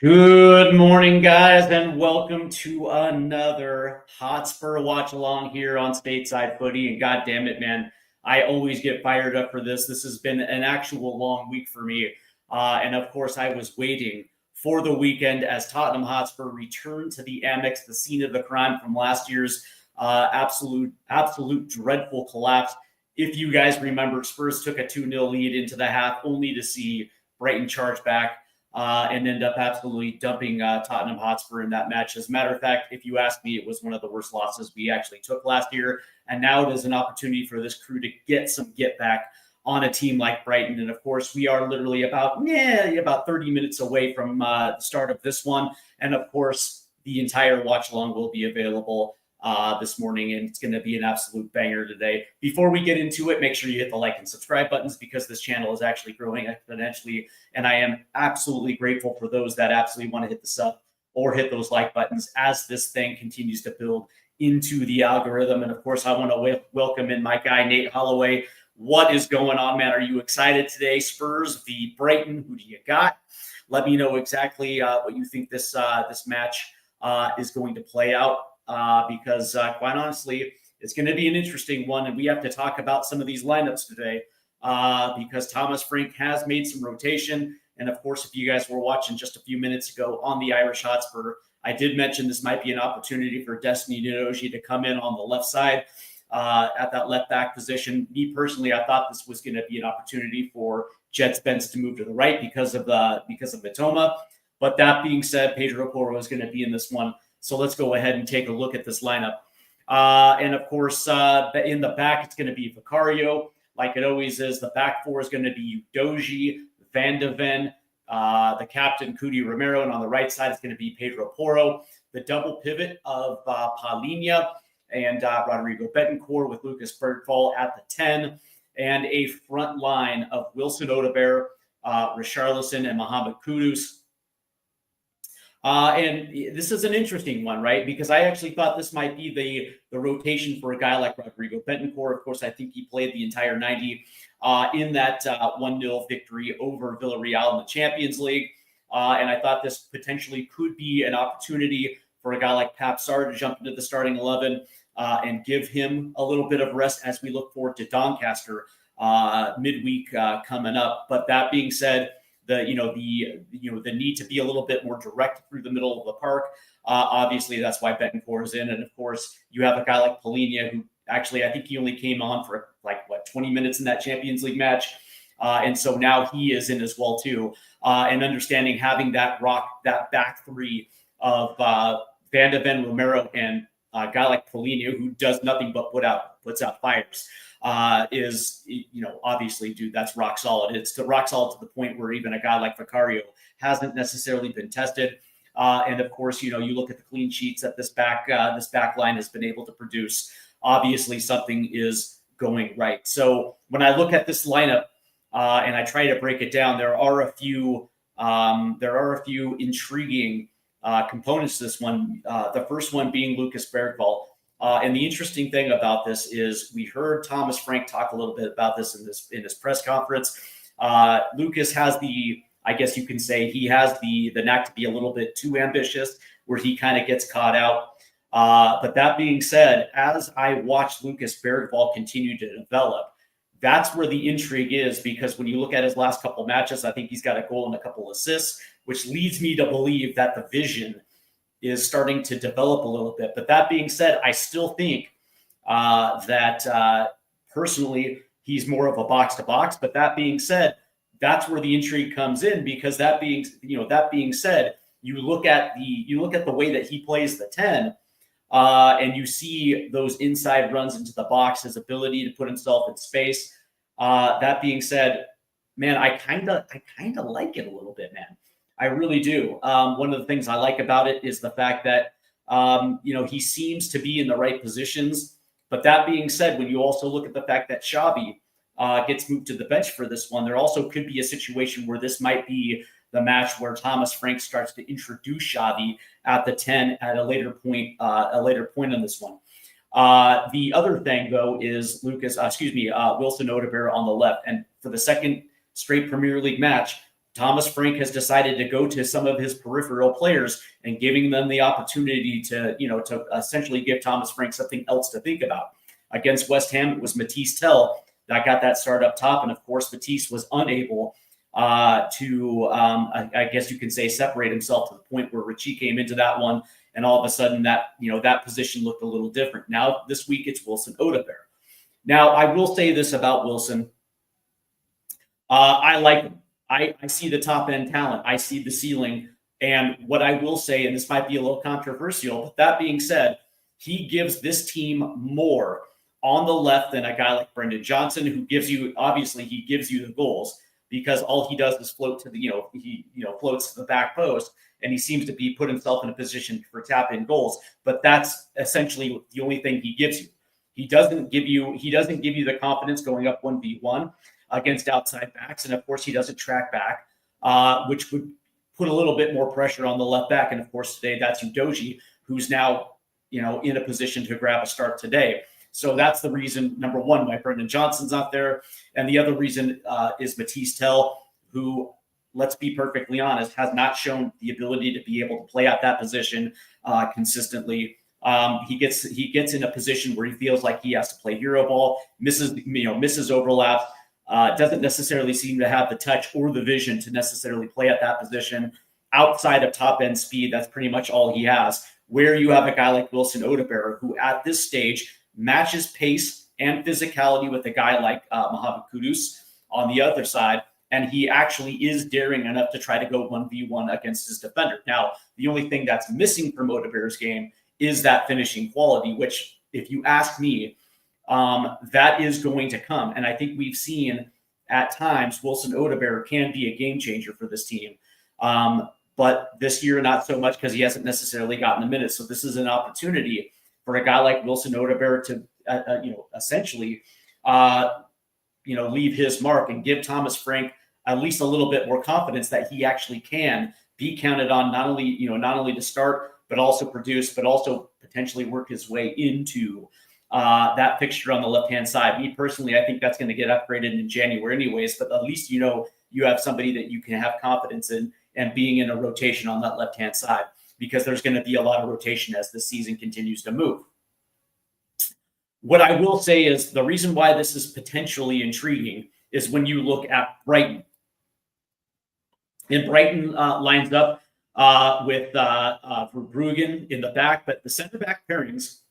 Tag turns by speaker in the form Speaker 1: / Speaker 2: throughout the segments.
Speaker 1: Good morning, guys, and welcome to another Hotspur watch along here on Stateside Footy. And God damn it, man, I always get fired up for this. This has been an actual long week for me. And of course, I was waiting for the weekend as Tottenham Hotspur returned to the Amex, the scene of the crime from last year's absolute dreadful collapse. If you guys remember, Spurs took a 2-0 lead into the half, only to see Brighton charge back and end up absolutely dumping Tottenham Hotspur in that match. As a matter of fact, if you ask me, it was one of the worst losses we actually took last year. And now it is an opportunity for this crew to get some get back on a team like Brighton. And of course, we are literally about 30 minutes away from the start of this one. And of course, the entire watch along will be available this morning, and it's going to be an absolute banger today. Before we get into it, make sure you hit the like and subscribe buttons because this channel is actually growing exponentially, and I am absolutely grateful for those that absolutely want to hit the sub or hit those like buttons as this thing continues to build into the algorithm. And of course, I want to welcome in my guy, Nate Holloway. What is going on, man? Are you excited today? Spurs v. Brighton. Who do you got? Let me know exactly what you think this match is going to play out. Because quite honestly, it's going to be an interesting one. And we have to talk about some of these lineups today because Thomas Frank has made some rotation. And of course, if you guys were watching just a few minutes ago on the Irish Hotspur, I did mention this might be an opportunity for Destiny Ndoji to come in on the left side at that left back position. Me personally, I thought this was going to be an opportunity for Jet Spence to move to the right because of Matoma. But that being said, Pedro Porro is going to be in this one. So let's go ahead and take a look at this lineup. And of course, in the back, it's going to be Vicario, like it always is. The back four is going to be Doji, Van de Ven, the captain, Cudi Romero, and on the right side, it's going to be Pedro Porro. The double pivot of Palhinha and Rodrigo Betancourt with Lucas Bergvall at the 10, and a front line of Wilson Odobert, Richarlison, and Mohamed Kudus. And this is an interesting one, right? Because I actually thought this might be the rotation for a guy like Rodrigo Betancourt. Of course, I think he played the entire 90 in that 1-0 victory over Villarreal in the Champions League. And I thought this potentially could be an opportunity for a guy like Pap Sarr to jump into the starting 11 and give him a little bit of rest as we look forward to Doncaster midweek coming up. But that being said, the need to be a little bit more direct through the middle of the park. Obviously, that's why Betancourt is in. And of course, you have a guy like Palhinha, who actually, I think he only came on for 20 minutes in that Champions League match. And so now he is in as well, too. And understanding having that back three of Van de Ven, Romero, and a guy like Palhinha, who does nothing but puts out fires. Is, obviously, dude, that's rock solid. It's rock solid to the point where even a guy like Vicario hasn't necessarily been tested. And of course, you look at the clean sheets that this back line has been able to produce. Obviously, something is going right. So when I look at this lineup and I try to break it down, there are a few intriguing components to this one. The first one being Lucas Bergvall. And the interesting thing about this is we heard Thomas Frank talk a little bit about this in this press conference. Lucas has I guess you can say he has the knack to be a little bit too ambitious, where he kind of gets caught out. But that being said, as I watch Lucas Bergvall continue to develop, that's where the intrigue is, because when you look at his last couple of matches, I think he's got a goal and a couple assists, which leads me to believe that the vision is starting to develop a little bit. But that being said, I still think that personally, he's more of a box-to-box. But that being said, that's where the intrigue comes in, because that being said, you look at the way that he plays the 10, and you see those inside runs into the box, his ability to put himself in space. That being said, man, I kind of like it a little bit, man. I really do. One of the things I like about it is the fact that, he seems to be in the right positions. But that being said, when you also look at the fact that Xavi gets moved to the bench for this one, there also could be a situation where this might be the match where Thomas Frank starts to introduce Xavi at the 10 at a later point on this one. The other thing, though, is Wilson Odobert on the left. And for the second straight Premier League match, Thomas Frank has decided to go to some of his peripheral players and giving them the opportunity to, to essentially give Thomas Frank something else to think about. Against West Ham, it was Matisse Tell that got that start up top. And of course, Matisse was unable I guess you can say, separate himself to the point where Richie came into that one. And all of a sudden that, that position looked a little different. Now this week it's Wilson Odebear. Now I will say this about Wilson. I like him. I see the top end talent. I see the ceiling. And what I will say, and this might be a little controversial, but that being said, he gives this team more on the left than a guy like Brendan Johnson, who gives you, obviously he gives you the goals because all he does is float to the, he floats to the back post, and he seems to be put himself in a position for tap in goals. But that's essentially the only thing he gives you. He doesn't give you the confidence going up 1v1 against outside backs. And of course, he doesn't track back, which would put a little bit more pressure on the left back. And of course, today that's Udoji, who's now, in a position to grab a start today. So that's the reason, number one, why Brendan Johnson's not there. And the other reason is Matisse Tell, who, let's be perfectly honest, has not shown the ability to be able to play at that position consistently. He gets in a position where he feels like he has to play hero ball, misses overlaps, doesn't necessarily seem to have the touch or the vision to necessarily play at that position. Outside of top end speed, that's pretty much all he has. Where you have a guy like Wilson Odebear, who at this stage matches pace and physicality with a guy like Mohamed Kudus on the other side, and he actually is daring enough to try to go 1v1 against his defender. Now, the only thing that's missing from Odebear's game is that finishing quality, which, if you ask me, that is going to come. And I think we've seen at times Wilson Odebear can be a game changer for this team. But this year, not so much, because he hasn't necessarily gotten the minutes. So this is an opportunity for a guy like Wilson Odebear to, essentially, leave his mark and give Thomas Frank at least a little bit more confidence that he actually can be counted on, not only to start, but also produce, but also potentially work his way into that fixture on the left-hand side. Me personally, I think that's going to get upgraded in January anyways, but at least, you have somebody that you can have confidence in and being in a rotation on that left-hand side, because there's going to be a lot of rotation as the season continues to move. What I will say is the reason why this is potentially intriguing is when you look at Brighton. And Brighton lines up with Verbruggen in the back, but the center back pairings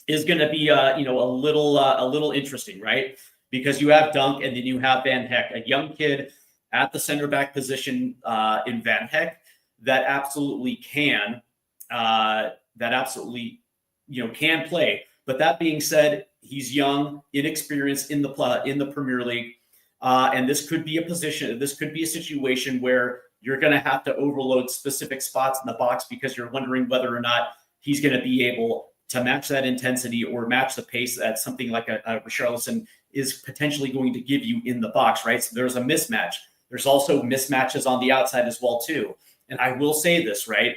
Speaker 1: is going to be a little interesting, right? Because you have Dunk and then you have Van Heck, a young kid at the center back position in Van Heck that absolutely can can play. But that being said, he's young, inexperienced in the Premier League, and this could be a situation where you're going to have to overload specific spots in the box because you're wondering whether or not he's going to be able to match that intensity or match the pace that something like a Richarlison is potentially going to give you in the box, right? So there's a mismatch. There's also mismatches on the outside as well too. And I will say this, right?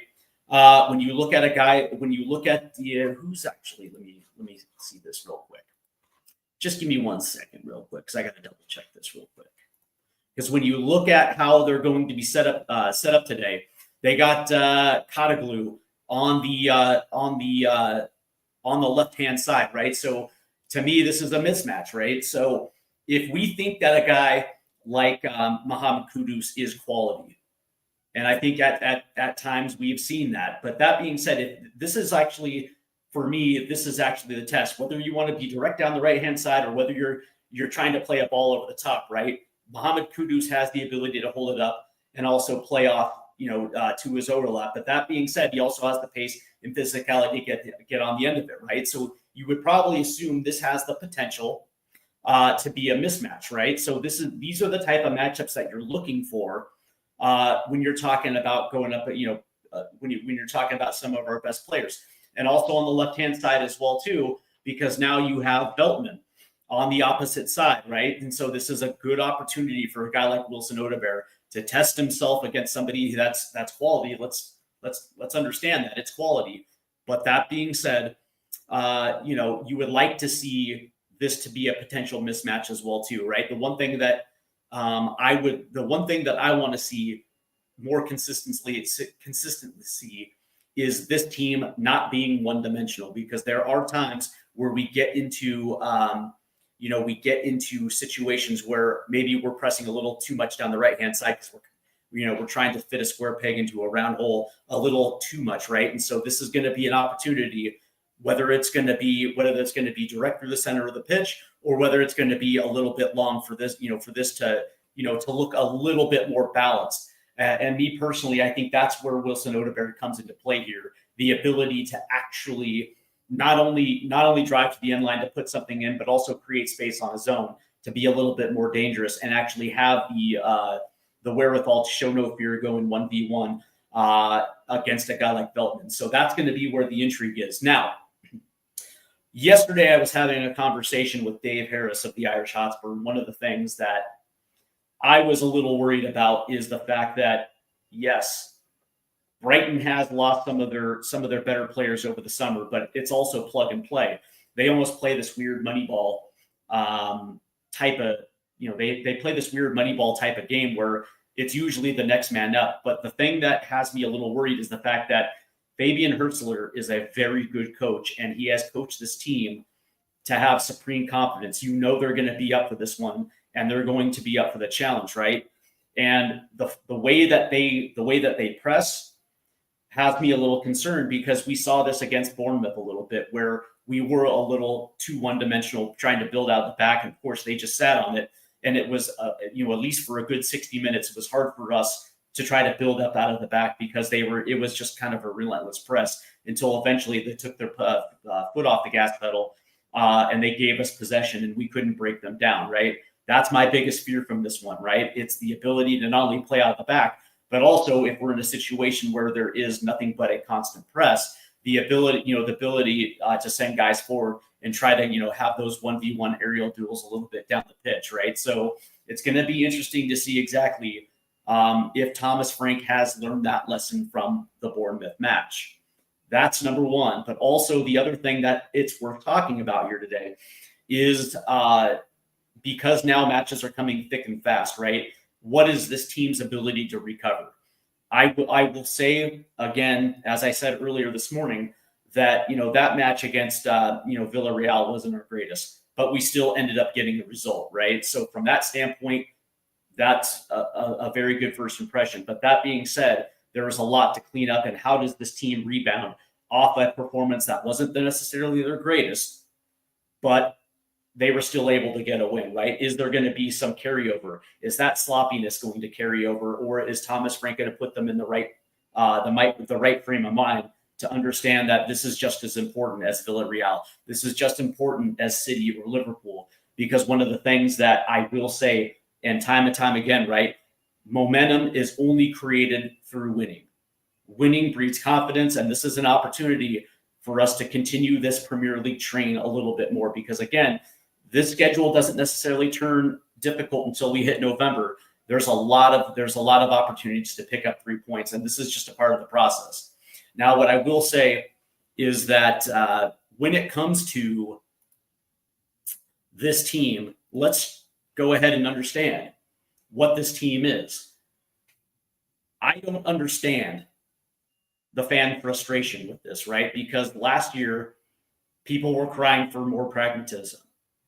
Speaker 1: When you look at who's actually, let me see this real quick. Just give me 1 second real quick, because I got to double check this real quick. Because when you look at how they're going to be set up today, they got Kataglu on the left-hand side, right? So to me, this is a mismatch, right? So if we think that a guy like Mohamed Kudus is quality, and I think at times we've seen that. But that being said, this is actually the test, whether you want to be direct down the right-hand side or whether you're trying to play a ball over the top, right? Mohamed Kudus has the ability to hold it up and also play off, to his overlap. But that being said, he also has the pace and physicality to get on the end of it, right? So you would probably assume this has the potential to be a mismatch, right? So these are the type of matchups that you're looking for when you're talking about going up, when you're talking about some of our best players. And also on the left-hand side as well, too, because now you have Veltman on the opposite side, right? And so this is a good opportunity for a guy like Wilson Odebear to test himself against somebody that's quality. Let's understand that it's quality. But that being said, you would like to see this to be a potential mismatch as well, too, right? The one thing that The one thing that I want to see more consistently is this team not being one-dimensional, because there are times where we get into situations where maybe we're pressing a little too much down the right-hand side because we're trying to fit a square peg into a round hole a little too much, right? And so this is going to be an opportunity, whether it's going to be direct through the center of the pitch, or whether it's going to be a little bit long for this to look a little bit more balanced. And me personally, I think that's where Wilson Odeberg comes into play here. The ability to actually not only drive to the end line to put something in, but also create space on his own to be a little bit more dangerous and actually have the wherewithal to show no fear going 1v1 against a guy like Veltman. So that's going to be where the intrigue is. Now, yesterday I was having a conversation with Dave Harris of the Irish Hotspur. One of the things that I was a little worried about is the fact that, yes, Brighton has lost some of their better players over the summer, but it's also plug and play. They almost play this weird Moneyball type of, they play this weird Moneyball type of game where it's usually the next man up. But the thing that has me a little worried is the fact that Fabian Hürzeler is a very good coach, and he has coached this team to have supreme confidence. They're going to be up for this one, and they're going to be up for the challenge, right? And the way that they press has me a little concerned, because we saw this against Bournemouth a little bit, where we were a little too one-dimensional trying to build out the back, and of course they just sat on it. And it was, at least for a good 60 minutes, it was hard for us to try to build up out of the back, because it was just kind of a relentless press until eventually they took their foot off the gas pedal and they gave us possession, and we couldn't break them down, right? That's my biggest fear from this one, right? It's the ability to not only play out the back, but also if we're in a situation where there is nothing but a constant press, the ability to send guys forward and try to, have those 1v1 aerial duels a little bit down the pitch, right? So it's going to be interesting to see exactly if Thomas Frank has learned that lesson from the Bournemouth match. That's number one. But also the other thing that it's worth talking about here today is because now matches are coming thick and fast, right? What is this team's ability to recover? I will say again, as I said earlier this morning, that that match against Villarreal wasn't our greatest, but we still ended up getting the result, right? So from that standpoint, that's a very good first impression. But that being said, there was a lot to clean up, and how does this team rebound off a performance that wasn't necessarily their greatest, but they were still able to get a win, right? Is there going to be some carryover? Is that sloppiness going to carry over, or is Thomas Frank going to put them in the right frame of mind to understand that this is just as important as Villarreal? This is just important as City or Liverpool, because one of the things that I will say, and time again, right? Momentum is only created through winning. Winning breeds confidence, and this is an opportunity for us to continue this Premier League train a little bit more, because again, this schedule doesn't necessarily turn difficult until we hit November. There's a lot of opportunities to pick up 3 points, and this is just a part of the process. Now, what I will say is that when it comes to this team, let's go ahead and understand what this team is. I don't understand the fan frustration with this, right? Because last year, people were crying for more pragmatism,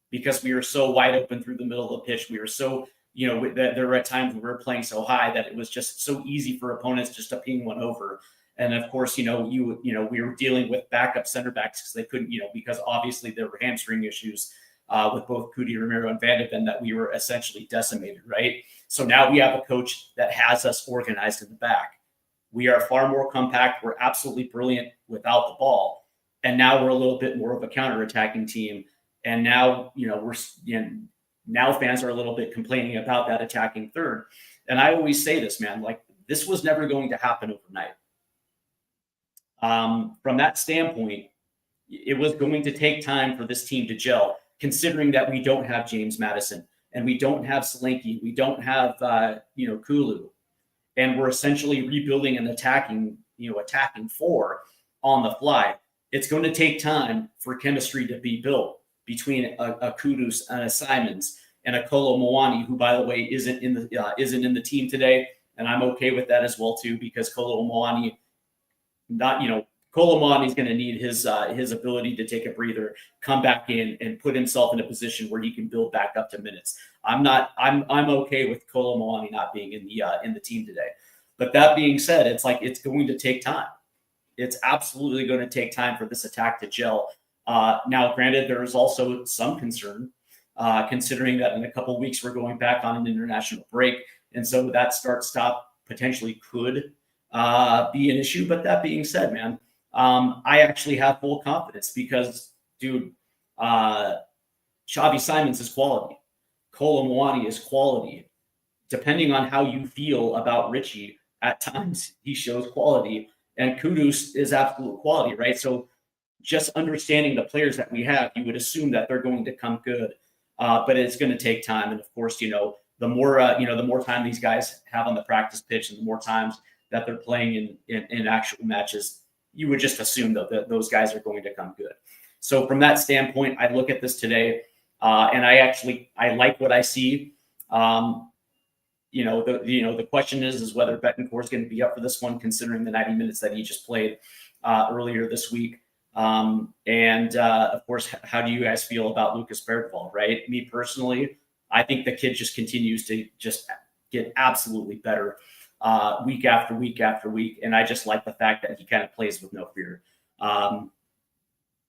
Speaker 1: because we were so wide open through the middle of the pitch. We were so, there were at times when we were playing so high that it was just so easy for opponents just to ping one over. And of course, we were dealing with backup center backs because they couldn't, because obviously there were hamstring issues with both Cudi Romero and Van de Ven that we were essentially decimated, right? So now we have a coach that has us organized in the back. We are far more compact. We're absolutely brilliant without the ball. And now we're a little bit more of a counterattacking team. And now, now fans are a little bit complaining about that attacking third. And I always say this, man, like, this was never going to happen overnight. From that standpoint, it was going to take time for this team to gel, considering that we don't have James Maddison and we don't have Solanke, we don't have, Kulu, and we're essentially rebuilding and attacking four on the fly. It's going to take time for chemistry to be built between a Kudus and a Simons, and a Kolo Muani, who, by the way, isn't in the team today. And I'm okay with that as well, too, because Kolo Muani, Kolo Muani is going to need his ability to take a breather, come back in, and put himself in a position where he can build back up to minutes. I'm okay with Kolo Muani not being in the team today. But that being said, it's going to take time. It's absolutely going to take time for this attack to gel. Now, granted, there is also some concern, considering that in a couple of weeks we're going back on an international break, and so that start-stop potentially could be an issue. But that being said, man, I actually have full confidence because, dude, Xavi Simons is quality. Kolo Muani is quality. Depending on how you feel about Richie, at times he shows quality, and Kudus is absolute quality, right? So just understanding the players that we have, you would assume that they're going to come good, but it's going to take time. And of course, the more time these guys have on the practice pitch, and the more times that they're playing in actual matches, you would just assume that those guys are going to come good. So from that standpoint, I look at this today, and I like what I see. The question is whether Betancourt is going to be up for this one, considering the 90 minutes that he just played earlier this week. Of course, how do you guys feel about Lucas Bergvall, right? Me personally, I think the kid just continues to just get absolutely better week after week after week. And I just like the fact that he kind of plays with no fear.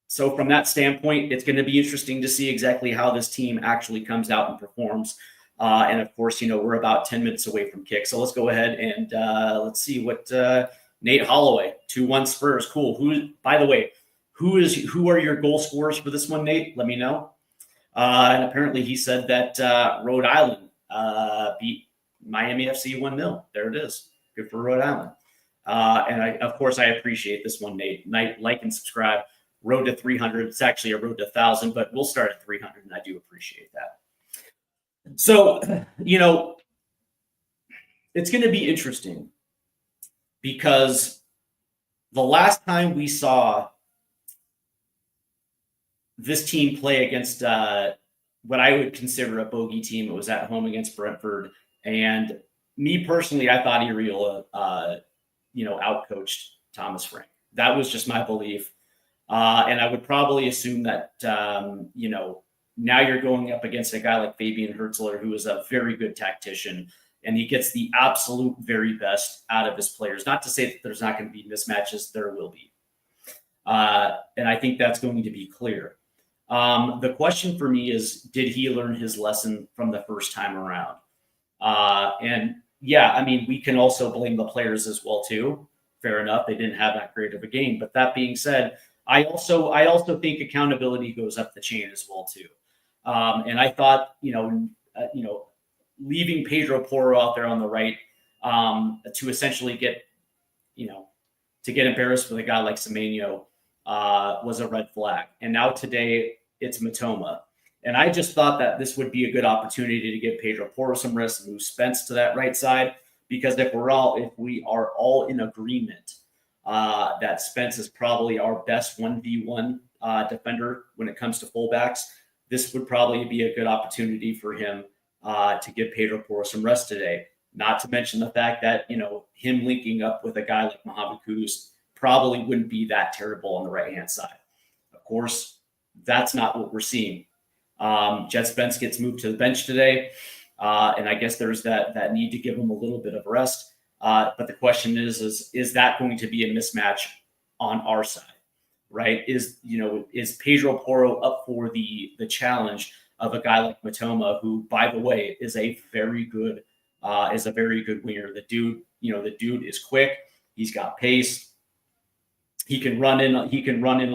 Speaker 1: So from that standpoint, it's going to be interesting to see exactly how this team actually comes out and performs. And of course, we're about 10 minutes away from kick. So let's go ahead and let's see what Nate Holloway, 2-1 Spurs. Cool. By the way, who are your goal scorers for this one, Nate? Let me know. And apparently he said that Rhode Island beat Miami FC 1-0. There it is. Good for Rhode Island. And of course, I appreciate this one, Nate. Like and subscribe. Road to 300. It's actually a road to 1,000, but we'll start at 300, and I do appreciate that. So, it's going to be interesting because the last time we saw this team play against what I would consider a bogey team, it was at home against Brentford. And me personally, I thought Iriola, outcoached Thomas Frank. That was just my belief. And I would probably assume that, now you're going up against a guy like Fabian Herzler, who is a very good tactician, and he gets the absolute very best out of his players. Not to say that there's not going to be mismatches. There will be. And I think that's going to be clear. The question for me is, did he learn his lesson from the first time around? We can also blame the players as well, too. Fair enough. They didn't have that great of a game. But that being said, I also think accountability goes up the chain as well, too. And I thought, leaving Pedro Porro out there on the right to essentially get embarrassed with a guy like Semenyo was a red flag. And now today it's Matoma. And I just thought that this would be a good opportunity to give Pedro Porro some rest and move Spence to that right side, because if we are all in agreement that Spence is probably our best 1v1 defender when it comes to fullbacks, this would probably be a good opportunity for him to give Pedro Porro some rest today. Not to mention the fact that, him linking up with a guy like Mohamed Kudus probably wouldn't be that terrible on the right-hand side. Of course, that's not what we're seeing. Jet Spence gets moved to the bench today, and I guess there's that need to give him a little bit of rest. But the question is that going to be a mismatch on our side, right? Is Pedro Porro up for the challenge of a guy like Matoma, who, by the way, is a very good winger. The dude is quick. He's got pace. He can run in on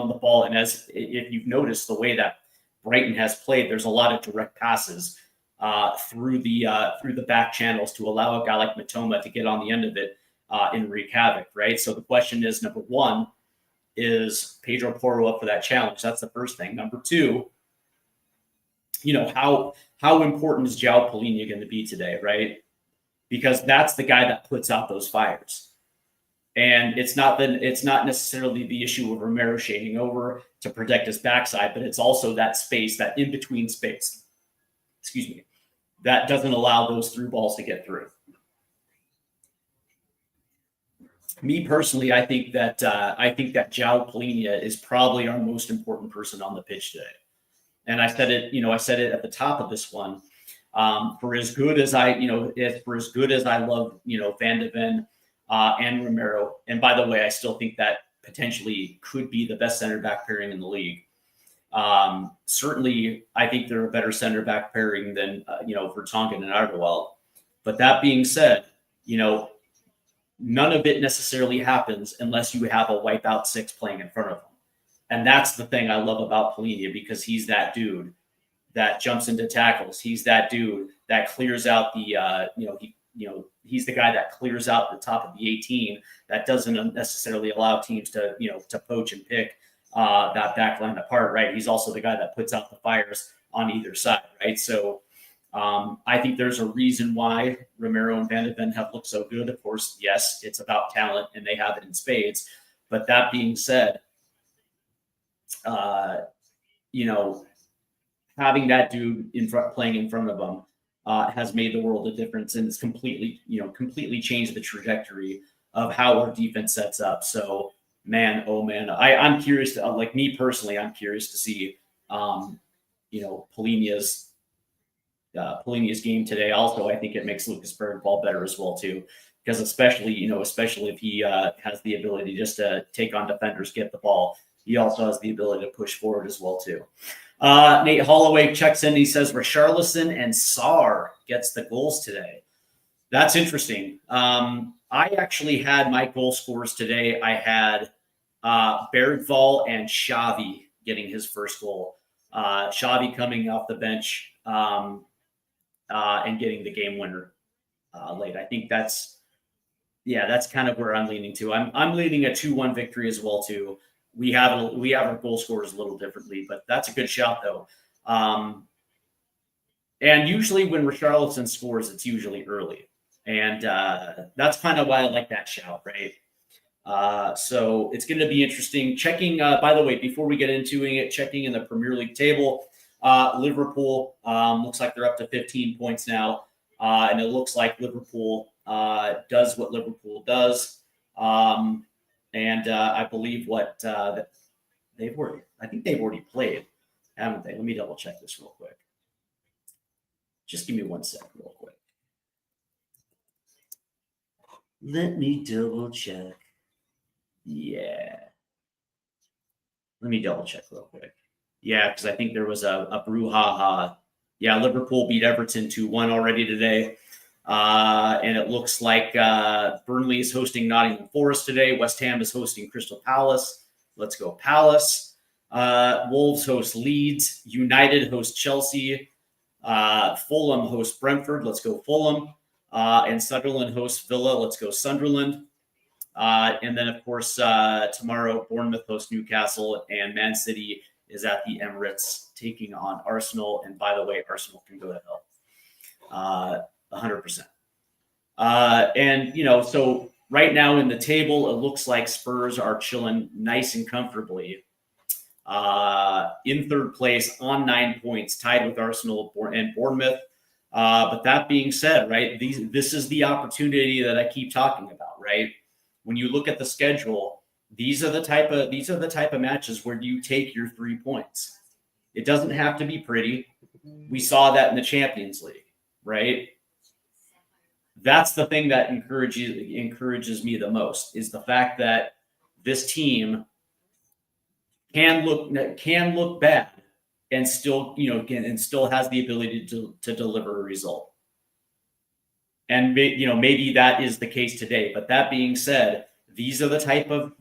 Speaker 1: the ball. And if you've noticed the way that Brighton has played, there's a lot of direct passes through the back channels to allow a guy like Matoma to get on the end of it and wreak havoc, right? So the question is, number one, is Pedro Porro up for that challenge? That's the first thing. Number two, how important is João Palhinha going to be today, right? Because that's the guy that puts out those fires. And it's not necessarily the issue of Romero shading over to protect his backside, but it's also that space, that in-between space. Excuse me. that doesn't allow those through balls to get through. Me personally, I think that João Palhinha is probably our most important person on the pitch today. And I said it at the top of this one. For as good as I love, Van de Ven and Romero, and by the way, I still think that potentially could be the best center back pairing in the league. Certainly, I think they're a better center back pairing than Vertonghen and Arderwell. But that being said, none of it necessarily happens unless you have a wipeout six playing in front of him. And that's the thing I love about Palhinha, because he's that dude that jumps into tackles. He's that dude that clears out the, he's the guy that clears out the top of the 18 that doesn't necessarily allow teams to, to poach and pick that back line apart, right? He's also the guy that puts out the fires on either side, right? So I think there's a reason why Romero and Van de Ven have looked so good. Of course, yes, it's about talent, and they have it in spades. But that being said, having that dude playing in front of them has made the world a difference, and it's completely changed the trajectory of how our defense sets up. So, man, oh man, I'm curious to, me personally, I'm curious to see, Palhinha's game today. Also, I think it makes Lucas Bergvall better as well too, because especially if he has the ability just to take on defenders, get the ball, he also has the ability to push forward as well too. Nate Holloway checks in. He says Richarlison and Sarr gets the goals today. That's interesting. I actually had my goal scorers today. I had Bergvall and Xavi getting his first goal. Xavi coming off the bench and getting the game winner late. I think that's kind of where I'm leaning to. I'm leaning a 2-1 victory as well too. We have our goal scorers a little differently, but that's a good shout though. And usually when Richarlison scores, it's usually early, and that's kind of why I like that shout, right? So it's going to be interesting. Checking, by the way, before we get into it, checking in the Premier League table. Liverpool looks like they're up to 15 points now, and it looks like Liverpool does what Liverpool does. And I believe what I think they've already played, haven't they? Let me double check this real quick. Just give me 1 sec real quick. Let me double check. Yeah. Let me double check real quick. Yeah, because I think there was a brouhaha. Yeah, Liverpool beat Everton 2-1 already today. And it looks like Burnley is hosting Nottingham Forest today. West Ham is hosting Crystal Palace. Let's go Palace. Wolves host Leeds. United host Chelsea. Fulham hosts Brentford. Let's go Fulham. And Sunderland hosts Villa. Let's go Sunderland. And then, of course, tomorrow, Bournemouth hosts Newcastle, and Man City is at the Emirates taking on Arsenal. And by the way, Arsenal can go to hell. 100%. And, so right now in the table, it looks like Spurs are chilling nice and comfortably in third place on 9 points, tied with Arsenal and Bournemouth. But that being said, right, this is the opportunity that I keep talking about, right? When you look at the schedule, these are the type of matches where you take your 3 points. It doesn't have to be pretty. We saw that in the Champions League, right? That's the thing that encourages me the most, is the fact that this team can look bad and still still has the ability to deliver a result. And maybe that is the case today. But that being said, these are the type of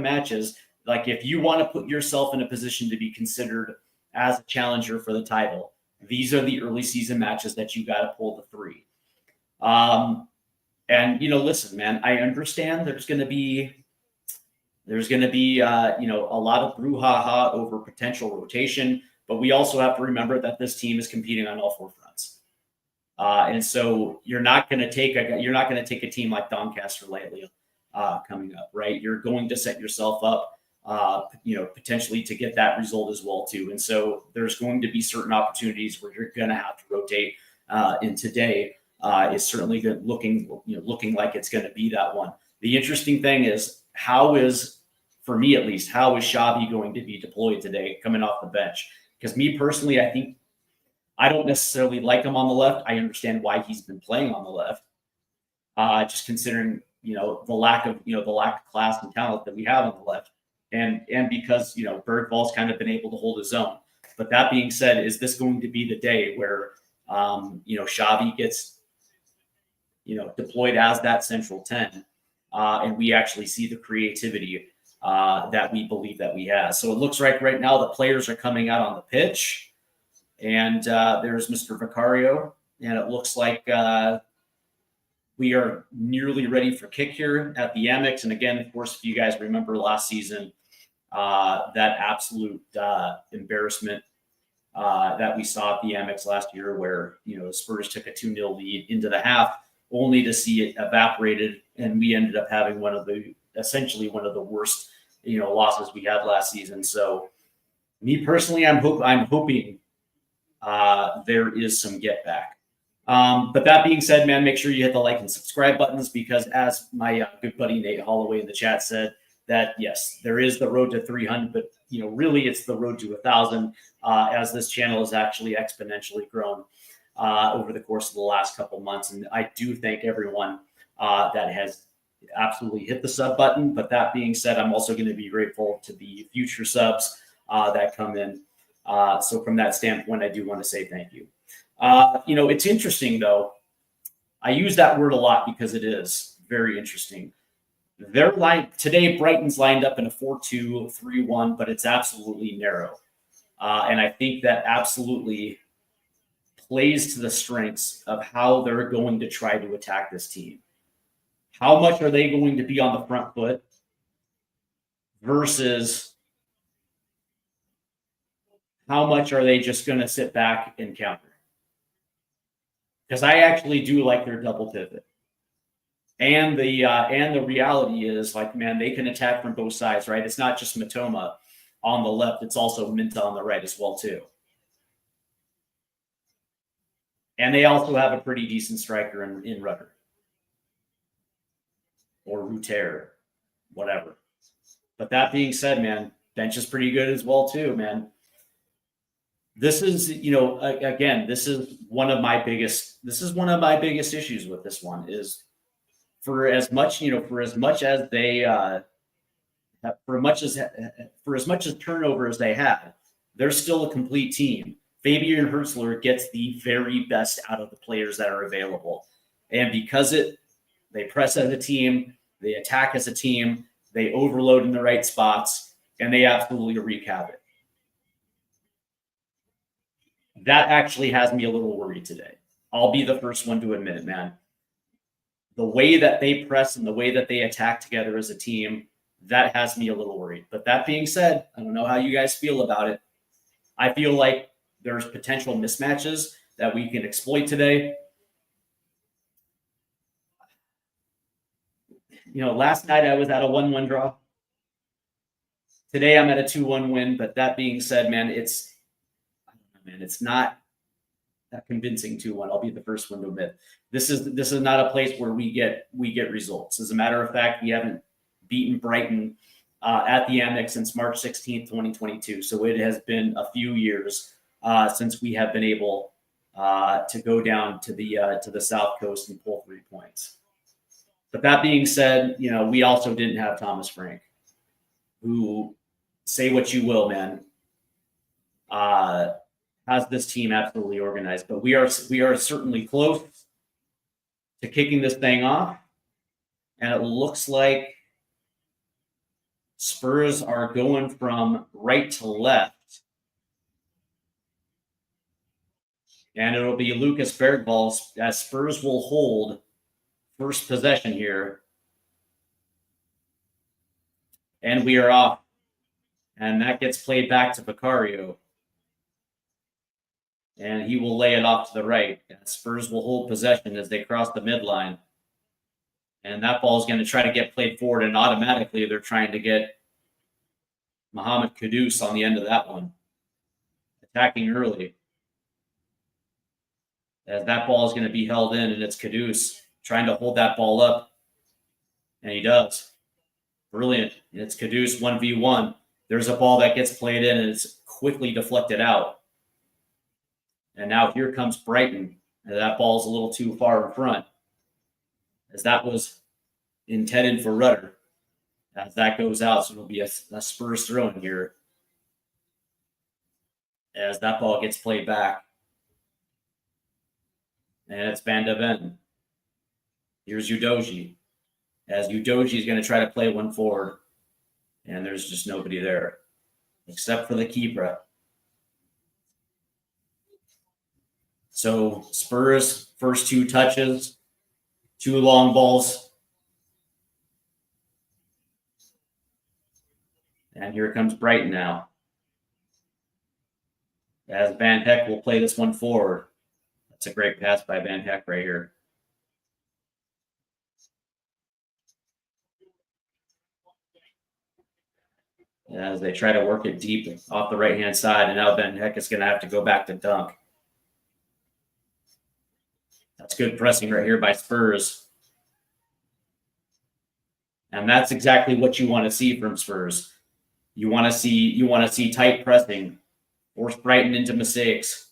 Speaker 1: matches. Like, if you want to put yourself in a position to be considered as a challenger for the title, these are the early season matches that you got to pull the 3. And listen, man, I understand there's going to be a lot of brouhaha over potential rotation, but we also have to remember that this team is competing on all 4 fronts. And so you're not going to take a team like Doncaster lately coming up, right? You're going to set yourself up, potentially to get that result as well too. And so there's going to be certain opportunities where you're going to have to rotate. And today is certainly looking like it's going to be that one. The interesting thing is, for me at least, how is Xavi going to be deployed today coming off the bench? Because me personally, I think I don't necessarily like him on the left. I understand why he's been playing on the left, just considering the lack of class and talent that we have on the left, and because Bergvall's kind of been able to hold his own. But that being said, is this going to be the day where Xavi gets deployed as that central 10, and we actually see the creativity that we believe that we have? So it looks like right now the players are coming out on the pitch, and there's Mr. Vicario, and it looks like we are nearly ready for kick here at the Amex. And again, of course, if you guys remember last season, that absolute embarrassment that we saw at the Amex last year, where Spurs took a 2-0 lead into the half, only to see it evaporated, and we ended up having essentially one of the worst losses we had last season. So, me personally, I'm hoping there is some get back. But that being said, man, make sure you hit the like and subscribe buttons, because as my good buddy Nate Holloway in the chat said, that yes, there is the road to 300, but really it's the road to 1,000, as this channel has actually exponentially grown over the course of the last couple months. And I do thank everyone that has absolutely hit the sub button. But that being said, I'm also going to be grateful to the future subs that come in. So from that standpoint, I do want to say thank you. It's interesting, though. I use that word a lot because it is very interesting. Today, Brighton's lined up in a 4-2-3-1, but it's absolutely narrow. And I think that absolutely plays to the strengths of how they're going to try to attack this team. How much are they going to be on the front foot versus how much are they just going to sit back and counter? Because I actually do like their double pivot. And the reality is, man, they can attack from both sides, right? It's not just Matoma on the left; it's also Minta on the right as well too. And they also have a pretty decent striker in Rudder or Ruter, whatever. But that being said, man, bench is pretty good as well too, man. This is, again, this is one of my biggest issues with this one is, for as much as turnover as they had, they're still a complete team. Fabian Hertzler gets the very best out of the players that are available. And because they press as a team, they attack as a team, they overload in the right spots, and they absolutely wreak havoc. That actually has me a little worried today. I'll be the first one to admit it, man. The way that they press and the way that they attack together as a team, that has me a little worried. But that being said, I don't know how you guys feel about it. I feel like there's potential mismatches that we can exploit today. Last night I was at a 1-1 draw. Today I'm at a 2-1 win. But that being said, man, it's not that convincing 2-1. I'll be the first one to admit. This is not a place where we get results. As a matter of fact, we haven't beaten Brighton at the Amex since March 16th, 2022. So it has been a few years since we have been able to go down to the South Coast and pull 3 points. But that being said, we also didn't have Thomas Frank, who, say what you will, man, has this team absolutely organized. But we are certainly close to kicking this thing off. And it looks like Spurs are going from right to left. And it'll be Lucas Bergvall, as Spurs will hold first possession here. And we are off. And that gets played back to Vicario. And he will lay it off to the right. And Spurs will hold possession as they cross the midline. And that ball is going to try to get played forward, and automatically they're trying to get Mohamed Kudus on the end of that one, attacking early. As that ball is going to be held in, and it's Caduce trying to hold that ball up. And he does. Brilliant. And it's Caduce 1v1. There's a ball that gets played in, and it's quickly deflected out. And now here comes Brighton. And that ball's a little too far in front, as that was intended for Rudder. As that goes out, so it'll be a Spurs throw in here. As that ball gets played back. And it's Van de Ven. Here's Udoji. As Udoji is going to try to play one forward. And there's just nobody there. Except for the keeper. So Spurs, first 2 touches. 2 long balls. And here comes Brighton now. As Van Heck will play this one forward. That's a great pass by Van Heck right here. As they try to work it deep off the right-hand side, and now Van Heck is going to have to go back to dunk. That's good pressing right here by Spurs. And that's exactly what you want to see from Spurs. You want to see tight pressing, force Brighton into mistakes,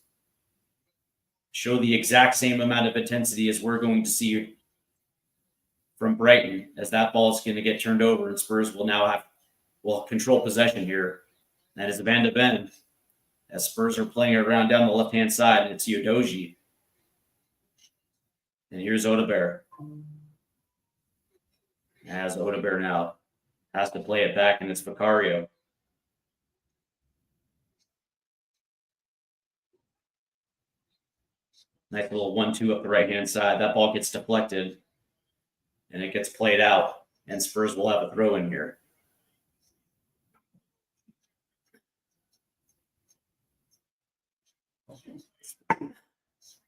Speaker 1: show the exact same amount of intensity as we're going to see from Brighton, as that ball is going to get turned over, and Spurs will control possession here. That is Van de Ven, as Spurs are playing around down the left-hand side, and it's Udoji. And here's Odebear. As Odebear now has to play it back, and it's Vicario. Nice little 1-2 up the right-hand side. That ball gets deflected, and it gets played out, and Spurs will have a throw in here.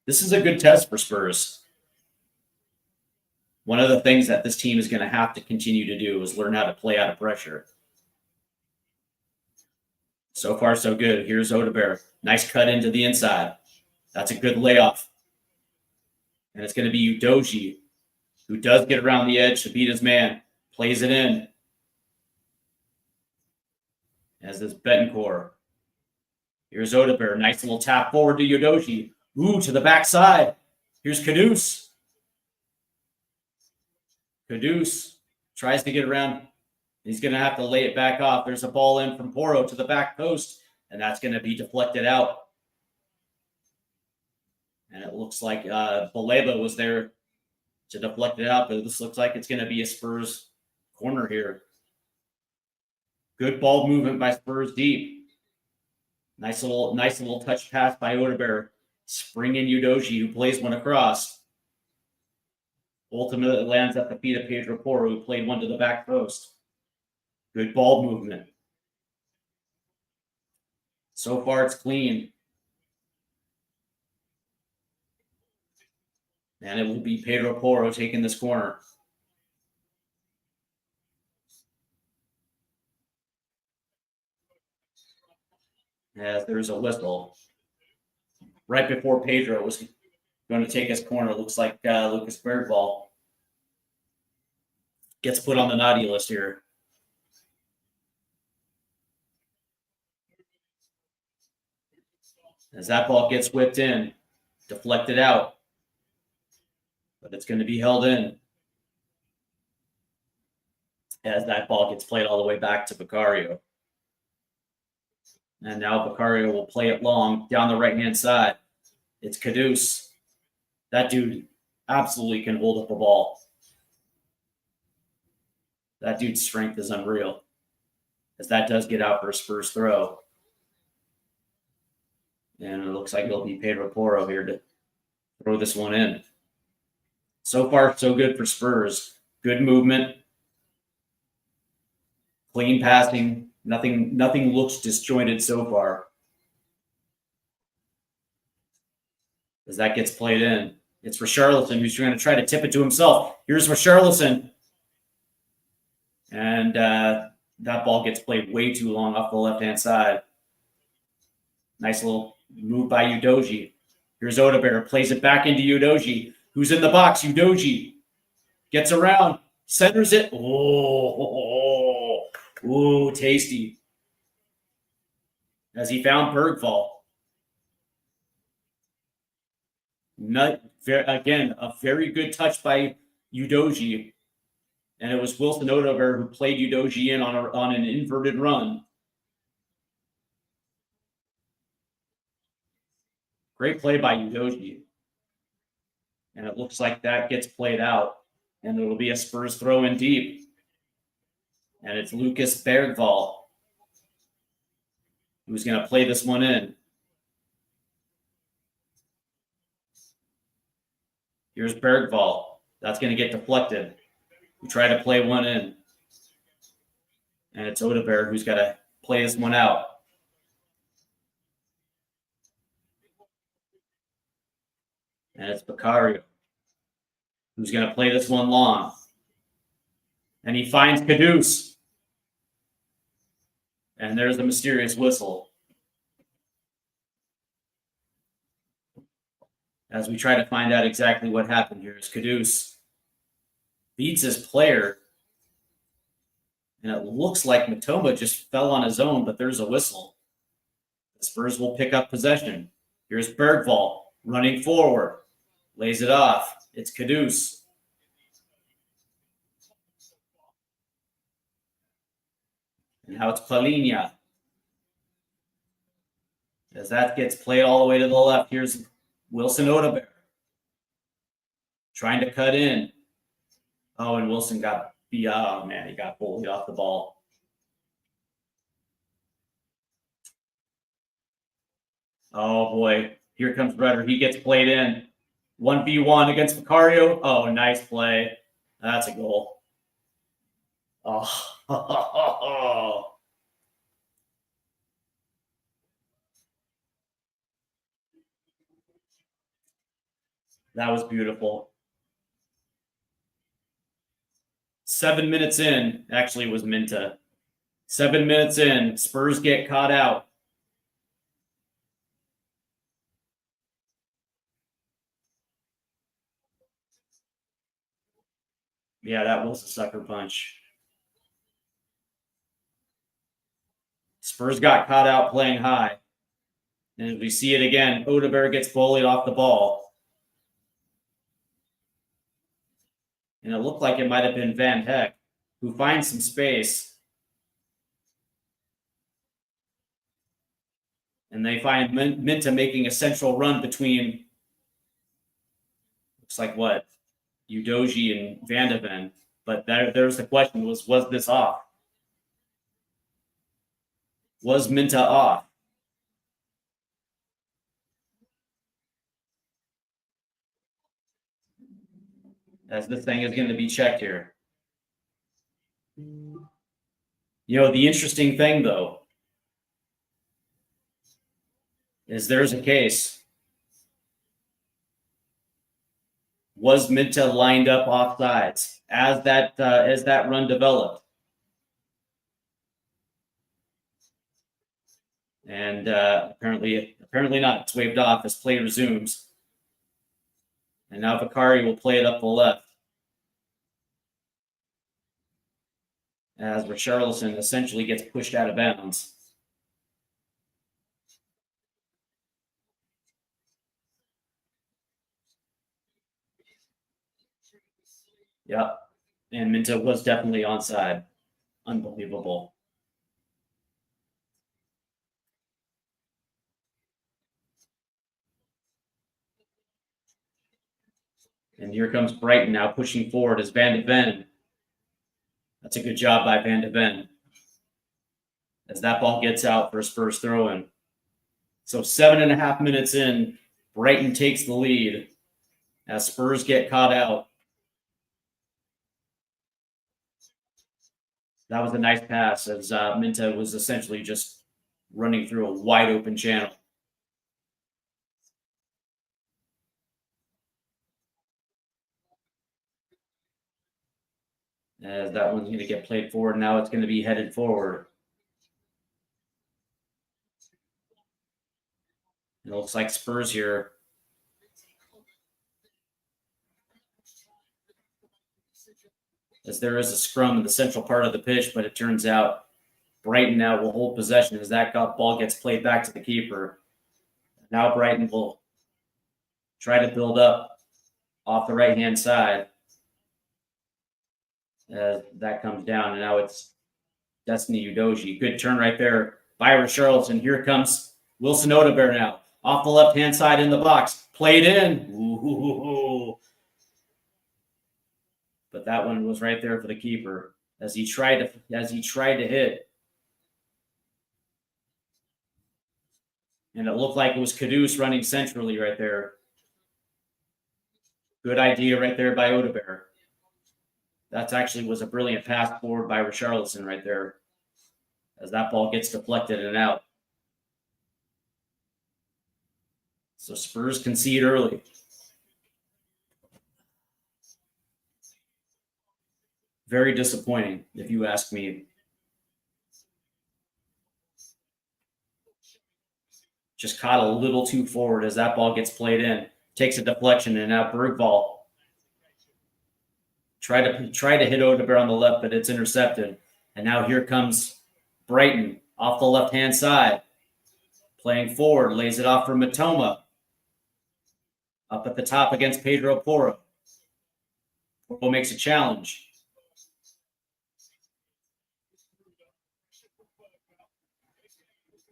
Speaker 1: This is a good test for Spurs. One of the things that this team is going to have to continue to do is learn how to play out of pressure. So far, so good. Here's Odebear. Nice cut into the inside. That's a good layoff. And it's going to be Udoji, who does get around the edge to beat his man. Plays it in. As this Betancourt. Here's Odebear. Nice little tap forward to Udoji. Ooh, to the backside. Here's Caduce. Caduce tries to get around. He's going to have to lay it back off. There's a ball in from Porro to the back post, and that's going to be deflected out. And it looks like Baleba was there to deflect it out, but this looks like it's going to be a Spurs corner here. Good ball movement by Spurs deep. Nice little touch pass by Odebear. Spring in Udoji, who plays one across. Ultimately lands at the feet of Pedro Porro, who played one to the back post. Good ball movement. So far, it's clean. And it will be Pedro Porro taking this corner. As there's a whistle. Right before Pedro was going to take his corner, looks like Lucas Bergvall gets put on the naughty list here. As that ball gets whipped in, deflected out. But it's going to be held in. As that ball gets played all the way back to Vicario. And now Vicario will play it long down the right-hand side. It's Caduce. That dude absolutely can hold up the ball. That dude's strength is unreal. As that does get out for a Spurs throw. And it looks like it'll be Pedro Porro here to throw this one in. So far, so good for Spurs. Good movement. Clean passing. Nothing looks disjointed so far. As that gets played in. It's Richarlison, who's going to try to tip it to himself. Here's Richarlison. And that ball gets played way too long off the left-hand side. Nice little move by Udoji. Here's Odebear, plays it back into Udoji, who's in the box. Udoji gets around, centers it. Oh, tasty. As he found Bergvall. Again, a very good touch by Udoji. And it was Wilson Odebear who played Udoji in on an inverted run. Great play by Udoji. And it looks like that gets played out. And it'll be a Spurs throw in deep. And it's Lucas Bergvall who's going to play this one in. Here's Bergvall. That's going to get deflected. We try to play one in. And it's Odebear who's got to play this one out. And it's Beccario who's going to play this one long. And he finds Caduce. And there's the mysterious whistle. As we try to find out exactly what happened here, as Caduce beats his player. And it looks like Matoma just fell on his own, but there's a whistle. The Spurs will pick up possession. Here's Bergvall running forward. Lays it off. It's Caduce. And now it's Palhinha. As that gets played all the way to the left, here's Wilson Odebear. Trying to cut in. Oh, and Wilson got beat. Oh, man, he got bullied off the ball. Oh, boy. Here comes Rudder. He gets played in. 1v1 against Beccario. Oh, nice play. That's a goal. Oh. That was beautiful. 7 minutes in, actually it was Minta. 7 minutes in, Spurs get caught out. Yeah, that was a sucker punch. Spurs got caught out playing high. And we see it again. Odebear gets bullied off the ball. And it looked like it might have been Van Heck, who finds some space. And they find Minta making a central run between, looks like what, Udoji and Van de Ven. But there's the question, was this off? Was Minta off? As this thing is going to be checked here. You know, the interesting thing, though, is there's a case. Was Minta lined up off sides as that run developed? And apparently not. It's waved off as play resumes. And now Beccario will play it up the left. As Richarlison essentially gets pushed out of bounds. Yep. And Minta was definitely onside. Unbelievable. And here comes Brighton now pushing forward as Van de Ven. That's a good job by Van de Ven. As that ball gets out for a Spurs throw-in. So 7.5 minutes in, Brighton takes the lead as Spurs get caught out. That was a nice pass as Minta was essentially just running through a wide open channel. As that one's going to get played forward. Now it's going to be headed forward. It looks like Spurs here as there is a scrum in the central part of the pitch, but it turns out Brighton now will hold possession as that ball gets played back to the keeper. Now Brighton will try to build up off the right-hand side. That comes down, and now it's Destiny Udoji. Good turn right there by Richarlison. Here comes Wilson Odobert now. Off the left-hand side in the box. Played in. Ooh. But that one was right there for the keeper as he tried to hit. And it looked like it was Kudus running centrally right there. Good idea right there by Odobert. That actually was a brilliant pass forward by Richarlison right there as that ball gets deflected and out. So Spurs concede early. Very disappointing, if you ask me. Just caught a little too forward as that ball gets played in. Takes a deflection, and now Bergvall try to hit Odobert on the left, but it's intercepted. And now here comes Brighton off the left-hand side. Playing forward, lays it off for Matoma. Up at the top against Pedro Porro. Porro makes a challenge.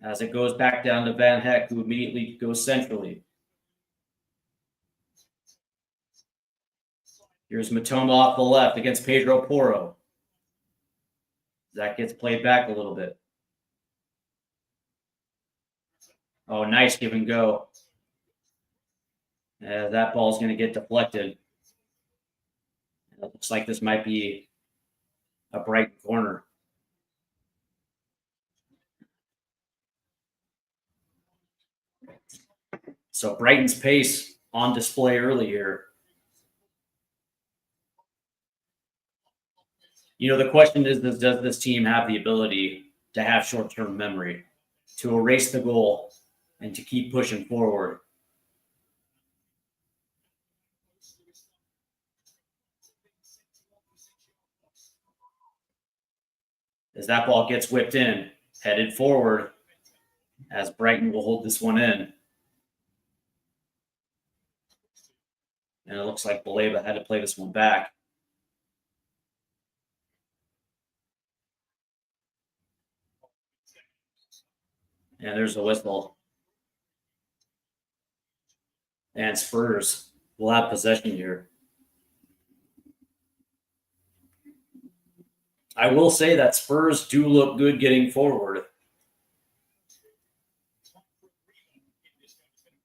Speaker 1: As it goes back down to Van Heck, who immediately goes centrally. Here's Matoma off the left against Pedro Porro. That gets played back a little bit. Oh, nice give and go. That ball's going to get deflected. It looks like this might be a Brighton corner. So Brighton's pace on display early here. You know, the question is, does this team have the ability to have short-term memory, to erase the goal, and to keep pushing forward? As that ball gets whipped in, headed forward, as Brighton will hold this one in. And it looks like Baleba had to play this one back. And there's the whistle. And Spurs will have possession here. I will say that Spurs do look good getting forward.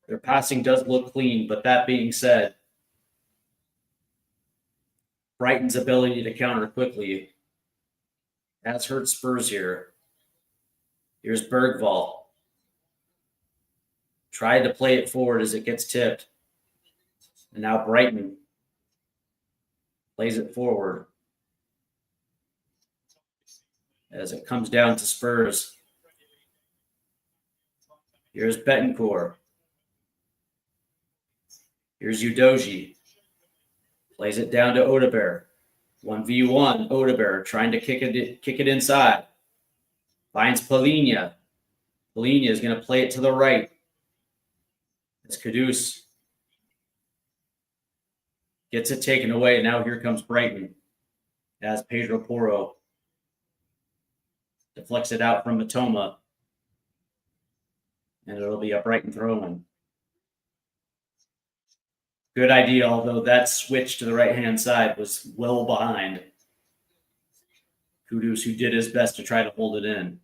Speaker 1: Their passing does look clean, but that being said, Brighton's ability to counter quickly has hurt Spurs here. Here's Bergvall. Tried to play it forward as it gets tipped. And now Brighton plays it forward. As it comes down to Spurs. Here's Betancourt. Here's Udoji. Plays it down to Odobert. 1v1, Odobert trying to kick it inside. Finds Palhinha. Palhinha is going to play it to the right. As Kudus gets it taken away. Now here comes Brighton as Pedro Porro deflects it out from Matoma. And it'll be a Brighton throw-in. Good idea, although that switch to the right-hand side was well behind Kudus, who did his best to try to hold it in.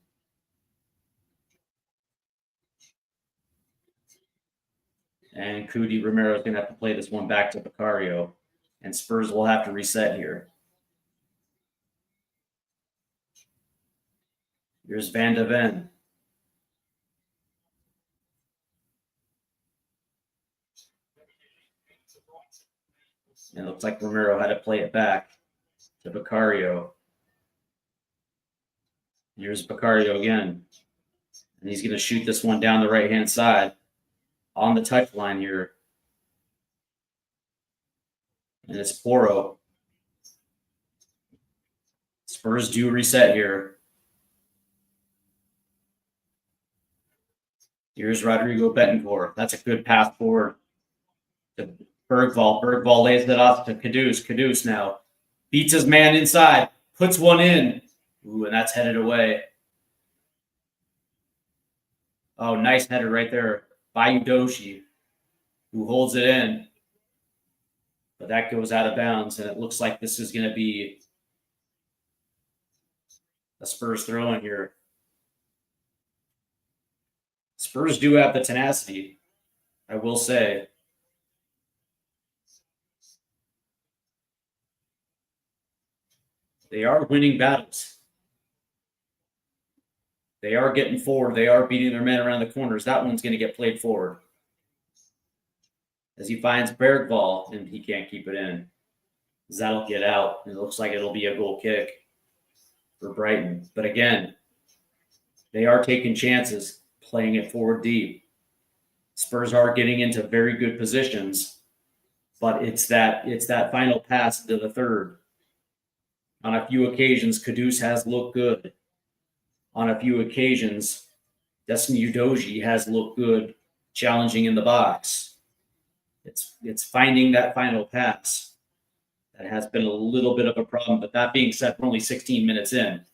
Speaker 1: And Cudi Romero is going to have to play this one back to Vicario. And Spurs will have to reset here. Here's Van de Ven. And it looks like Romero had to play it back to Vicario. Here's Vicario again. And he's going to shoot this one down the right-hand side on the touchline here. And it's Porro. Spurs do reset here. Here's Rodrigo Betancourt. That's a good pass forward to Bergvall. Bergvall lays it off to Caduce. Caduce now beats his man inside, puts one in. Ooh, and that's headed away. Oh, nice header right there by Udoshi, who holds it in. But that goes out of bounds, and it looks like this is going to be a Spurs throw in here. Spurs do have the tenacity, I will say. They are winning battles. They are getting forward. They are beating their men around the corners. That one's going to get played forward. As he finds Bergvall, and he can't keep it in. That'll get out. It looks like it'll be a goal kick for Brighton. But again, they are taking chances, playing it forward deep. Spurs are getting into very good positions, but it's that final pass to the third. On a few occasions, Caduce has looked good. On a few occasions, Destiny Udoji has looked good, challenging in the box. It's finding that final pass that has been a little bit of a problem. But that being said, we're only 16 minutes in.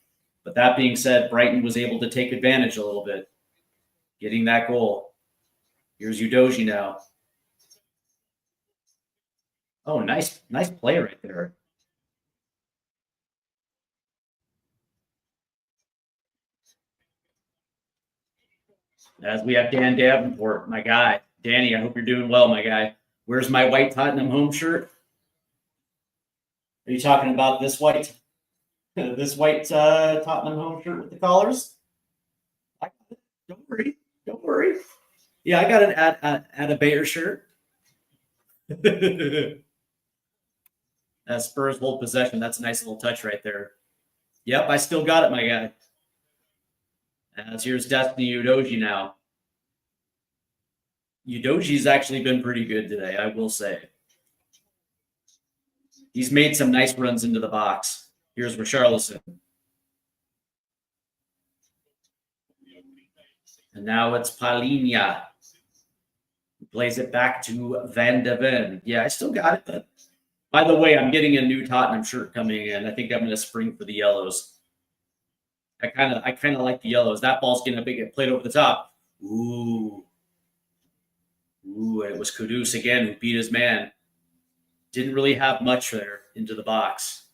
Speaker 1: But that being said, Brighton was able to take advantage a little bit, getting that goal. Here's Udoji now. Oh, nice play right there. As we have Dan Davenport, my guy. Danny, I hope you're doing well, my guy. Where's my white Tottenham home shirt? Are you talking about this white Tottenham home shirt with the collars? Don't worry. Yeah, I got an at a Bayer shirt. As Spurs hold possession, that's a nice little touch right there. Yep, I still got it, my guy. As here's Destiny Udoji now. Udoji's actually been pretty good today, I will say. He's made some nice runs into the box. Here's Richarlison. And now it's Palhinha. Plays it back to Van de Ven. Yeah, I still got it. But by the way, I'm getting a new Tottenham shirt coming in. I think I'm going to spring for the yellows. I kind of like the yellows. That ball's going to get played over the top. Ooh, and it was Kudus again who beat his man. Didn't really have much there into the box.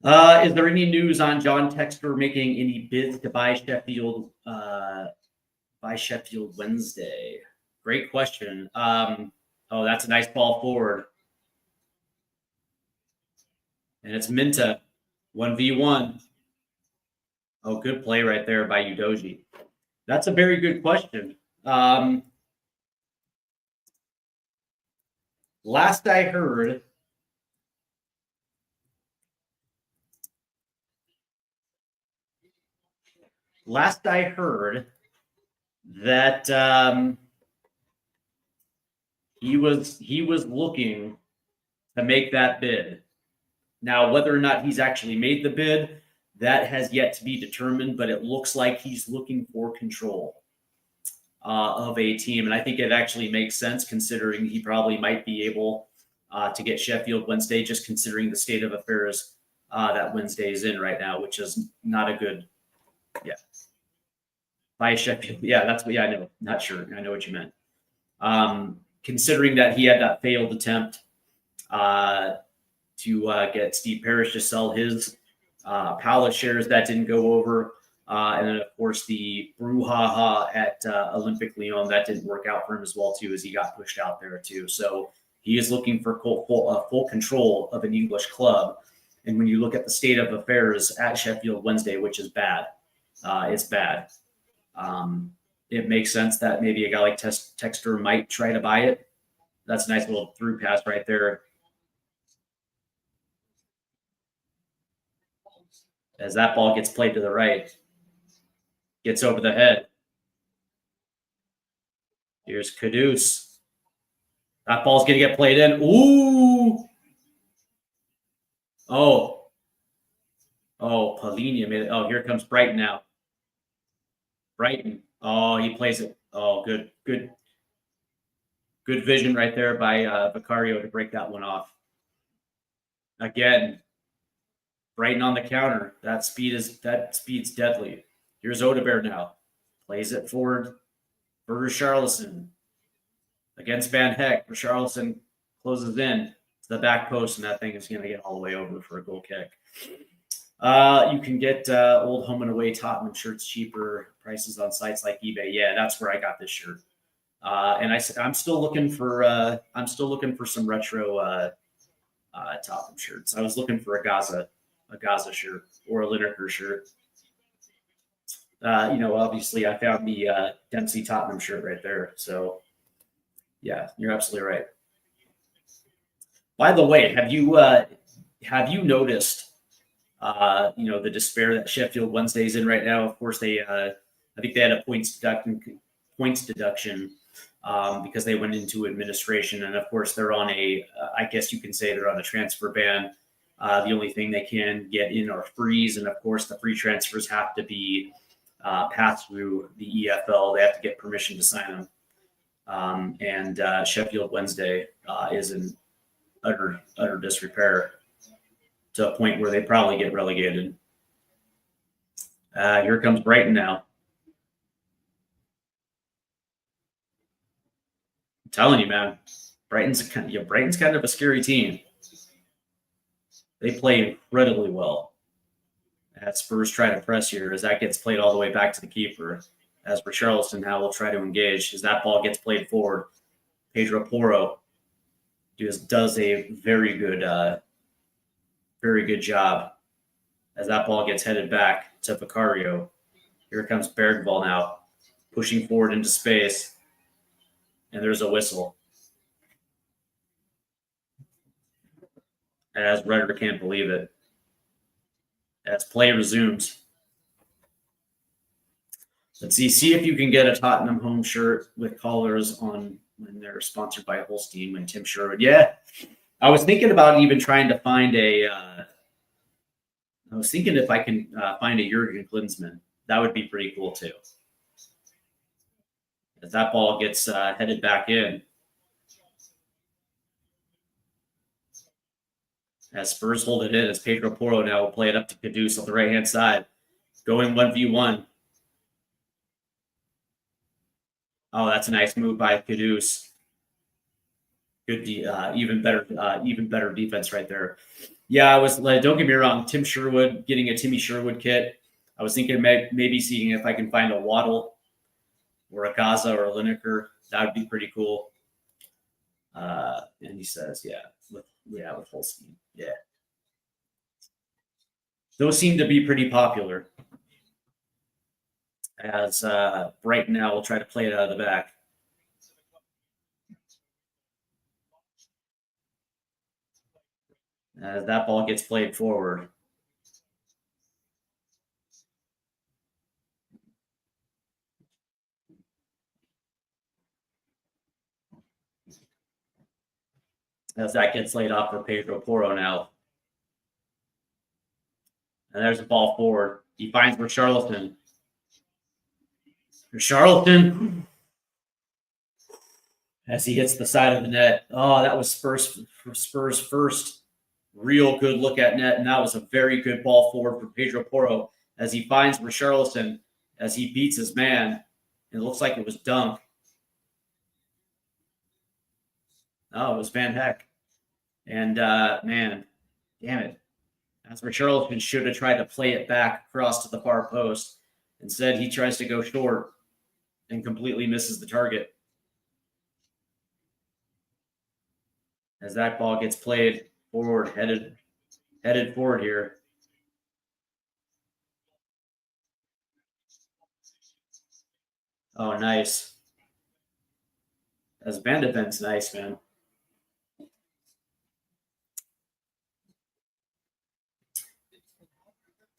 Speaker 1: Is there any news on John Textor making any bids to buy Sheffield Wednesday? Great question. That's a nice ball forward. And it's Minta, 1v1. Oh, good play right there by Udoji. That's a very good question. Last I heard, that he was looking to make that bid. Now, whether or not he's actually made the bid, that has yet to be determined, but it looks like he's looking for control of a team. And I think it actually makes sense considering he probably might be able to get Sheffield Wednesday, just considering the state of affairs that Wednesday is in right now, which is not a good, by Sheffield. Yeah, that's what, I know. Not sure. I know what you meant. Considering that he had that failed attempt to get Steve Parrish to sell his Palace shares, that didn't go over. And then, of course, the brouhaha at Olympic Lyon, that didn't work out for him as well, too, as he got pushed out there, too. So he is looking for full control of an English club. And when you look at the state of affairs at Sheffield Wednesday, which is bad, it's bad. It makes sense that maybe a guy like Textor might try to buy it. That's a nice little through pass right there. As that ball gets played to the right. Gets over the head. Here's Caduce. That ball's going to get played in. Ooh! Oh, Polinia made it. Oh, here comes Brighton now. Brighton. Oh, he plays it. Oh, good vision right there by Vicario to break that one off. Again, Brighton on the counter. That speed's deadly. Here's Odebear now. Plays it forward for Richarlison against Van Heck. Richarlison closes in to the back post, and that thing is going to get all the way over for a goal kick. You can get old home and away Tottenham shirts cheaper prices on sites like eBay. Yeah, that's where I got this shirt. And I'm still looking for some retro Tottenham shirts. I was looking for a Gaza shirt or a Lineker shirt. Obviously I found the Dempsey Tottenham shirt right there. So yeah, you're absolutely right. By the way, have you noticed the despair that Sheffield Wednesday's in right now? Of course, I think they had a points deduction because they went into administration, and of course they're on I guess you can say they're on a transfer ban. The only thing they can get in are frees, and of course the free transfers have to be passed through the EFL. They have to get permission to sign them, and Sheffield Wednesday is in utter disrepair to a point where they probably get relegated. Here comes Brighton now. I'm telling you, man, Brighton's kind of a scary team. They play incredibly well. As Spurs try to press here, as that gets played all the way back to the keeper, as Richarlison now will try to engage as that ball gets played forward. Pedro Porro does a very good job as that ball gets headed back to Vicario. Here comes Bergvall now, pushing forward into space, and there's a whistle. As Redder can't believe it. As play resumes. Let's see if you can get a Tottenham home shirt with collars on when they're sponsored by Holstein and Tim Sherwood. Yeah, I was thinking about even trying to find I was thinking if I can find a Jurgen Klinsmann. That would be pretty cool too. As that ball gets headed back in. As Spurs hold it in, as Pedro Porro now will play it up to Kudus on the right-hand side. Going 1v1. Oh, that's a nice move by Kudus. Good, even better defense right there. Yeah, I was like, don't get me wrong, Tim Sherwood, getting a Timmy Sherwood kit. I was thinking maybe seeing if I can find a Waddle or a Gaza or a Lineker. That would be pretty cool. And he says, with Holstein. Yeah. Those seem to be pretty popular. As Brighton now will try to play it out of the back. As that ball gets played forward. As that gets laid off for Pedro Porro now. And there's the ball forward. He finds Richarlison. As he hits the side of the net. Oh, that was Spurs' first real good look at net, and that was a very good ball forward for Pedro Porro as he finds Richarlison as he beats his man. It looks like it was Dunk. Oh, it was Van Heck. And, man, damn it. As Richarlison should have tried to play it back across to the far post. Instead, he tries to go short and completely misses the target. As that ball gets played forward, headed forward here. Oh, nice. As band defense, nice, man.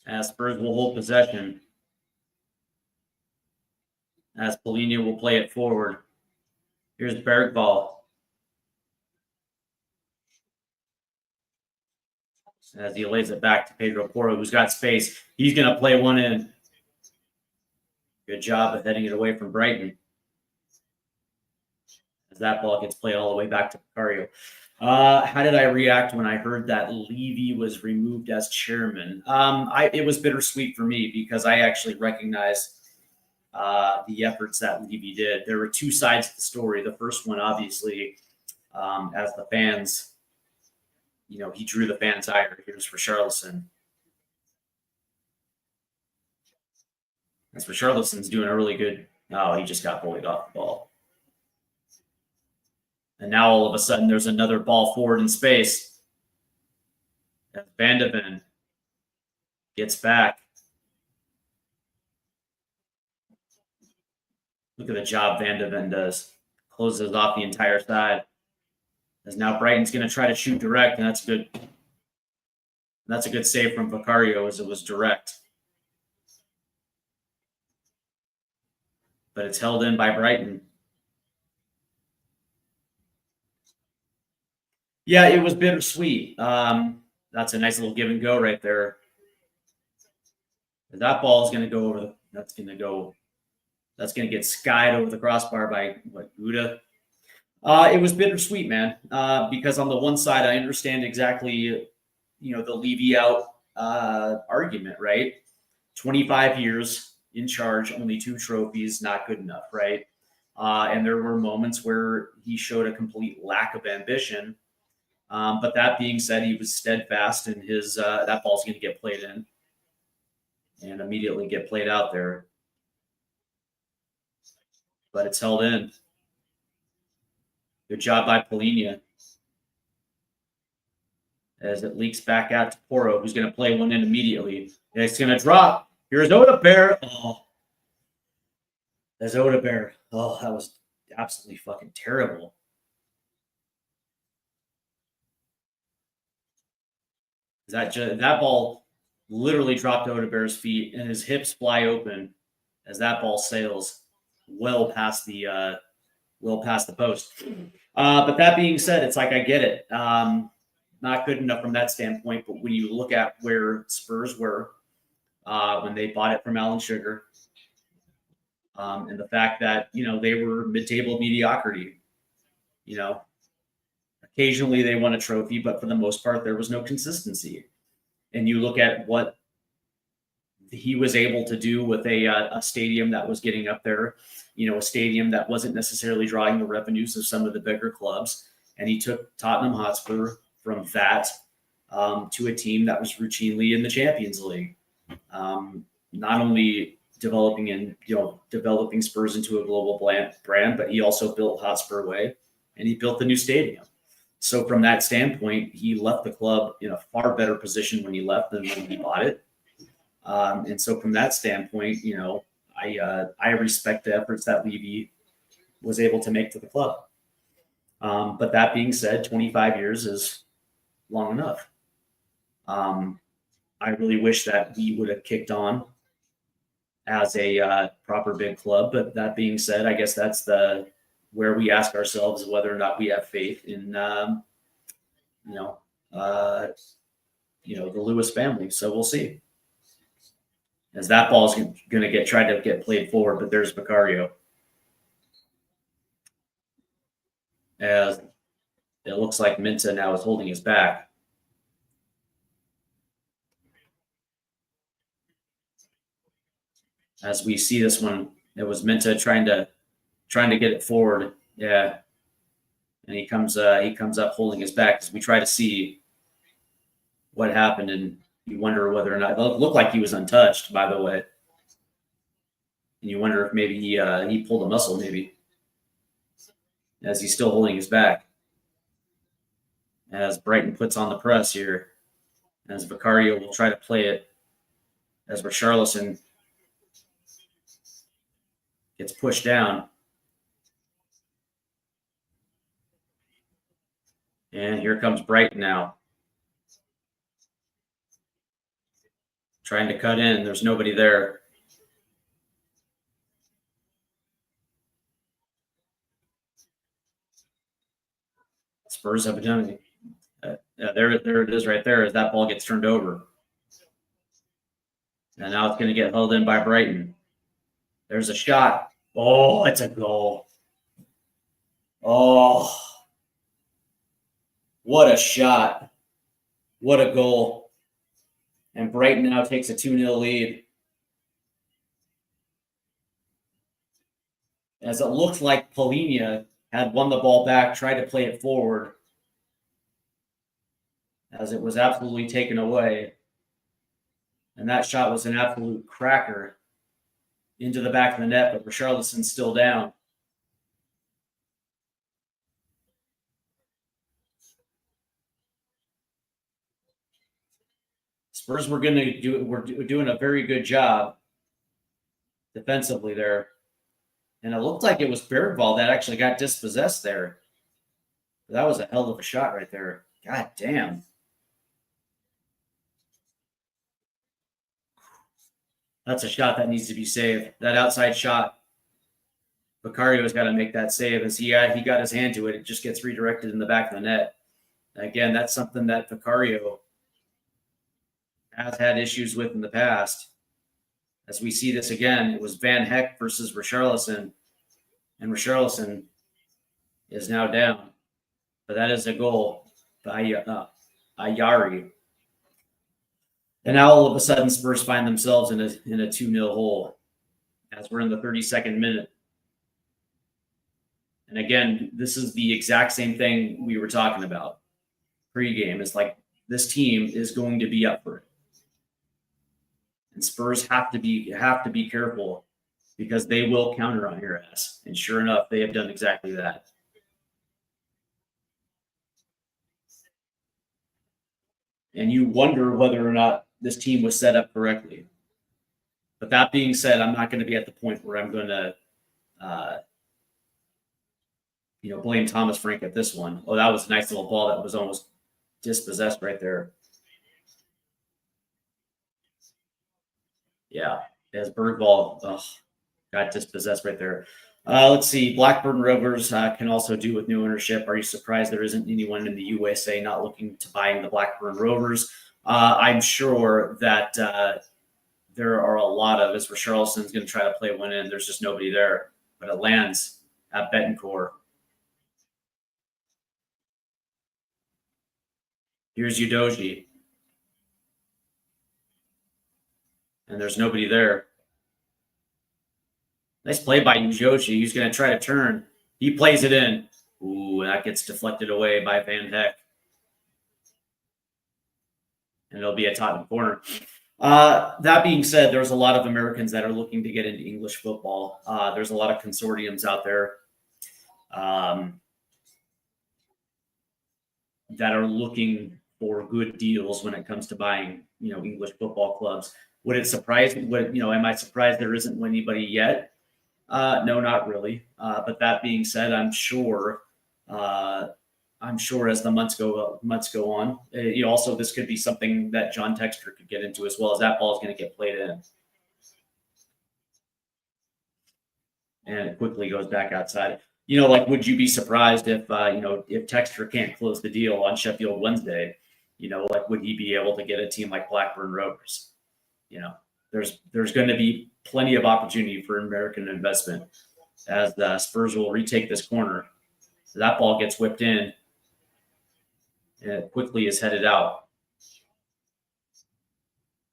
Speaker 1: As Spurs will hold possession. As Polina will play it forward. Here's Bergvall. as he lays it back to Pedro Porro, who's got space. He's going to play one in. Good job of heading it away from Brighton. As that ball gets played all the way back to Vicario. How did I react when I heard that Levy was removed as chairman? It was bittersweet for me because I actually recognized the efforts that Levy did. There were two sides to the story. The first one, obviously, as the fans, he drew the fans' ire. Here's for Richarlison. As for Richarlison's doing a really good. Oh, he just got bullied off the ball. And now all of a sudden there's another ball forward in space. Van de Ven gets back. Look at the job Van de Ven does. Closes off the entire side. As now Brighton's going to try to shoot direct, and that's good. That's a good save from Vicario as it was direct. But it's held in by Brighton. Yeah, it was bittersweet. That's a nice little give and go right there. That ball is going to go over. That's going to get skied over the crossbar by Gouda. It was bittersweet, man. Because on the one side, I understand exactly, the Levy out argument, right? 25 years in charge, only 2 trophies, not good enough, right? And there were moments where he showed a complete lack of ambition. But that being said, he was steadfast in his that ball's going to get played in and immediately get played out there. But it's held in. Good job by Polinia. As it leaks back out to Porro, who's going to play one in immediately. And it's going to drop. Here's Odebear. Oh, there's Odebear. Oh, that was absolutely fucking terrible. That ball literally dropped Odebear's feet, and his hips fly open as that ball sails well past the post. But that being said, it's like I get it. Not good enough from that standpoint. But when you look at where Spurs were when they bought it from Alan Sugar, and the fact that they were mid-table mediocrity, occasionally they won a trophy, but for the most part, there was no consistency. And you look at what he was able to do with a stadium that was getting up there, a stadium that wasn't necessarily drawing the revenues of some of the bigger clubs. And he took Tottenham Hotspur from that to a team that was routinely in the Champions League. Not only developing Spurs into a global brand, but he also built Hotspur Way, and he built the new stadium. So from that standpoint, he left the club in a far better position when he left than when he bought it. And so from that standpoint, I respect the efforts that Levy was able to make to the club. But that being said, 25 years is long enough. I really wish that we would have kicked on as a proper big club. But that being said, I guess that's where we ask ourselves whether or not we have faith in, the Lewis family. So we'll see. As that ball is going to try to get played forward, but there's Vicario. As it looks like Minta now is holding his back. As we see this one, it was Minta trying to get it forward. Yeah. And he comes up holding his back as we try to see what happened, and you wonder whether or not it looked like he was untouched, by the way. And you wonder if maybe he pulled a muscle, maybe, as he's still holding his back. As Brighton puts on the press here, as Vicario will try to play it, as Richarlison gets pushed down. And here comes Brighton now. Trying to cut in. There's nobody there. Spurs evidently Yeah, there it is right there as that ball gets turned over. And now it's going to get held in by Brighton. There's a shot. Oh, it's a goal. Oh, what a shot. What a goal. And Brighton now takes a 2-0 lead. As it looked like Polinia had won the ball back, tried to play it forward, as it was absolutely taken away. And that shot was an absolute cracker into the back of the net, but Richarlison's still down. Spurs were doing a very good job defensively there. And it looked like it was Bergvall that actually got dispossessed there. That was a hell of a shot right there. God damn. That's a shot that needs to be saved. That outside shot. Vicario's got to make that save as he got his hand to it. It just gets redirected in the back of the net. Again, that's something that Vicario has had issues with in the past. As we see this again, it was Van Heck versus Richarlison, and Richarlison is now down. But that is a goal by Ayari. And now all of a sudden, Spurs find themselves in a 2-0 hole as we're in the 32nd minute. And again, this is the exact same thing we were talking about pre-game. It's like this team is going to be up for it. And Spurs have to be careful because they will counter on your ass. And sure enough, they have done exactly that. And you wonder whether or not this team was set up correctly. But that being said, I'm not going to be at the point where I'm going to, blame Thomas Frank at this one. Oh, that was a nice little ball that was almost dispossessed right there. Yeah, as Bergvall got dispossessed right there. Let's see. Blackburn Rovers can also do with new ownership. Are you surprised there isn't anyone in the USA not looking to buy the Blackburn Rovers? I'm sure that there are a lot of, as Richarlison's going to try to play one in, there's just nobody there. But it lands at Betancourt. Here's Udoji. And there's nobody there. Nice play by Udoji. He's going to try to turn. He plays it in. Ooh, that gets deflected away by Van Heck. And it'll be a Tottenham corner. That being said, there's a lot of Americans that are looking to get into English football. There's a lot of consortiums out there that are looking for good deals when it comes to buying, English football clubs. Would it surprise me? Am I surprised there isn't anybody yet? No, not really. But that being said, I'm sure as the months go on, also this could be something that John Textor could get into as well, as that ball is going to get played in, and it quickly goes back outside. Would you be surprised if if Textor can't close the deal on Sheffield Wednesday? Would he be able to get a team like Blackburn Rovers? There's going to be plenty of opportunity for American investment as the Spurs will retake this corner. So that ball gets whipped in and it quickly is headed out.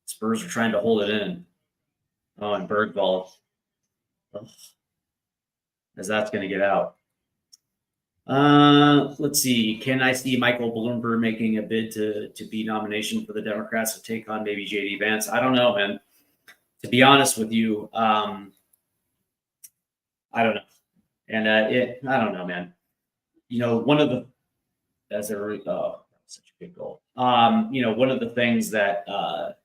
Speaker 1: Spurs are trying to hold it in. Oh, and Bergvall, as that's going to get out. Let's see. Can I see Michael Bloomberg making a bid to be nomination for the Democrats to take on maybe JD Vance? I don't know, man. To be honest with you, I don't know. And I don't know, man. One of the such a good goal. One of the things that that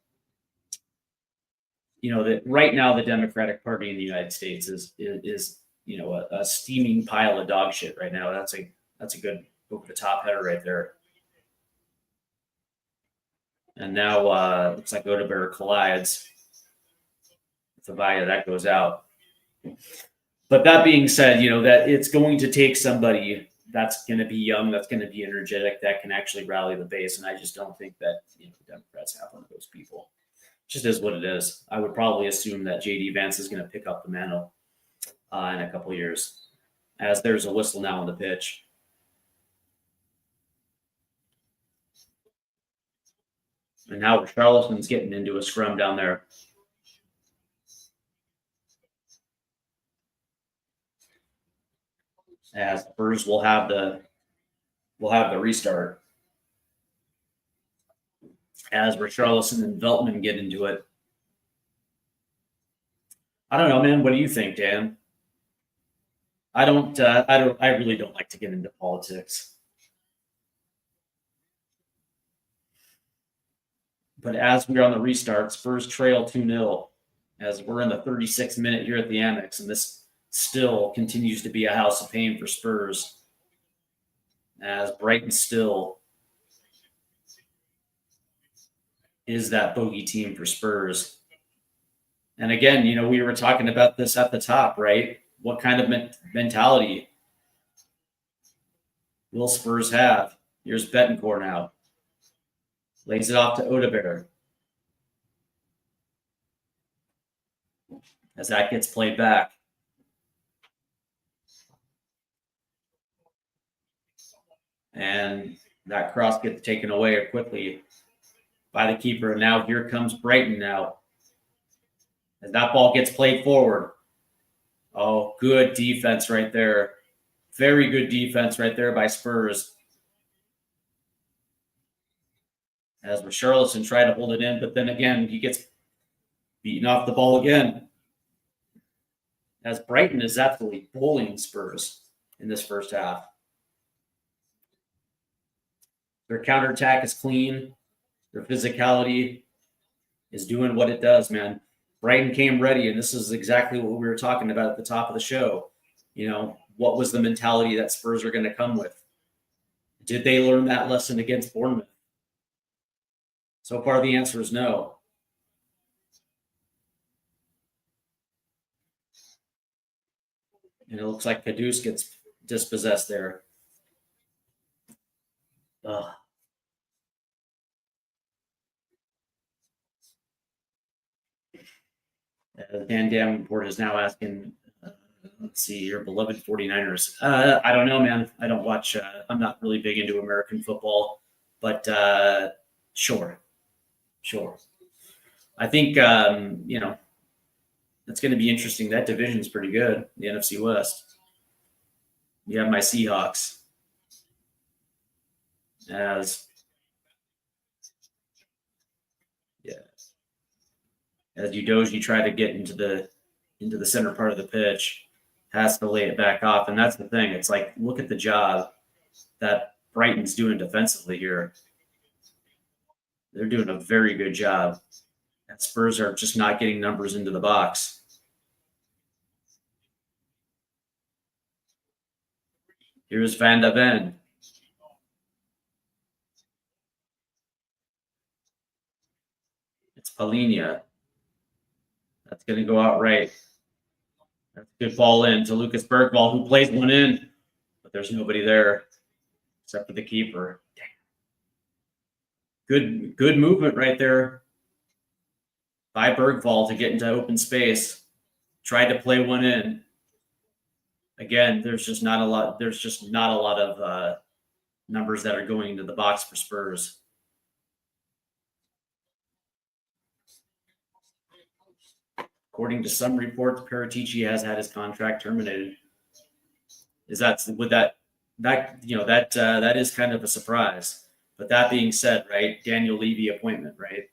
Speaker 1: right now the Democratic Party in the United States is a steaming pile of dog shit right now. That's a good over the top header right there. And now looks like Odeberg collides. Zavia, that goes out. But that being said, that it's going to take somebody that's going to be young, that's going to be energetic, that can actually rally the base. And I just don't think that the Democrats have one of those people. It just is what it is. I would probably assume that JD Vance is going to pick up the mantle in a couple of years, as there's a whistle now on the pitch. And now Charleston's getting into a scrum down there. As Spurs will have the restart. As Richarlison and Veltman get into it. I don't know, man. What do you think, Dan? I really don't like to get into politics. But as we're on the restart, Spurs trail 2-0 as we're in the 36th minute here at the Amex, and this still continues to be a house of pain for Spurs as Brighton still is that bogey team for Spurs. And again, we were talking about this at the top, right? What kind of mentality will Spurs have? Here's Betancourt now. Lays it off to Odegaard. As that gets played back. And that cross gets taken away quickly by the keeper. And now here comes Brighton now. As that ball gets played forward. Oh, good defense right there. Very good defense right there by Spurs. As Richarlison tried to hold it in, but then again, he gets beaten off the ball again. As Brighton is absolutely bullying Spurs in this first half. Their counterattack is clean. Their physicality is doing what it does, man. Brighton came ready, and this is exactly what we were talking about at the top of the show. What was the mentality that Spurs are going to come with? Did they learn that lesson against Bournemouth? So far, the answer is no. And it looks like Kudus gets dispossessed there. Van Dam report is now asking, let's see, your beloved 49ers. I don't know, man. I don't watch. I'm not really big into American football, but sure. I think, it's going to be interesting. That division's pretty good, the NFC West. You have my Seahawks as Udoji tried to get into the center part of the pitch, has to lay it back off. And that's the thing. It's like, look at the job that Brighton's doing defensively here. They're doing a very good job. And Spurs are just not getting numbers into the box. Here's Van de Ven. It's Polinia. That's going to go out right. That's a good ball in to Lucas Bergvall, who plays one in, but there's nobody there except for the keeper. Good movement right there by Bergvall to get into open space. Tried to play one in. Again, there's just not a lot. There's just not a lot of numbers that are going into the box for Spurs. According to some reports, Paratici has had his contract terminated. That is kind of a surprise. But that being said, right, Daniel Levy appointment, right?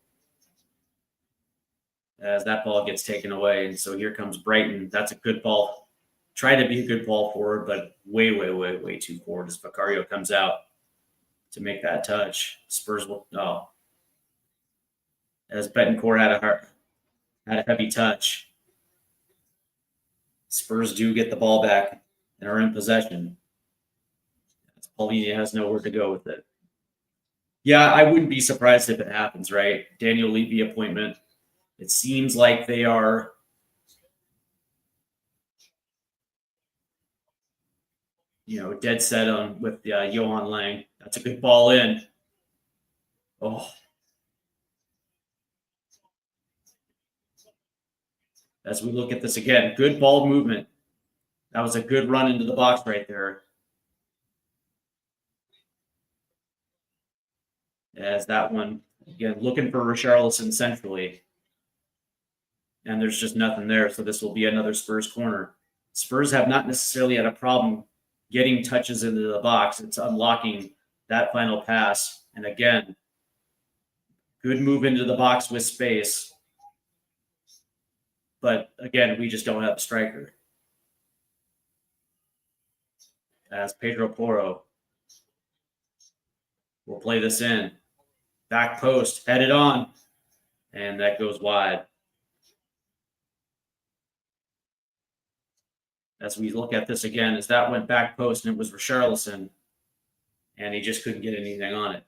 Speaker 1: As that ball gets taken away, and so here comes Brighton. That's a good ball. Try to be a good ball forward, but way too forward as Vicario comes out to make that touch. Spurs will as Betancourt had a heavy touch. Spurs do get the ball back and are in possession. Polinia has nowhere to go with it. Yeah, I wouldn't be surprised if it happens, right? Daniel Levy appointment. It seems like they are dead set on with Johan Lang. That's a good ball in. Oh. As we look at this again, good ball movement. That was a good run into the box right there. As that one, again, looking for Richarlison centrally. And there's just nothing there. So this will be another Spurs corner. Spurs have not necessarily had a problem getting touches into the box. It's unlocking that final pass. And again, good move into the box with space. But again, we just don't have a striker. As Pedro Porro will play this in. Back post, headed on. And that goes wide. As we look at this again, as that went back post and it was Richarlison, and he just couldn't get anything on it.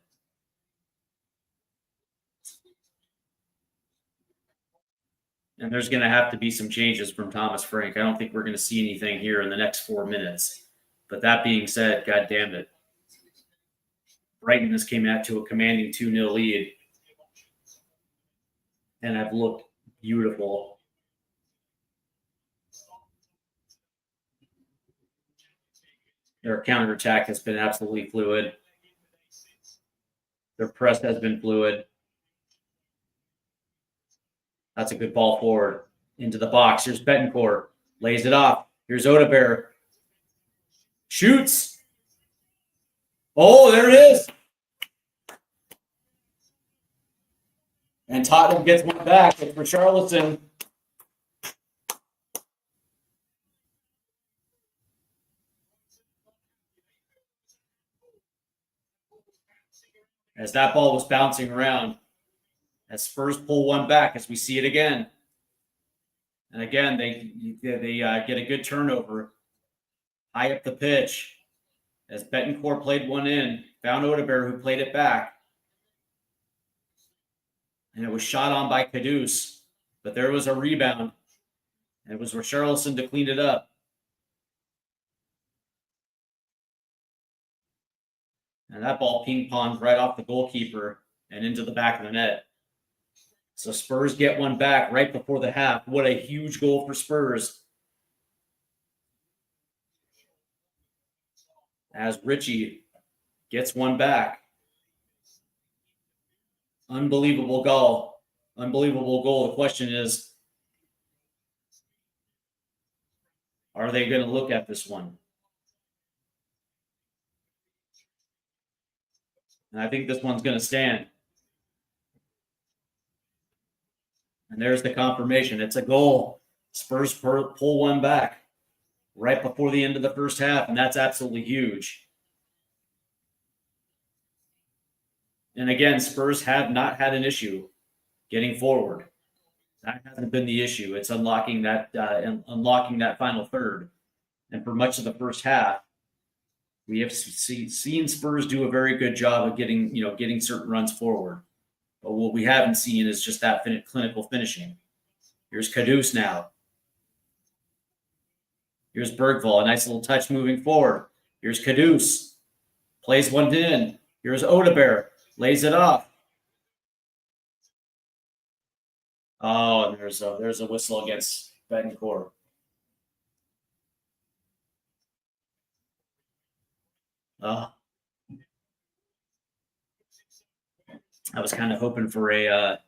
Speaker 1: And there's going to have to be some changes from Thomas Frank. I don't think we're going to see anything here in the next 4 minutes. But that being said, God damn it. Brighton has came out to a commanding 2-0 lead. And have looked beautiful. Their counterattack has been absolutely fluid. Their press has been fluid. That's a good ball forward into the box. Here's Betancourt. Lays it off. Here's Odebear. Shoots. Oh, there it is. And Tottenham gets one back. It's Richarlison. As that ball was bouncing around. As Spurs pull one back, as we see it again. And again, they get a good turnover. High up the pitch. As Betancourt played one in. Found Odebear, who played it back. And it was shot on by Kudus. But there was a rebound. And it was Richarlison to clean it up. And that ball ping-ponged right off the goalkeeper and into the back of the net. So Spurs get one back right before the half. What a huge goal for Spurs. As Richie gets one back. Unbelievable goal. Unbelievable goal. The question is, are they going to look at this one? And I think this one's going to stand. And there's the confirmation. It's a goal. Spurs pull one back right before the end of the first half, and that's absolutely huge. And again, Spurs have not had an issue getting forward. That hasn't been the issue. It's unlocking that final third. And for much of the first half, we have seen Spurs do a very good job of getting certain runs forward. But what we haven't seen is just that clinical finishing. Here's Kudus now. Here's Bergvall, a nice little touch moving forward. Here's Kudus. Plays one in. Here's Odebear. Lays it off. Oh, and there's a whistle against Betancourt. I was kind of hoping for a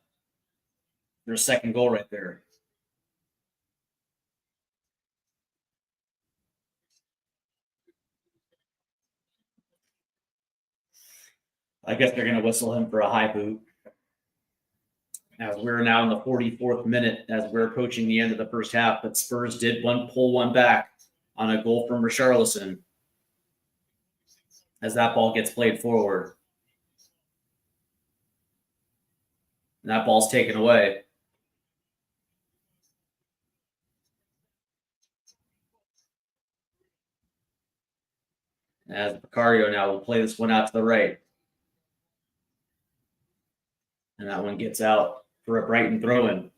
Speaker 1: second goal right there. I guess they're going to whistle him for a high boot. As we're now in the 44th minute, as we're approaching the end of the first half, but Spurs did pull one back on a goal from Richarlison as that ball gets played forward. And that ball's taken away. As Vicario now will play this one out to the right. And that one gets out for a Brighton throw-in.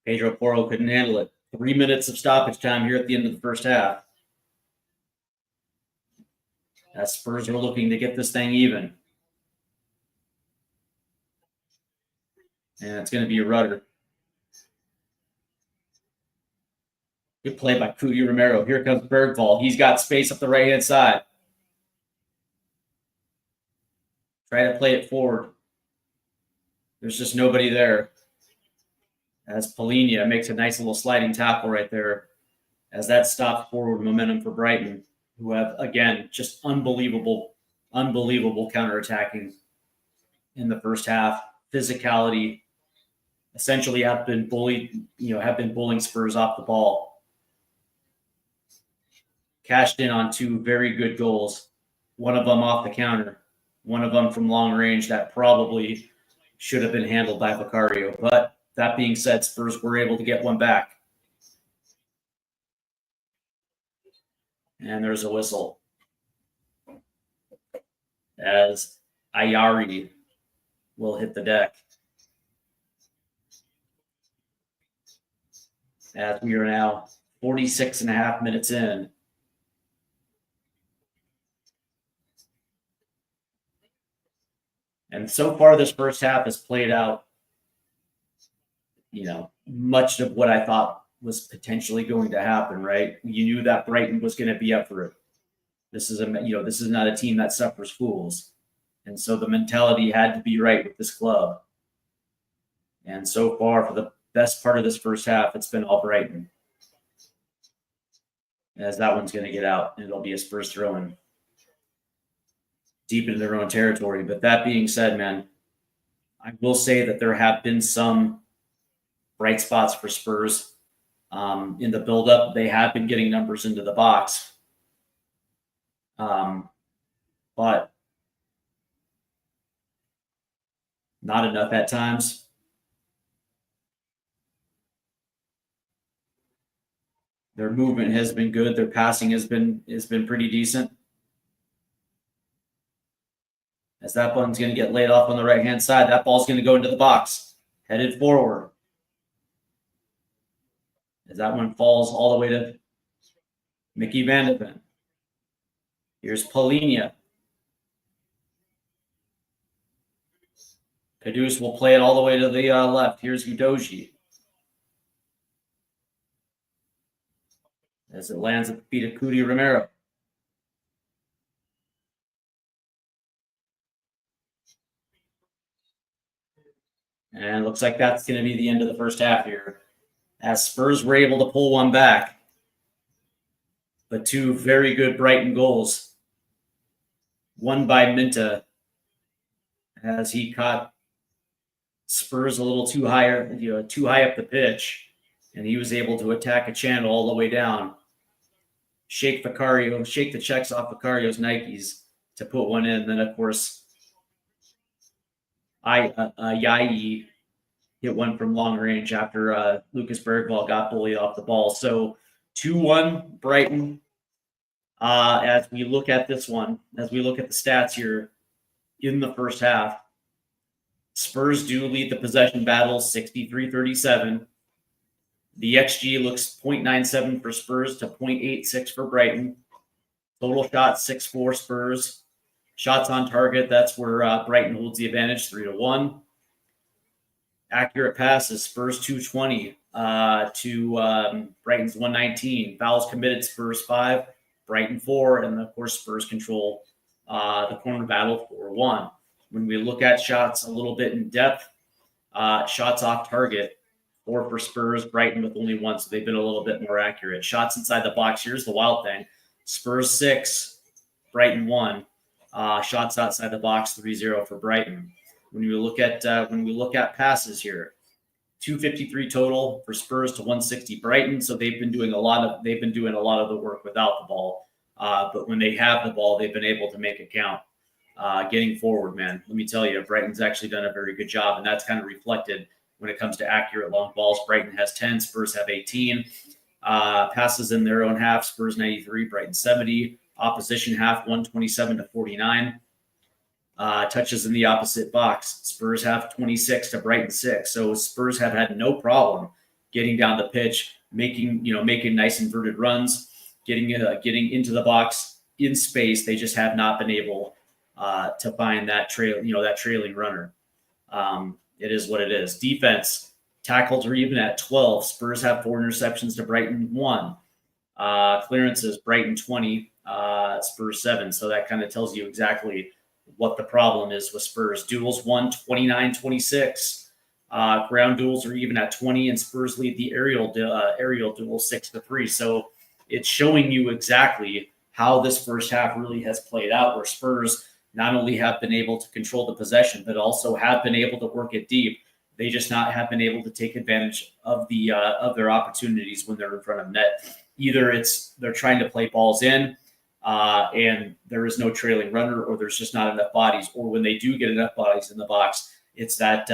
Speaker 1: Pedro Porro couldn't handle it. 3 minutes of stoppage time here at the end of the first half. as Spurs are looking to get this thing even. And it's going to be a rudder. Good play by Cootie Romero. Here comes Bergvall. He's got space up the right-hand side. Try to play it forward. There's just nobody there. As Polinia makes a nice little sliding tackle right there, as that stops forward momentum for Brighton, who have, again, just unbelievable counterattacking in the first half. Physicality, essentially have been bullying Spurs off the ball. Cashed in on 2 very good goals. One of them off the counter, one of them from long range that probably should have been handled by Vicario. But that being said, Spurs were able to get one back. And there's a whistle as Ayari will hit the deck. As we are now 46 and a half minutes in. And so far, this first half has played out, much of what I thought was potentially going to happen, right? You knew that Brighton was going to be up for it. This is not a team that suffers fools. And so the mentality had to be right with this club. And so far, for the best part of this first half, it's been all Brighton. As that one's going to get out, and it'll be a Spurs throw-in deep into their own territory. But that being said, man, I will say that there have been some bright spots for Spurs in the build-up. They have been getting numbers into the box. But not enough at times. Their movement has been good. Their passing has been pretty decent. As that one's going to get laid off on the right-hand side, that ball's going to go into the box, headed forward. As that one falls all the way to Mickey Van de Ven. Here's Polinia. Kudus will play it all the way to the left. Here's Udoji. As it lands at the feet of Cootie Romero. And it looks like that's going to be the end of the first half here. As Spurs were able to pull one back. But 2 very good Brighton goals. One by Minta, as he caught Spurs a little too high up the pitch, and he was able to attack a channel all the way down. Shake the checks off Vicario's Nikes to put one in. Then, of course, Yayi hit one from long range after Lucas Bergvall got bullied off the ball. So 2-1 Brighton. As we look at this one, as we look at the stats here in the first half, Spurs do lead the possession battle 63-37. The XG looks 0.97 for Spurs to 0.86 for Brighton. Total shots 6-4 Spurs. Shots on target, that's where Brighton holds the advantage 3-1. Accurate passes, Spurs 220 to Brighton's 119. Fouls committed, Spurs 5, Brighton 4, and of course Spurs control the corner battle 4-1. When we look at shots a little bit in depth, shots off target, 4 for Spurs, Brighton with only 1, so they've been a little bit more accurate. Shots inside the box, here's the wild thing. Spurs 6, Brighton 1. Shots outside the box, 3-0 for Brighton. When we look at passes here, 253 total for Spurs to 160 Brighton. So they've been doing a lot of the work without the ball. But when they have the ball, they've been able to make it count. Getting forward, man. Let me tell you, Brighton's actually done a very good job, and that's kind of reflected when it comes to accurate long balls. Brighton has 10, Spurs have 18. Passes in their own half, Spurs 93, Brighton 70. Opposition half 127-49. Touches in the opposite box, Spurs have 26 to Brighton 6. So Spurs have had no problem getting down the pitch, making nice inverted runs, getting into the box, in space. They just have not been able to find that that trailing runner. It is what it is. Defense, tackles are even at 12. Spurs have 4 interceptions to Brighton 1. Clearances, Brighton 20, Spurs 7. So that kind of tells you exactly what the problem is with Spurs. Duels won 29-26. Ground duels are even at 20, and Spurs lead the aerial duel 6-3. So it's showing you exactly how this first half really has played out, where Spurs not only have been able to control the possession, but also have been able to work it deep. They just not have been able to take advantage of their opportunities when they're in front of net. Either they're trying to play balls in, and there is no trailing runner, or there's just not enough bodies. Or when they do get enough bodies in the box, it's that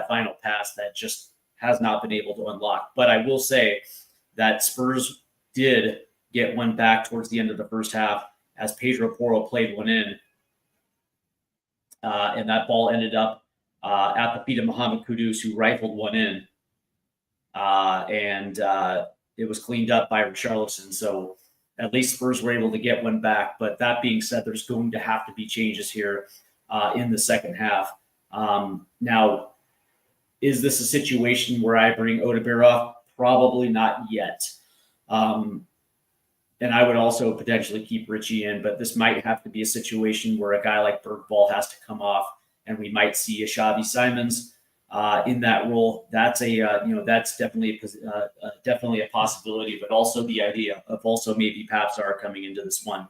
Speaker 1: final pass that just has not been able to unlock. But I will say that Spurs did get one back towards the end of the first half as Pedro Porro played one in, and that ball ended up at the feet of Mohamed Kudus, who rifled one in, and it was cleaned up by Richarlison. So at least Spurs were able to get one back. But that being said, there's going to have to be changes here in the second half. Now, is this a situation where I bring Odegaard off? Probably not yet. And I would also potentially keep Richie in, but this might have to be a situation where a guy like Bergvall has to come off, and we might see a Xavi Simons in that role. That's that's definitely a possibility, but also the idea of also maybe Papsar coming into this one,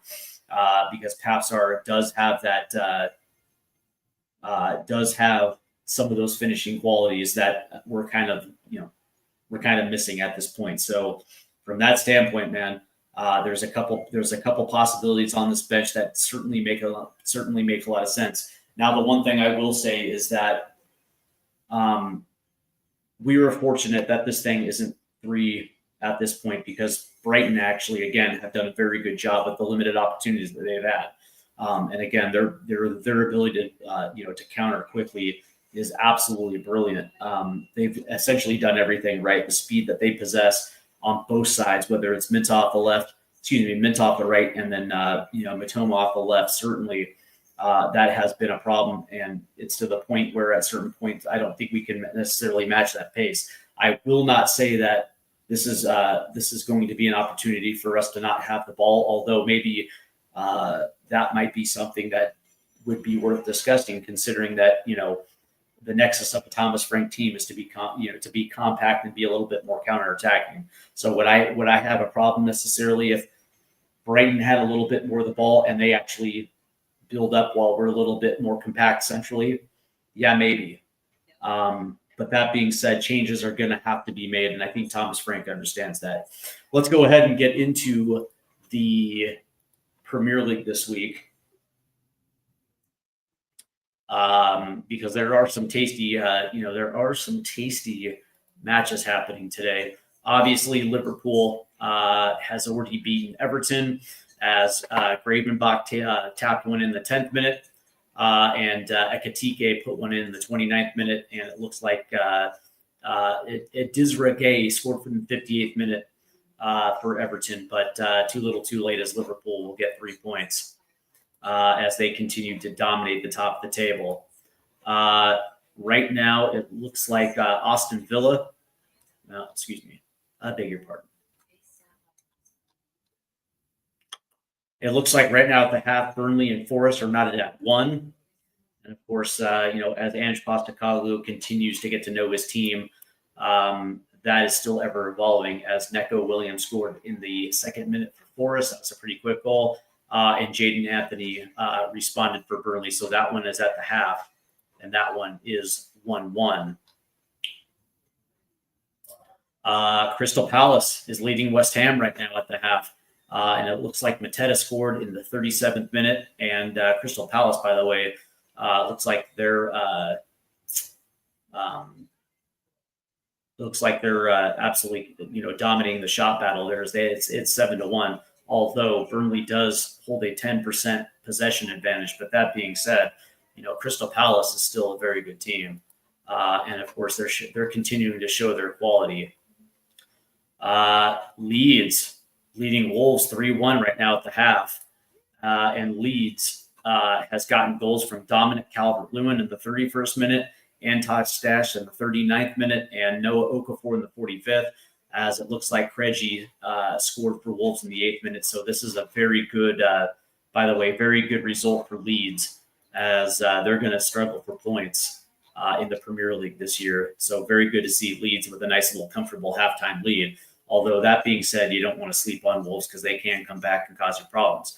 Speaker 1: because Papsar does have that does have some of those finishing qualities that we're kind of missing at this point. So from that standpoint, man, there's a couple possibilities on this bench that certainly make a lot of sense. Now, the one thing I will say is that we were fortunate that this thing isn't 3 at this point, because Brighton actually, again, have done a very good job with the limited opportunities that they've had. And again, their ability to counter quickly is absolutely brilliant. They've essentially done everything right. The speed that they possess on both sides, whether it's Minta off the right, and then Matoma off the left, certainly that has been a problem. And it's to the point where at certain points, I don't think we can necessarily match that pace. I will not say that this is going to be an opportunity for us to not have the ball, although maybe that might be something that would be worth discussing, considering that the nexus of a Thomas Frank team is to be compact and be a little bit more counterattacking. So would I have a problem necessarily if Brighton had a little bit more of the ball and they actually build up while we're a little bit more compact centrally? Yeah, maybe. But that being said, changes are going to have to be made, and I think Thomas Frank understands that. Let's go ahead and get into the Premier League this week, because there are some tasty matches happening today. Obviously, Liverpool has already beaten Everton as Gravenbach tapped one in the 10th minute, and Ekitike put one in the 29th minute, and it looks like Idrissa Gueye scored for the 58th minute for Everton, but too little too late, as Liverpool will get 3 points as they continue to dominate the top of the table. Right now, it looks like Aston Villa. No, excuse me. I beg your pardon. It looks like right now at the half, Burnley and Forest are knotted at 1. And of course, as Ange Postecoglou continues to get to know his team, that is still ever evolving, as Neco Williams scored in the 2nd minute for Forest. That was a pretty quick goal. And Jaden Anthony responded for Burnley. So that one is at the half, and that one is 1-1. Crystal Palace is leading West Ham right now at the half. And it looks like Mateta scored in the 37th minute. And Crystal Palace, by the way, looks like they're absolutely dominating the shot battle. It's 7-1. Although Burnley does hold a 10% possession advantage. But that being said, Crystal Palace is still a very good team. And of course, they're continuing to show their quality. Leeds leading Wolves 3-1 right now at the half, and Leeds has gotten goals from Dominic Calvert-Lewin in the 31st minute, Anton Stash in the 39th minute, and Noah Okafor in the 45th, as it looks like Craigie scored for Wolves in the 8th minute. So this is a very good, by the way, very good result for Leeds, as they're going to struggle for points in the Premier League this year. So very good to see Leeds with a nice little comfortable halftime lead. Although that being said, you don't want to sleep on Wolves because they can come back and cause you problems.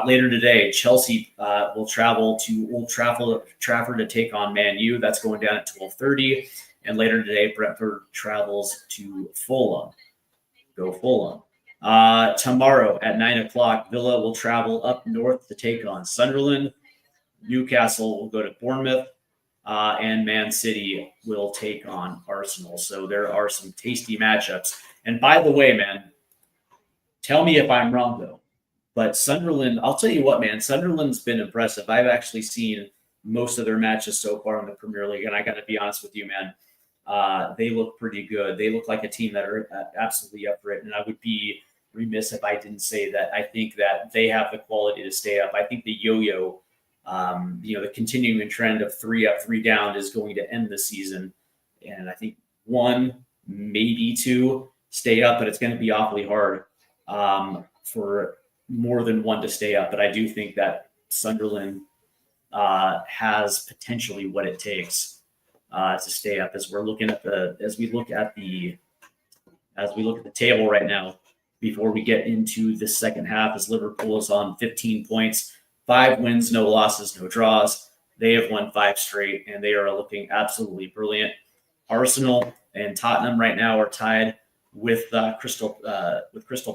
Speaker 1: Later today, Chelsea will travel to Old Trafford to take on Man U. That's going down at 12:30. And later today, Brentford travels to Fulham. Go Fulham. Tomorrow at 9 o'clock, Villa will travel up north to take on Sunderland. Newcastle will go to Bournemouth. And Man City will take on Arsenal. So there are some tasty matchups. And by the way, man, tell me if I'm wrong, though. But Sunderland, I'll tell you what, man, Sunderland's been impressive. I've actually seen most of their matches so far in the Premier League. And I got to be honest with you, man, they look pretty good. They look like a team that are absolutely up for it. And I would be remiss if I didn't say that. I think that they have the quality to stay up. I think the yo-yo, the continuing trend of 3 up, 3 down is going to end the season. And I think 1, maybe 2 stay up, but it's going to be awfully hard for more than 1 to stay up. But I do think that Sunderland has potentially what it takes to stay up. As we look at the table right now, before we get into the second half, as Liverpool is on 15 points, 5 wins, no losses, no draws. They have won 5 straight, and they are looking absolutely brilliant. Arsenal and Tottenham right now are tied with Crystal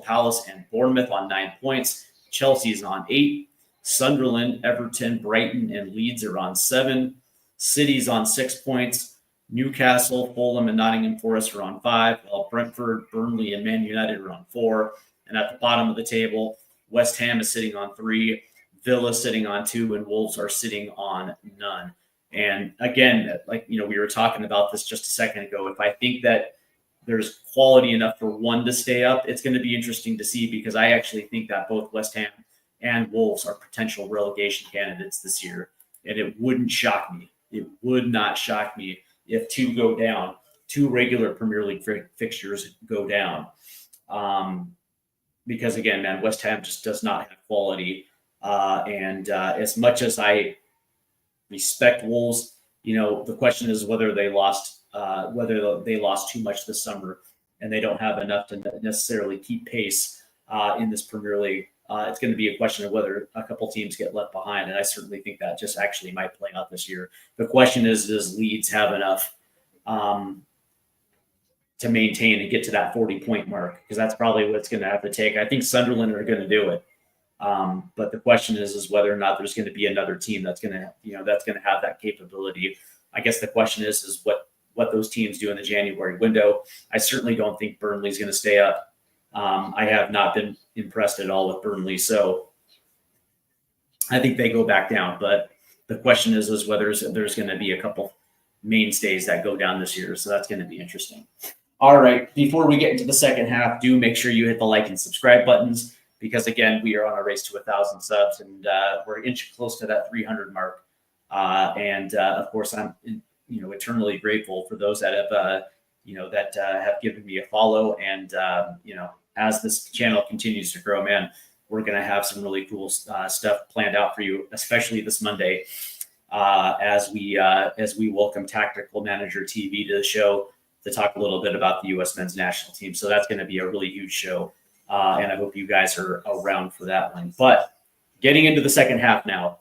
Speaker 1: Palace and Bournemouth on 9 points. Chelsea's on 8. Sunderland, Everton, Brighton, and Leeds are on 7. City's on 6 points. Newcastle, Fulham, and Nottingham Forest are on 5, while Brentford, Burnley, and Man United are on 4. And at the bottom of the table, West Ham is sitting on 3. Villa sitting on 2, and Wolves are sitting on none. And again, we were talking about this just a second ago. If I think that there's quality enough for 1 to stay up, it's going to be interesting to see, because I actually think that both West Ham and Wolves are potential relegation candidates this year. And it wouldn't shock me. It would not shock me if 2 go down, 2 regular Premier League fixtures go down. Because again, man, West Ham just does not have quality. And as much as I respect Wolves, the question is whether they lost too much this summer, and they don't have enough to necessarily keep pace in this Premier League. It's going to be a question of whether a couple teams get left behind, and I certainly think that just actually might play out this year. The question is, does Leeds have enough to maintain and get to that 40-point mark? Because that's probably what it's going to have to take. I think Sunderland are going to do it. But the question is whether or not there's going to be another team that's going to have that capability. I guess the question is what those teams do in the January window. I certainly don't think Burnley's going to stay up. I have not been impressed at all with Burnley, so I think they go back down. But the question is whether there's going to be a couple mainstays that go down this year. So that's going to be interesting. All right. Before we get into the second half, do make sure you hit the like and subscribe buttons, because again, we are on a race to 1,000 subs, and we're inching close to that 300 mark. Of course, I'm eternally grateful for those that have have given me a follow. And as this channel continues to grow, man, we're going to have some really cool stuff planned out for you, especially this Monday, as we welcome Tactical Manager TV to the show to talk a little bit about the U.S. men's national team. So that's going to be a really huge show. And I hope you guys are around for that one. But getting into the second half now,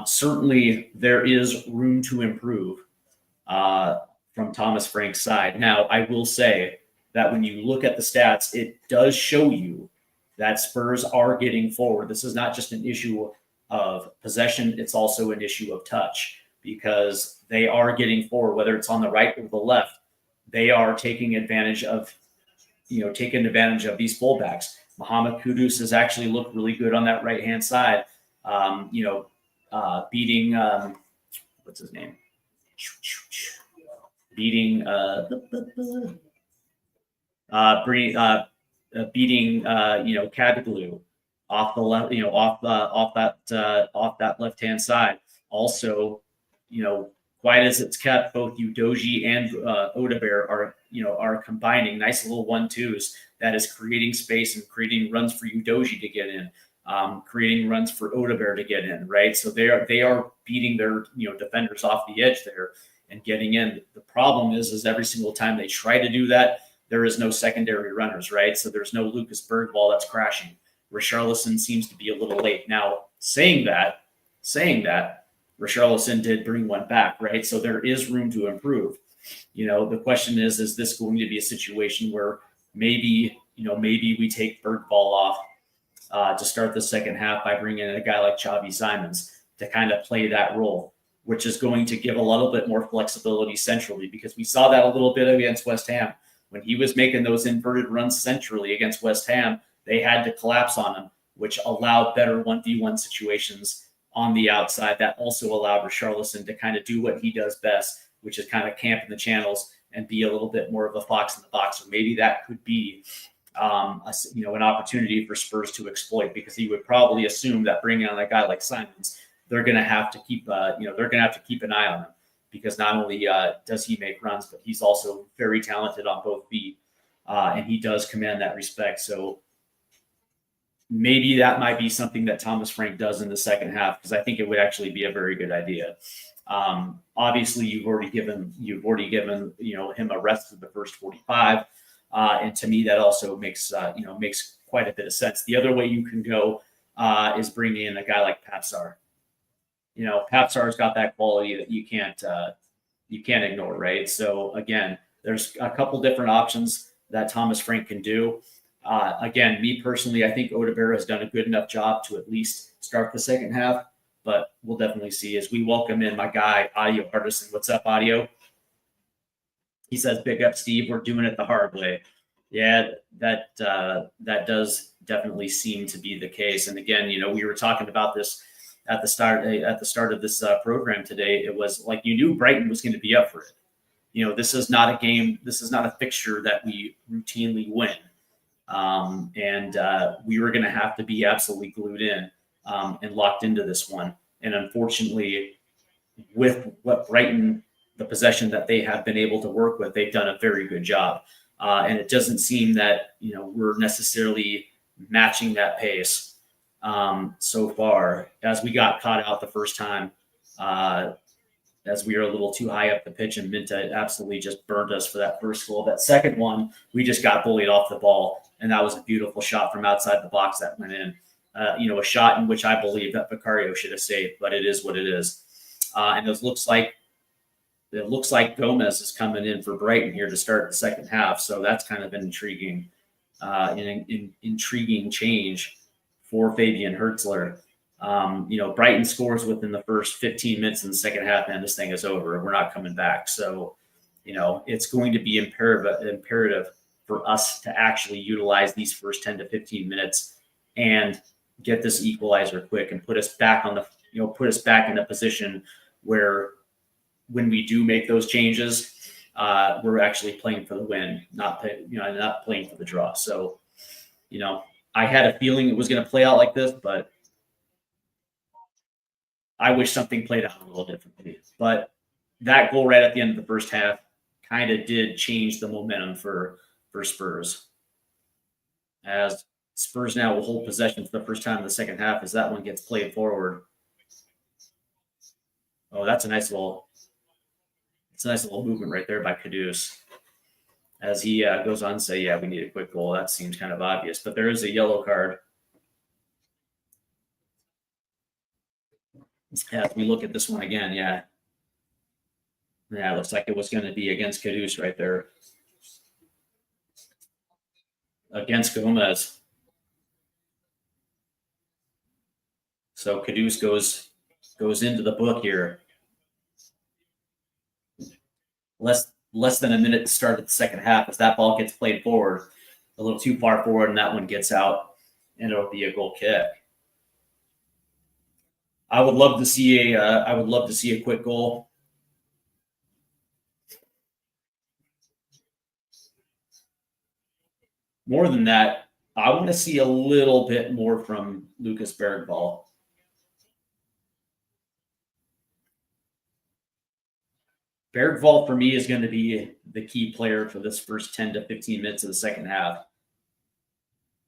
Speaker 1: certainly there is room to improve from Thomas Frank's side. Now, I will say that when you look at the stats, it does show you that Spurs are getting forward. This is not just an issue of possession. It's also an issue of touch, because they are getting forward, whether it's on the right or the left. They are taking advantage of these fullbacks. Mohamed Kudus has actually looked really good on that right-hand side, beating, what's his name? Beating Kadaglu. off the left, off that left hand side. Also, quiet as it's kept, both Udoji and Odebear are combining nice little 1-2s that is creating space and creating runs for Udoji to get in, creating runs for Odebear to get in, right? So they are beating their defenders off the edge there and getting in. The problem is every single time they try to do that, there is no secondary runners, right? So there's no Lucas Bergvall that's crashing. Richarlison seems to be a little late. Now, saying that, Richarlison did bring one back, right? So there is room to improve. The question is this going to be a situation where maybe we take Bergvall off to start the second half by bringing in a guy like Xavi Simons to kind of play that role, which is going to give a little bit more flexibility centrally, because we saw that a little bit against West Ham. When he was making those inverted runs centrally against West Ham, they had to collapse on him, which allowed better 1v1 situations on the outside. That also allowed Richarlison to kind of do what he does best, which is kind of camp in the channels and be a little bit more of a fox in the box. So maybe that could be an opportunity for Spurs to exploit, because he would probably assume that bringing on a guy like Simons, they're going to have to keep an eye on him, because not only does he make runs, but he's also very talented on both feet, and he does command that respect. So maybe that might be something that Thomas Frank does in the second half, because I think it would actually be a very good idea. Obviously, you've already given him a rest of the first 45, and to me that also makes quite a bit of sense. The other way you can go is bringing in a guy like Papsar. Papsar's got that quality that you can't ignore, right? So again, there's a couple different options that Thomas Frank can do. Again, me personally, I think Odebear has done a good enough job to at least start the second half, but we'll definitely see as we welcome in my guy, Audio Artisan. What's up, Audio? He says, big up, Steve. We're doing it the hard way. Yeah, that does definitely seem to be the case. And again, we were talking about this at the start of this program today. It was like you knew Brighton was going to be up for it. This is not a game. This is not a fixture that we routinely win. And we were going to have to be absolutely glued in and locked into this one. And unfortunately, with what Brighton, the possession that they have been able to work with, they've done a very good job. And it doesn't seem that, we're necessarily matching that pace so far, as we got caught out the first time, as we were a little too high up the pitch, and Minta absolutely just burned us for that first goal. That second one, we just got bullied off the ball, and that was a beautiful shot from outside the box that went in. A shot in which I believe that Vicario should have saved, but it is what it is. And it looks like Gomez is coming in for Brighton here to start the second half, so that's kind of an intriguing change for Fabian Hertzler. Brighton scores within the first 15 minutes in the second half, and this thing is over. We're not coming back. So, it's going to be imperative for us to actually utilize these first 10 to 15 minutes and get this equalizer quick and put us back in a position where, when we do make those changes, we're actually playing for the win, not playing for the draw. So, I had a feeling it was going to play out like this, but I wish something played out a little differently. But that goal right at the end of the first half kind of did change the momentum for Spurs, as Spurs now will hold possession for the first time in the second half as that one gets played forward. Oh, that's a nice little movement right there by Kudus, as he goes on to say, yeah, we need a quick goal. That seems kind of obvious, but there is a yellow card. As we look at this one again, yeah, it looks like it was going to be against Kudus right there. Against Gomez. So Kudus goes into the book here. Less than a minute to start at the second half, as that ball gets played forward a little too far forward, and that one gets out, and it'll be a goal kick. I would love to see a quick goal. More than that, I want to see a little bit more from Lucas Bergvall. Bergvall for me is going to be the key player for this first 10 to 15 minutes of the second half.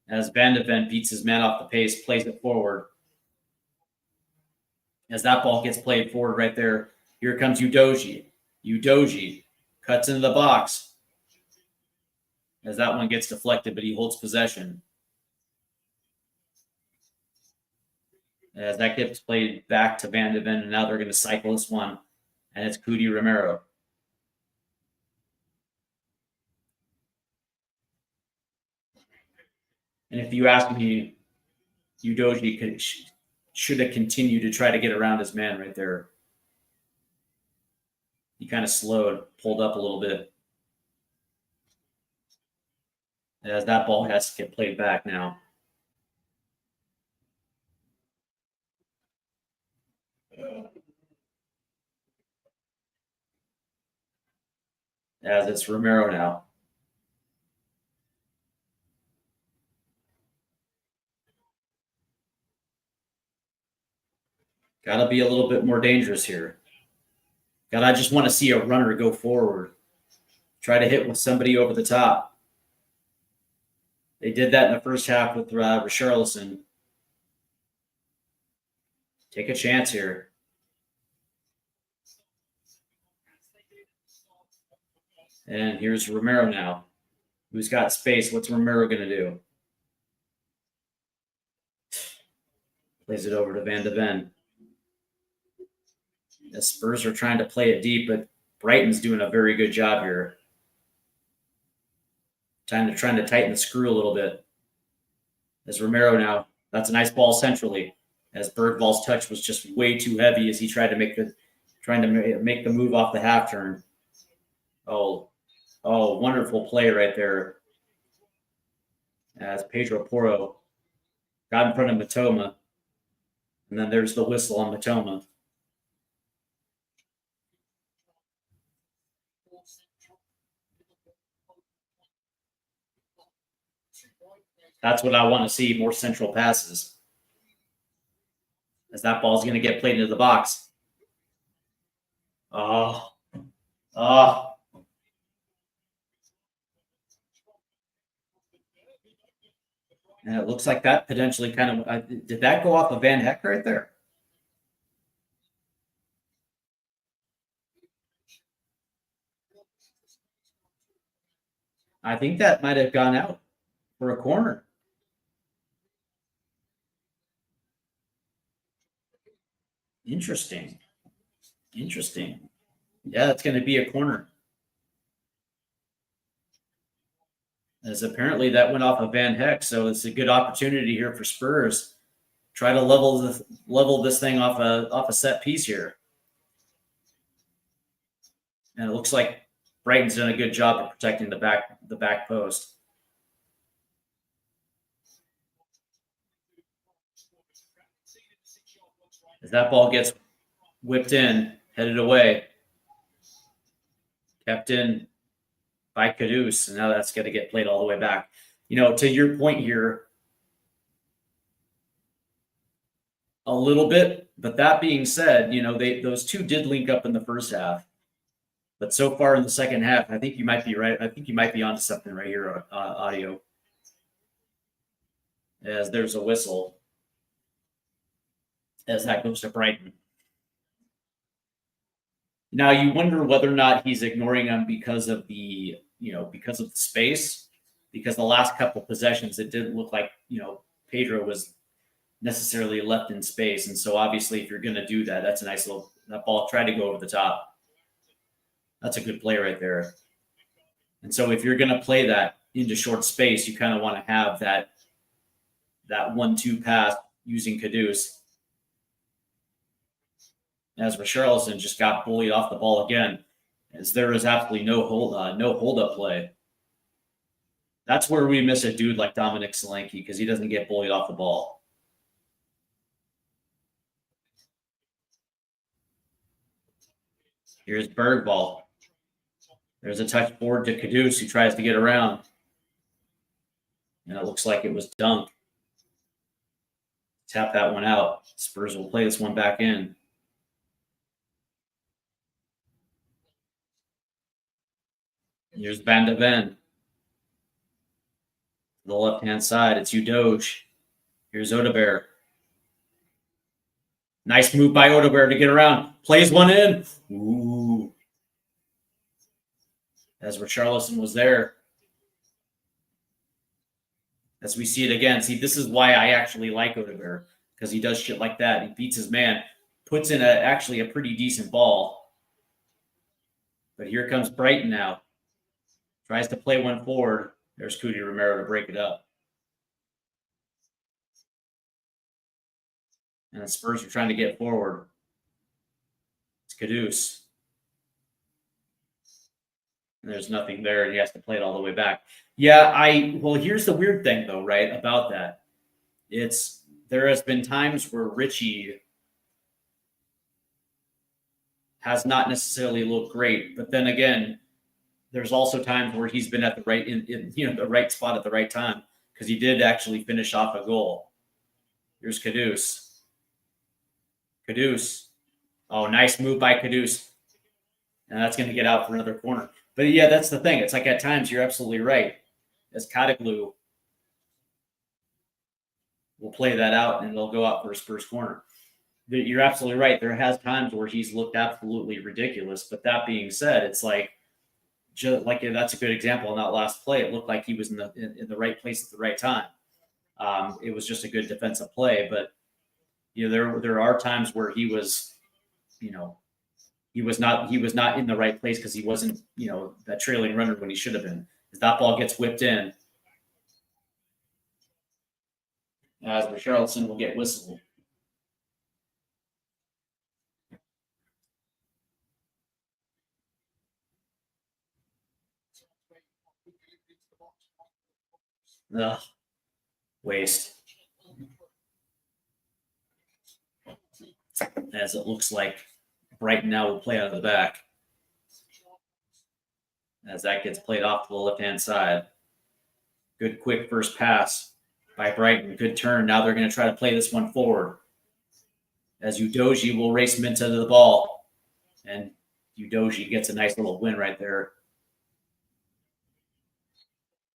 Speaker 1: As Van de Ven beats his man off the pace, plays it forward. As that ball gets played forward right there, here comes Udoji. Udoji cuts into the box. As that one gets deflected, but he holds possession. As that gets played back to Van de Ven, and now they're going to cycle this one, and it's Cudi Romero. And if you ask me, Udoji should have continued to try to get around his man right there. He kind of slowed, pulled up a little bit. As that ball has to get played back now. As it's Romero now. Got to be a little bit more dangerous here. I just want to see a runner go forward. Try to hit with somebody over the top. They did that in the first half with Richarlison. Take a chance here. And here's Romero now, who's got space. What's Romero going to do? Plays it over to Van de Ven. The Spurs are trying to play it deep, but Brighton's doing a very good job here. Trying to tighten the screw a little bit. As Romero now, that's a nice ball centrally. As Bergvall's touch was just way too heavy as he tried to make the move off the half turn. Oh, wonderful play right there. As Pedro Porro got in front of Matoma. And then there's the whistle on Matoma. That's what I want to see, more central passes. As that ball's going to get played into the box. And it looks like that potentially kind of did that go off of Van Heck right there? I think that might have gone out for a corner. Interesting. Yeah, it's going to be a corner. As apparently that went off of Van Heck, so it's a good opportunity here for Spurs. Try to level this thing off a set piece here. And it looks like Brighton's done a good job of protecting the back post. As that ball gets whipped in, headed away, kept in by Kudus, and now that's going to get played all the way back. To your point here, a little bit, but that being said, those two did link up in the first half. But so far in the second half, I think you might be right. I think you might be onto something right here, audio. As there's a whistle. As that goes to Brighton. Now you wonder whether or not he's ignoring him because of the space. Because the last couple possessions, it didn't look like Pedro was necessarily left in space, and so obviously if you're going to do that, that's a nice that ball tried to go over the top. That's a good play right there. And so if you're going to play that into short space, you kind of want to have that 1-2 pass using Kudus. As Richarlison just got bullied off the ball again, as there is absolutely no hold-up play. That's where we miss a dude like Dominic Solanke because he doesn't get bullied off the ball. Here's Bergvall. There's a touch forward to Kudus who tries to get around. And it looks like it was dunked. Tap that one out. Spurs will play this one back in. Here's Van de Ven. The left-hand side, it's Udoge. Here's Odebear. Nice move by Odebear to get around. Plays one in. Ooh. As Richarlison was there. As we see it again. See, this is why I actually like Odebear. Because he does shit like that. He beats his man. Puts in actually a pretty decent ball. But here comes Brighton now. Tries to play one forward. There's Cudi Romero to break it up. And the Spurs are trying to get forward. It's Kudus. And there's nothing there, and he has to play it all the way back. Yeah, well, here's the weird thing, though, right, about that. There has been times where Richie has not necessarily looked great, but then again, there's also times where he's been at the right the right spot at the right time, because he did actually finish off a goal. Here's Kudus. Kudus. Oh, nice move by Kudus. And that's going to get out for another corner. But yeah, that's the thing. It's like at times you're absolutely right. As Kadaglu will play that out and it'll go out for a Spurs corner. You're absolutely right. There has times where he's looked absolutely ridiculous. But that being said, it's like that's a good example in that last play. It looked like he was in the right place at the right time. It was just a good defensive play, but there are times where he was, he was not in the right place because he wasn't, that trailing runner when he should have been. As that ball gets whipped in, as Richarlison will get whistled. Ugh. Waste. As it looks like Brighton now will play out of the back. As that gets played off to the left-hand side. Good quick first pass by Brighton. Good turn. Now they're going to try to play this one forward. As Udoji will race Minta to the ball. And Udoji gets a nice little win right there.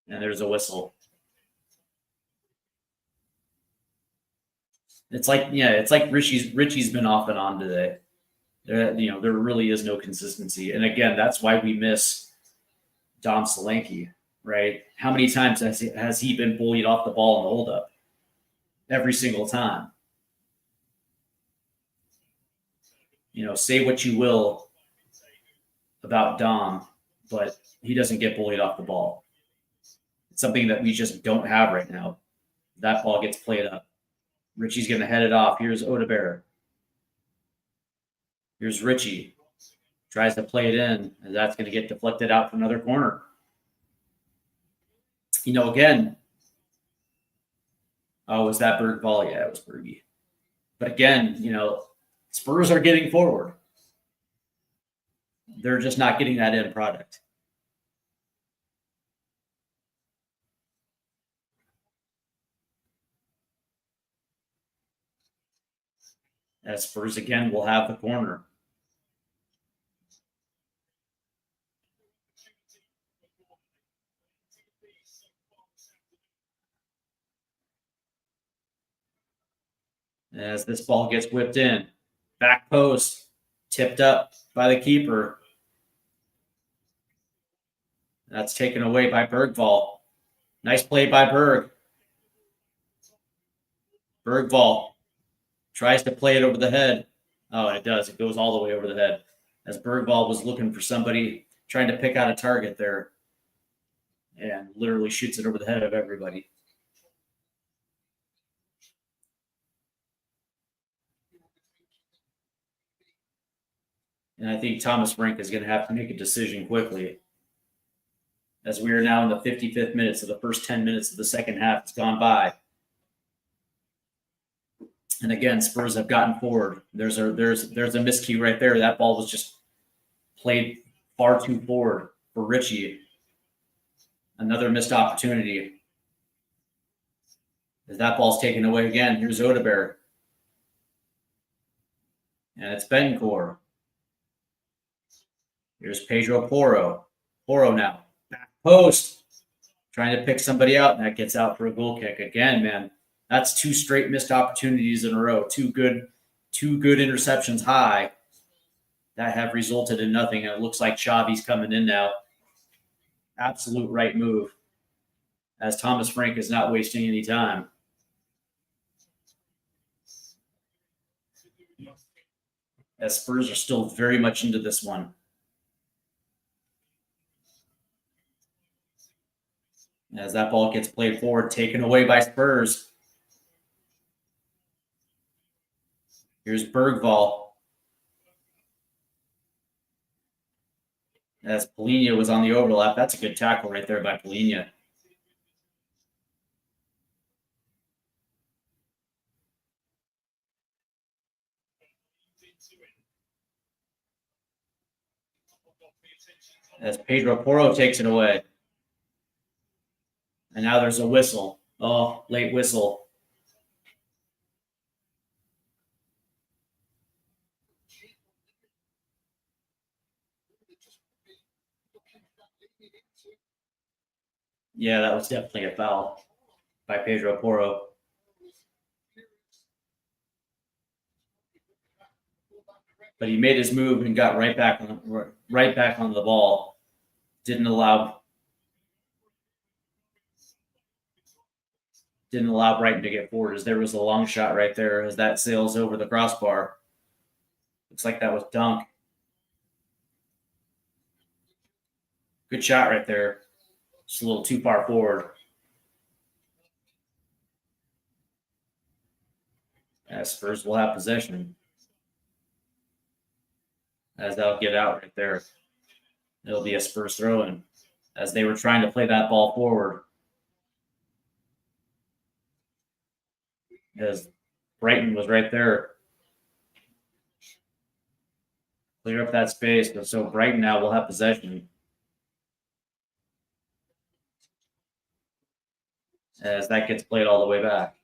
Speaker 1: And there's a whistle. It's like Richie's been off and on today. There really is no consistency. And again, that's why we miss Dom Solanke, right? How many times has he been bullied off the ball in the hold-up? Every single time. Say what you will about Dom, but he doesn't get bullied off the ball. It's something that we just don't have right now. That ball gets played up. Richie's going to head it off. Here's Odebear. Here's Richie. Tries to play it in, and that's going to get deflected out for another corner. Again. Oh, was that Berg ball? Yeah, it was Bergie. But again, Spurs are getting forward. They're just not getting that end product. As Spurs again will have the corner. As this ball gets whipped in. Back post. Tipped up by the keeper. That's taken away by Bergvall. Nice play by Berg. Bergvall tries to play it over the head. Oh, it does. It goes all the way over the head. As Bergvall was looking for somebody, trying to pick out a target there. And literally shoots it over the head of everybody. And I think Thomas Brink is going to have to make a decision quickly. As we are now in the 55th minute, so the first 10 minutes of the second half has gone by. And again, Spurs have gotten forward. There's a miscue right there. That ball was just played far too forward for Richie. Another missed opportunity. As that ball's taken away again, here's Odeberg. And it's Bencourt. Here's Pedro Porro. Porro now. Back post. Trying to pick somebody out, and that gets out for a goal kick. Again, man, that's 2 straight missed opportunities in a row. Two good interceptions high that have resulted in nothing. And it looks like Xavi's coming in now. Absolute right move, as Thomas Frank is not wasting any time. As Spurs are still very much into this one. As that ball gets played forward, taken away by Spurs. Here's Bergvall. As Polina was on the overlap. That's a good tackle right there by Polina. As Pedro Porro takes it away. And now there's a whistle. Oh, late whistle. Yeah, that was definitely a foul by Pedro Porro. But he made his move and got right back on the ball. Didn't allow Brighton to get forward, as there was a long shot right there as that sails over the crossbar. Looks like that was Dunk. Good shot right there. Just a little too far forward. As Spurs will have possession. As that'll get out right there. It'll be a Spurs throw-in, as they were trying to play that ball forward. As Brighton was right there. Clear up that space, but so Brighton now will have possession. As that gets played all the way back.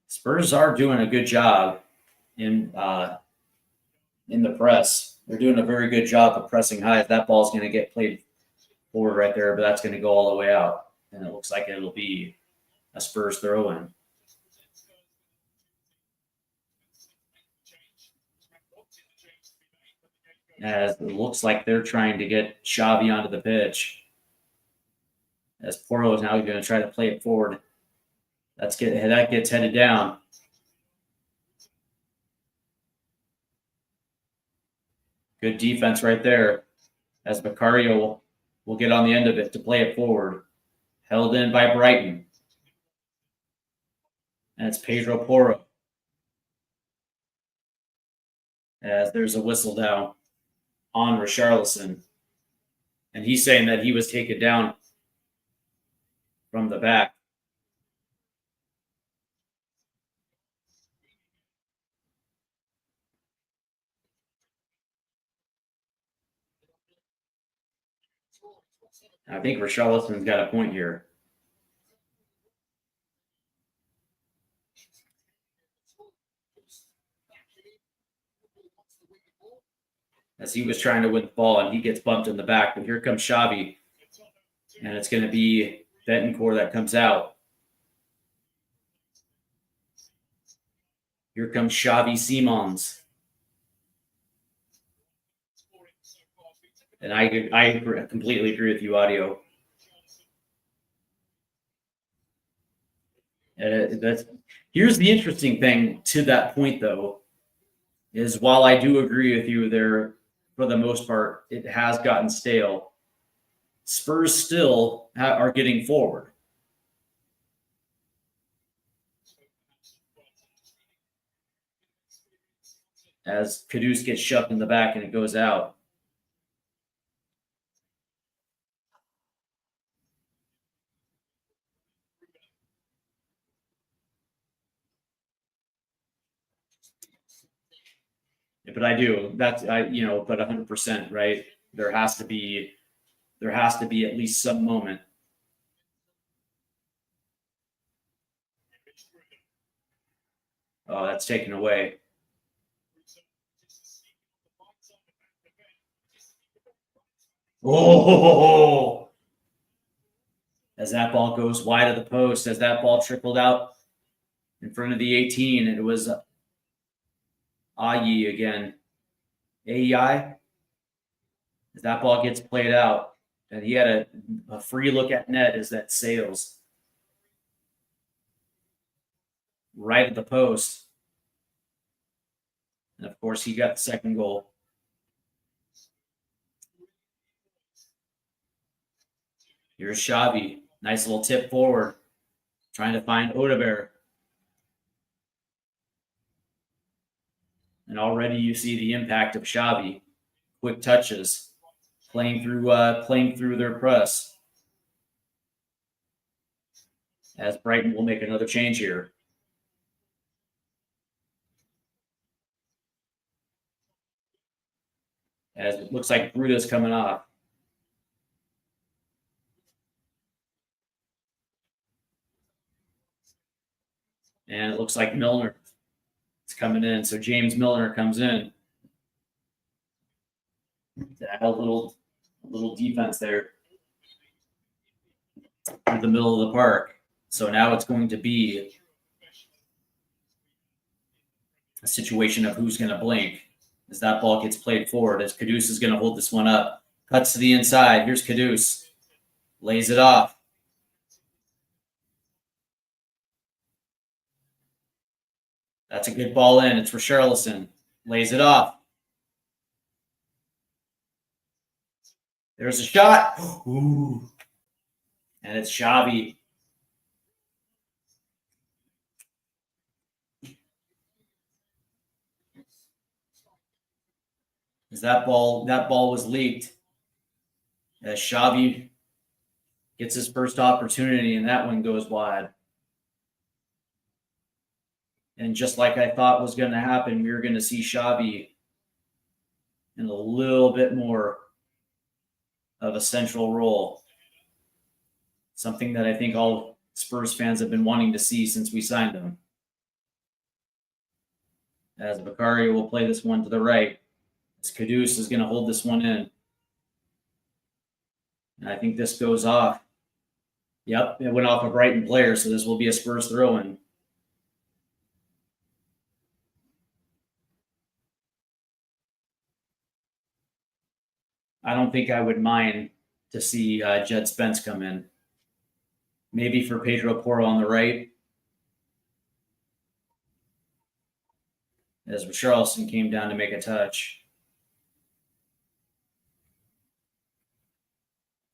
Speaker 1: Spurs are doing a good job in the press. They're doing a very good job of pressing high. That ball's going to get played forward right there, but that's going to go all the way out. And it looks like it'll be a Spurs throw-in. As it looks like they're trying to get Xavi onto the pitch. As Porro is now going to try to play it forward. That gets headed down. Good defense right there. As Beccario will get on the end of it to play it forward. Held in by Brighton. And it's Pedro Porro. As there's a whistle down on Richarlison. And he's saying that he was taken down from the back. I think Richarlison's got a point here. As he was trying to win the ball, and he gets bumped in the back. But here comes Xavi. And it's going to be Betancourt that comes out. Here comes Xavi Simons. And I completely agree with you, Audio. Here's the interesting thing to that point, though, is while I do agree with you there, for the most part, it has gotten stale. Spurs still are getting forward. As Kudus gets shoved in the back and it goes out. But I do. But 100%, right? there has to be at least some moment. Oh, that's taken away. Oh, as that ball goes wide of the post, as that ball trickled out in front of the 18, it was Ayi again. AEI, as that ball gets played out, and he had a free look at net as that sails right at the post. And of course, he got the second goal. Here's Xavi. Nice little tip forward, trying to find Odebear. And already you see the impact of Xavi. Quick touches, playing through their press. As Brighton will make another change here. As it looks like Bruda's coming off. And it looks like Milner is coming in. So James Milner comes in. A little defense there through the middle of the park. So now it's going to be a situation of who's going to blink as that ball gets played forward, as Kudus is going to hold this one up. Cuts to the inside. Here's Kudus. Lays it off. That's a good ball in. It's Richarlison. Lays it off. There's a shot. Ooh. And it's Xavi. As that ball was leaked. As Xavi gets his first opportunity, and that one goes wide. And just like I thought was going to happen, we were going to see Xavi in a little bit more of a central role. Something that I think all Spurs fans have been wanting to see since we signed him. As Bakari will play this one to the right. As Kudus is going to hold this one in. And I think this goes off. Yep, it went off a Brighton player, so this will be a Spurs throw-in. I don't think I would mind to see Jed Spence come in. Maybe for Pedro Porro on the right. As Richarlison came down to make a touch.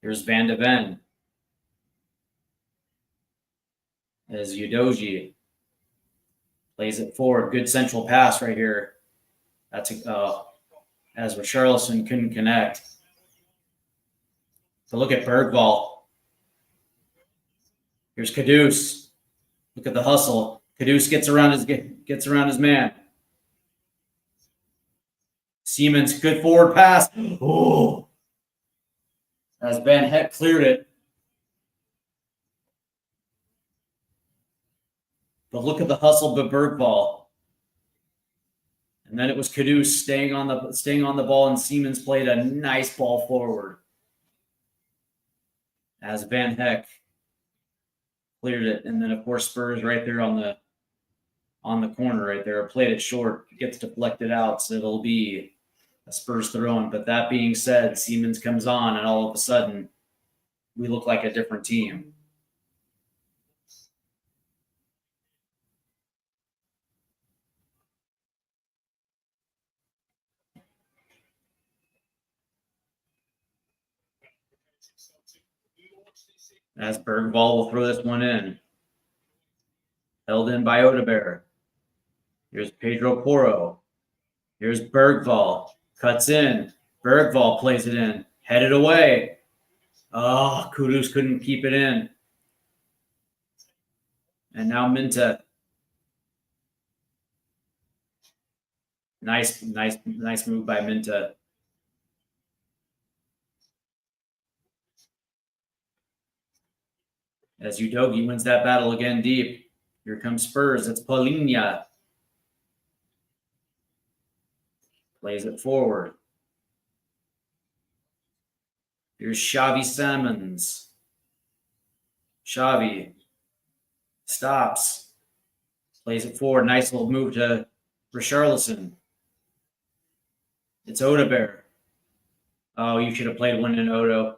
Speaker 1: Here's Van de Ven. As Udogie plays it forward. Good central pass right here. That's as Richarlison couldn't connect. So look at Bergvall. Here's Kudus. Look at the hustle. Kudus gets around his man. Siemens, good forward pass. Oh, as Van Heck cleared it. But look at the hustle by Bergvall. And then it was Kudus staying on the ball, and Siemens played a nice ball forward. As Van Heck cleared it. And then of course Spurs right there on the corner right there. Played it short. It gets deflected out, so it'll be a Spurs throw-in. But that being said, Siemens comes on, and all of a sudden, we look like a different team. As Bergvall will throw this one in. Held in by Odebear. Here's Pedro Porro. Here's Bergvall. Cuts in. Bergvall plays it in. Headed away. Oh, Kudus couldn't keep it in. And now Minta. Nice move by Minta. As Udogi wins that battle again deep. Here comes Spurs. It's Paulinha. Plays it forward. Here's Xavi Simons. Xavi stops. Plays it forward. Nice little move to Richarlison. It's Odebear. Oh, you should have played one in Odo.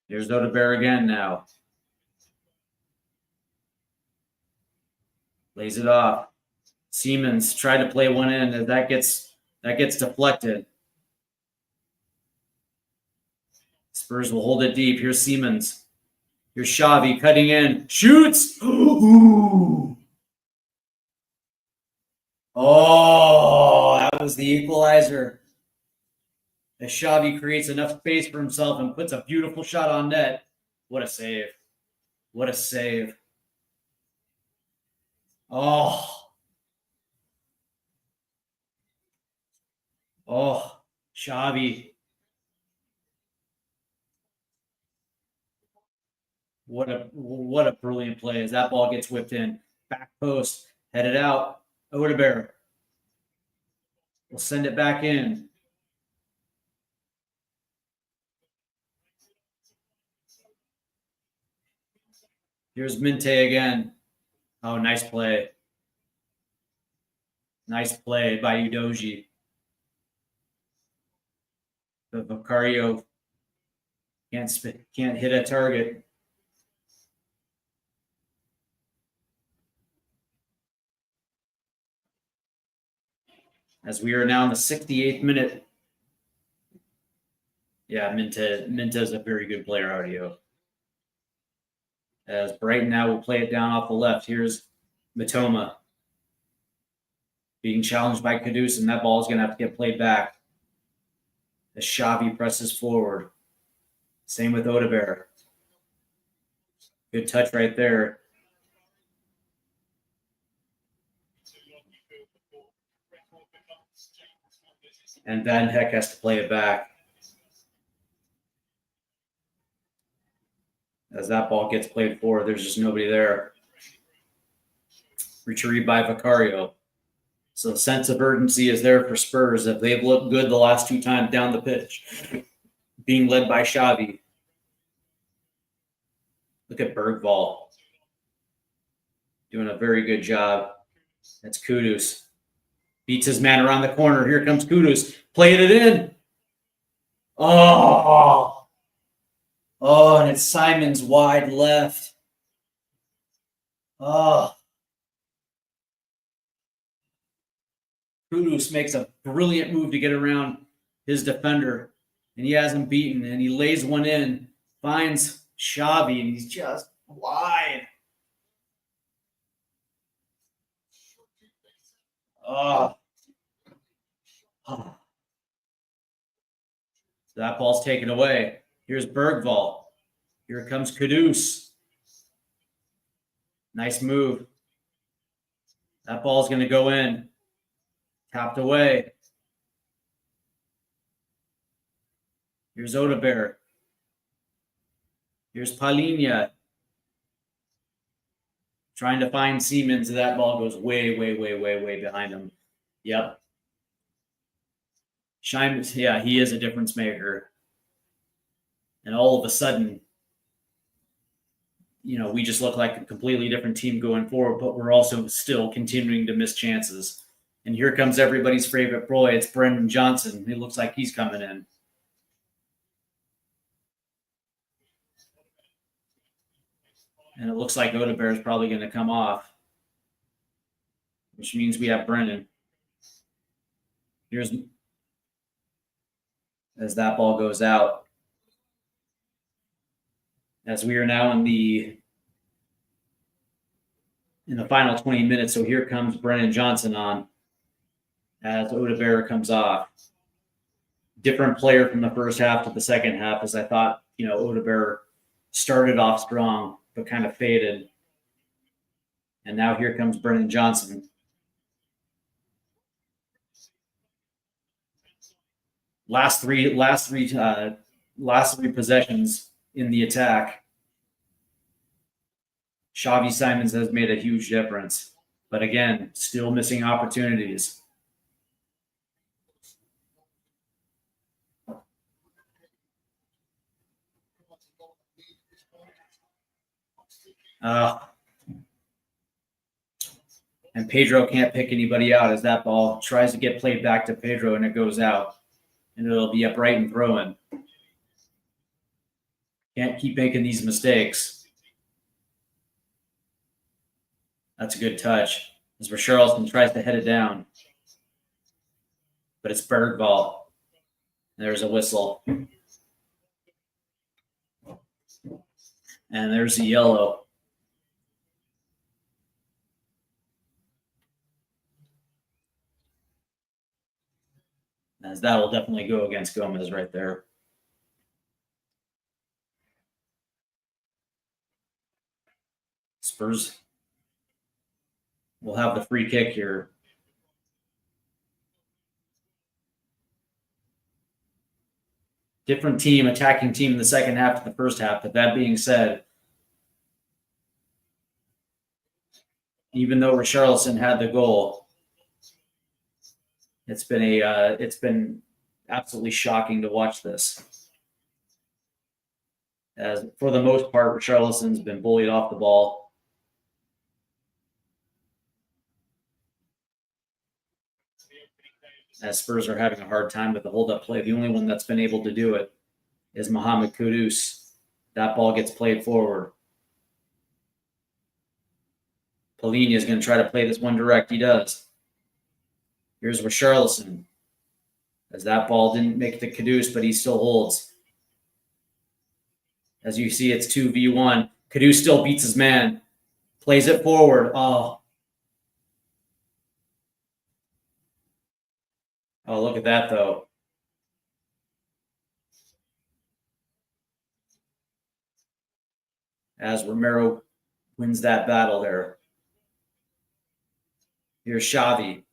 Speaker 1: There's Odebear again now. Lays it off. Siemens tried to play one in, and that gets deflected. Spurs will hold it deep. Here's Siemens. Here's Xavi cutting in. Shoots! Ooh. Oh, that was the equalizer. As Xavi creates enough space for himself and puts a beautiful shot on net. What a save. What a save. Oh. Oh, Xavi. What a brilliant play as that ball gets whipped in. Back post, headed out. Odebear will send it back in. Here's Minte again. Oh, nice play. Nice play by Udogi. The Vicario can't hit a target. As we are now in the 68th minute. Yeah, Minte is a very good player, Audio. As Brighton now will play it down off the left. Here's Matoma being challenged by Kudus, and that ball is going to have to get played back. As Xavi presses forward. Same with Odebear. Good touch right there. And Van Heck has to play it back. As that ball gets played forward, there's just nobody there. Retrieved by Vicario. So the sense of urgency is there for Spurs if they've looked good the last two times down the pitch. Being led by Xavi. Look at Bergvall. Doing a very good job. That's Kudus. Beats his man around the corner. Here comes Kudus. Playing it in. Oh. Oh, and it's Simons wide left. Oh. Kudus makes a brilliant move to get around his defender, and he has him beaten, and he lays one in, finds Xavi, and he's just wide. Oh. That ball's taken away. Here's Bergvall. Here comes Kudus. Nice move. That ball's going to go in. Tapped away. Here's Odebear. Here's Paulinha. Trying to find Siemens. That ball goes way behind him. Yep. Simons, yeah, he is a difference maker. And all of a sudden, we just look like a completely different team going forward, but we're also still continuing to miss chances. And here comes everybody's favorite boy. It's Brendan Johnson. It looks like he's coming in. And it looks like Odebear is probably going to come off, which means we have Brendan. Here's as that ball goes out. As we are now in the final 20 minutes. So here comes Brennan Johnson on as Odebear comes off. Different player from the first half to the second half, as I thought, Odebear started off strong, but kind of faded. And now here comes Brennan Johnson. Last three possessions in the attack, Xavi Simons has made a huge difference. But again, still missing opportunities. And Pedro can't pick anybody out as that ball tries to get played back to Pedro and it goes out. And it'll be a Brighton throw-in. Can't keep making these mistakes. That's a good touch. As Richarlison tries to head it down. But it's bird ball. There's a whistle. And there's a yellow. As that will definitely go against Gomez right there. Spurs will have the free kick here. Different team, attacking team in the second half to the first half. But that being said, even though Richarlison had the goal, it's been absolutely shocking to watch this. As for the most part, Richarlison's been bullied off the ball. As Spurs are having a hard time with the hold-up play. The only one that's been able to do it is Mohamed Kudus. That ball gets played forward. Polina is going to try to play this one direct. He does. Here's Richarlison. As that ball didn't make it to Kudus, but he still holds. As you see, it's 2v1. Kudus still beats his man. Plays it forward. Oh, look at that, though. As Romero wins that battle there. Here's Xavi.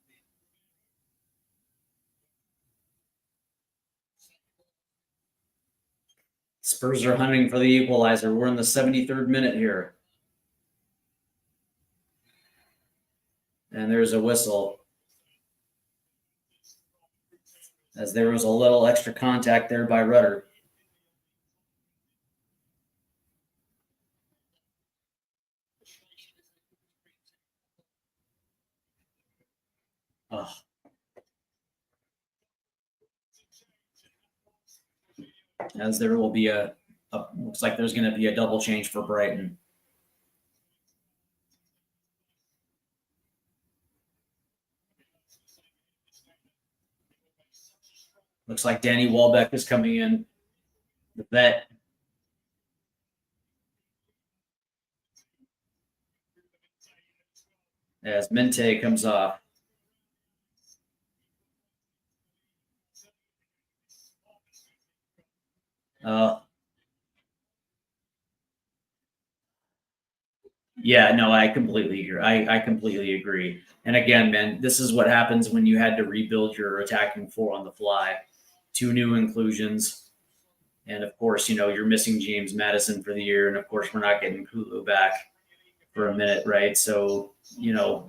Speaker 1: Spurs are hunting for the equalizer. We're in the 73rd minute here. And there's a whistle. As there was a little extra contact there by Rudder. Oh. As there will be looks like there's going to be a double change for Brighton. Looks like Danny Welbeck is coming in. The vet. As Mente comes off. Yeah, no, I completely agree. I completely agree. And again, man, this is what happens when you had to rebuild your attacking four on the fly. 2 new inclusions. And of course, you're missing James Madison for the year. And of course, we're not getting Kulu back for a minute, right? So,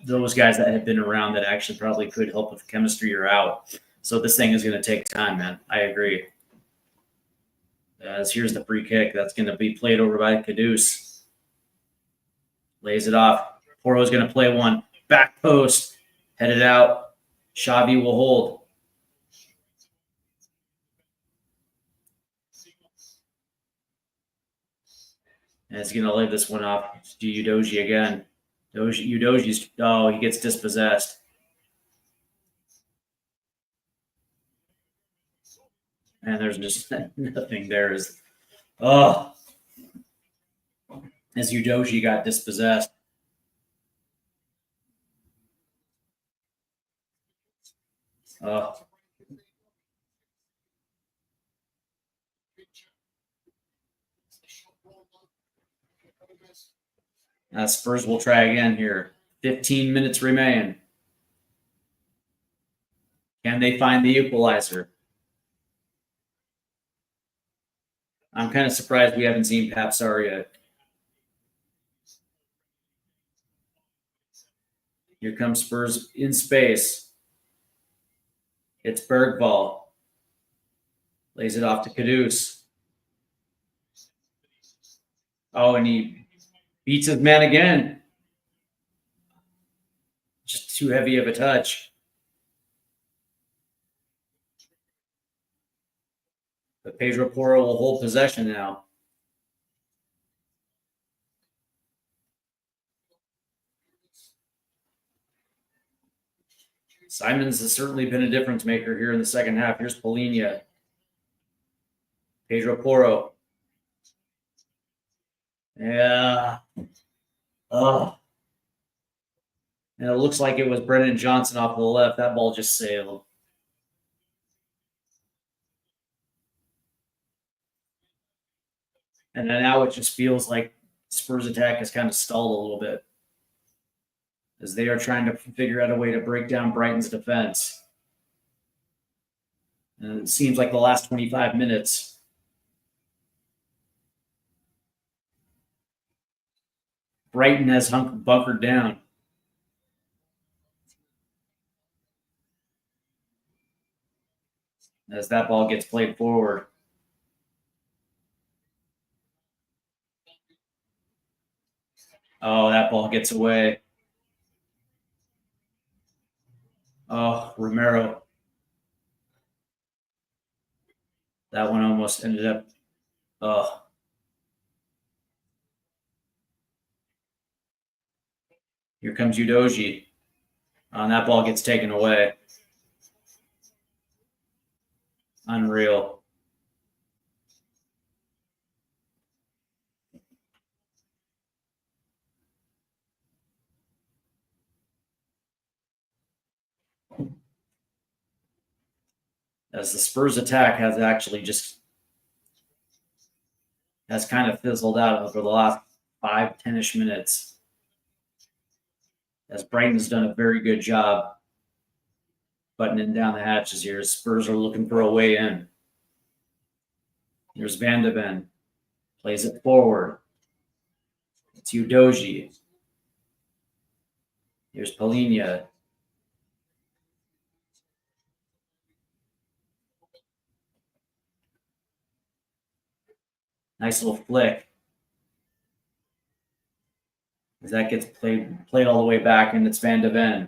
Speaker 1: those guys that have been around that actually probably could help with chemistry are out. So this thing is going to take time, man. I agree. As here's the free kick. That's going to be played over by Kudus. Lays it off. Porro's going to play one. Back post. Headed out. Xavi will hold. And it's going to lay this one off to Udogie again. Udogie's, he gets dispossessed. And there's just nothing there. As Udogie got dispossessed. Spurs will try again here. 15 minutes remain. Can they find the equalizer? I'm kind of surprised we haven't seen Pap Sarr yet. Here comes Spurs in space. It's Bergvall. Lays it off to Caduce. Oh, and he beats his man again. Just too heavy of a touch. But Pedro Porro will hold possession now. Simons has certainly been a difference maker here in the second half. Here's Polina. Pedro Porro. Yeah. Oh. And it looks like it was Brennan Johnson off the left. That ball just sailed. And then now it just feels like Spurs attack has kind of stalled a little bit as they are trying to figure out a way to break down Brighton's defense. And it seems like the last 25 minutes, Brighton has bunkered down. As that ball gets played forward. Oh, that ball gets away. Oh, Romero. That one almost ended up. Oh. Here comes Udoji. And that ball gets taken away. Unreal. As the Spurs attack has actually just has kind of fizzled out over the last 5-10-ish minutes. As Brighton's done a very good job buttoning down the hatches here. Spurs are looking for a way in. Here's Van de Ven. Plays it forward. It's Udoji. Here's Polina. Nice little flick. As that gets played all the way back, and it's Van de Ven.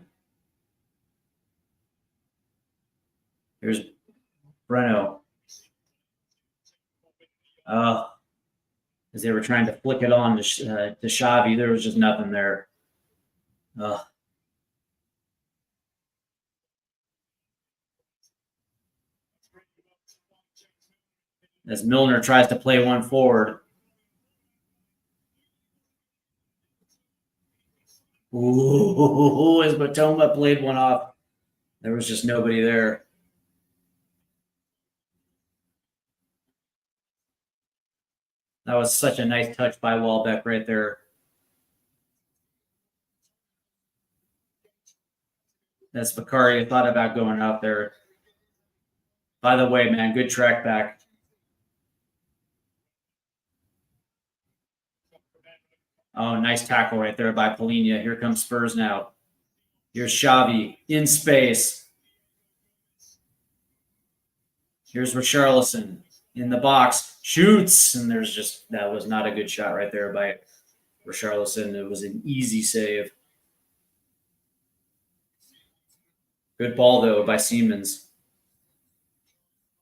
Speaker 1: Here's Breno. As they were trying to flick it on to Xavi, there was just nothing there. As Milner tries to play one forward. Ooh, as Matoma played one off. There was just nobody there. That was such a nice touch by Welbeck right there. As Vicaria thought about going out there. By the way, man, good track back. Oh, nice tackle right there by Polina. Here comes Spurs now. Here's Xavi in space. Here's Richarlison in the box. Shoots. And there's just, that was not a good shot right there by Richarlison. It was an easy save. Good ball, though, by Siemens.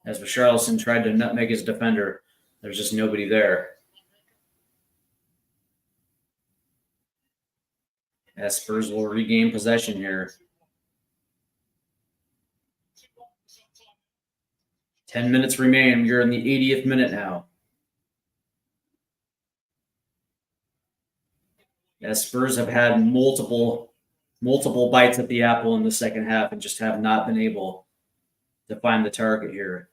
Speaker 1: As Richarlison tried to nutmeg his defender, there's just nobody there. As Spurs will regain possession here. 10 minutes remain. You're in the 80th minute now. As Spurs have had multiple bites at the apple in the second half and just have not been able to find the target here.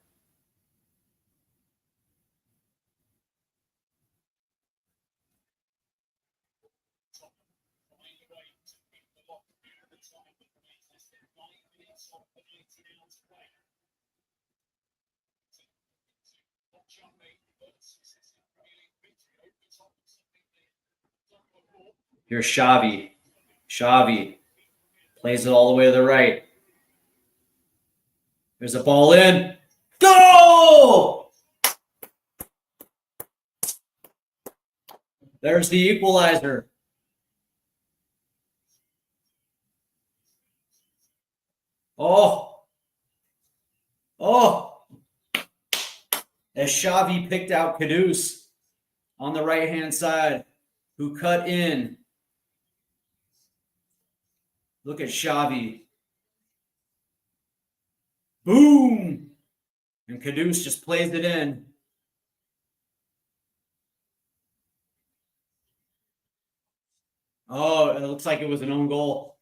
Speaker 1: Here's Xavi. Xavi plays it all the way to the right. There's a ball in. Goal! There's the equalizer. Oh. As Xavi picked out Kudus on the right-hand side, who cut in. Look at Xavi. Boom! And Kudus just plays it in. Oh, it looks like it was an own goal.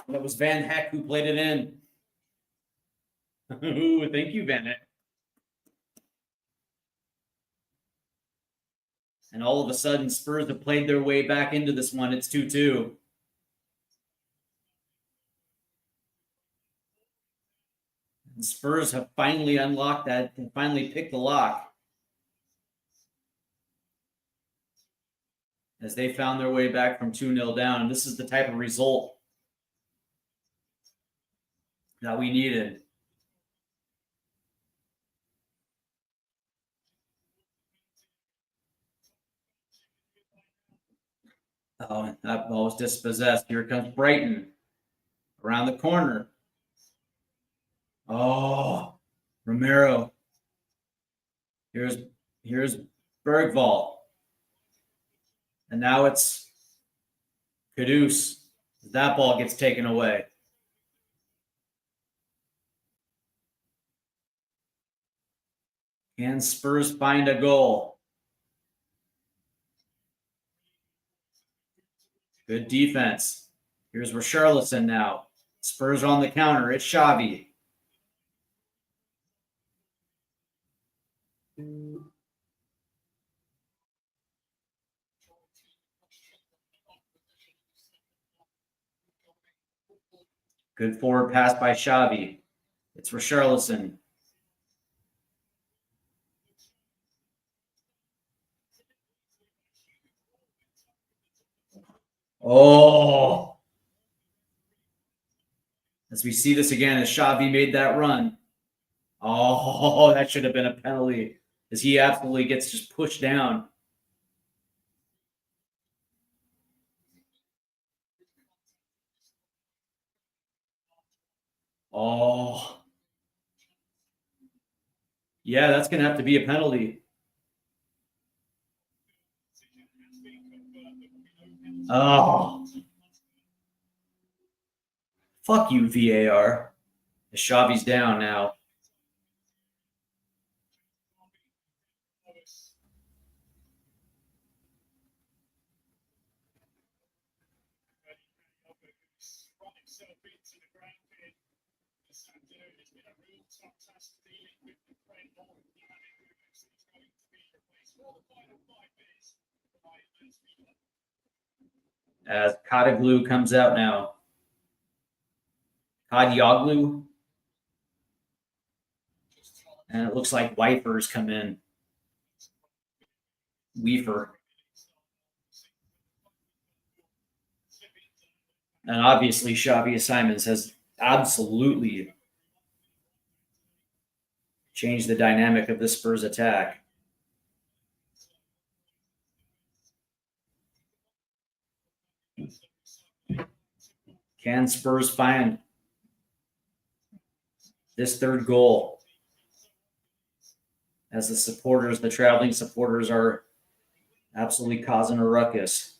Speaker 1: That was Van Heck who played it in. Ooh, thank you, Van Heck. And all of a sudden, Spurs have played their way back into this one. It's 2-2. The Spurs have finally unlocked that and finally picked the lock as they found their way back from 2-0 down. And this is the type of result that we needed. Oh, that ball was dispossessed. Here comes Brighton around the corner. Oh, Romero. Here's Bergvall. And now it's Kudus. That ball gets taken away. Can Spurs find a goal? Good defense. Here's Richarlison now. Spurs on the counter. It's Xavi. Good forward pass by Xavi. It's Richarlison. Oh. As we see this again, as Xavi made that run. Oh, that should have been a penalty, as he absolutely gets just pushed down. Oh. Yeah, that's going to have to be a penalty. Oh. Fuck you, VAR. The Xavi's down now. As Kadaglu comes out now. Kadioglu. And it looks like Wipers come in. Weefer. And obviously, Xavi Simons has absolutely changed the dynamic of the Spurs attack. Can Spurs find this third goal? As the supporters, the traveling supporters, are absolutely causing a ruckus.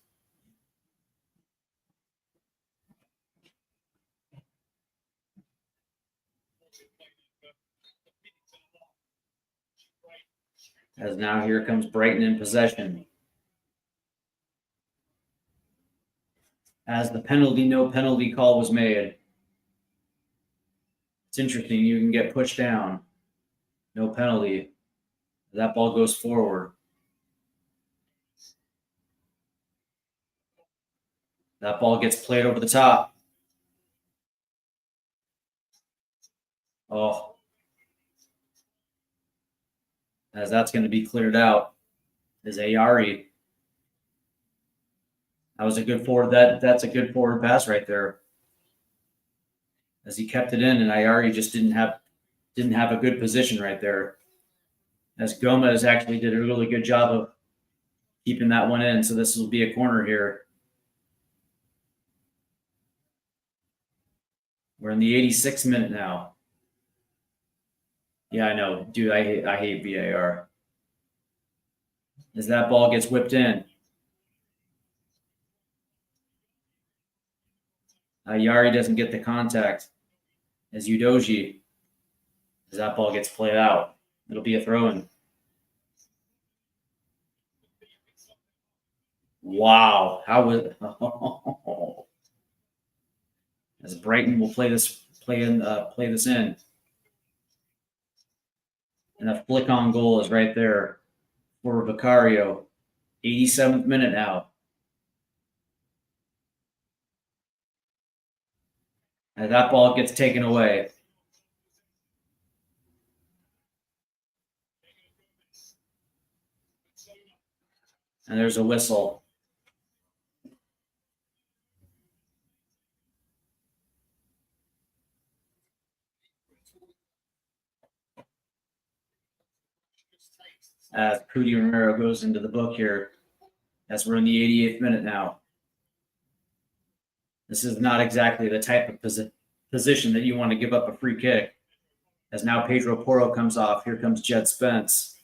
Speaker 1: As now here comes Brighton in possession. As the no penalty call was made. It's interesting. You can get pushed down. No penalty. That ball goes forward. That ball gets played over the top. Oh. as that's going to be cleared out, is Ayari. That was a good forward. That's a good forward pass right there, as he kept it in, and Ayari just didn't have a good position right there. As Gomez actually did a really good job of keeping that one in. So this will be a corner here. We're in the 86th minute now. Yeah, I know. Dude, I hate VAR. As that ball gets whipped in. Yari doesn't get the contact. As Udoji, as that ball gets played out, it'll be a throw-in. Wow, how was as Brighton will play this in, and a flick on goal is right there for Vicario. 87th minute now. And that ball gets taken away. And there's a whistle. As Cudi Romero goes into the book here, as we're in the 88th minute now. This is not exactly the type of position that you want to give up a free kick. As now Pedro Porro comes off, here comes Jed Spence.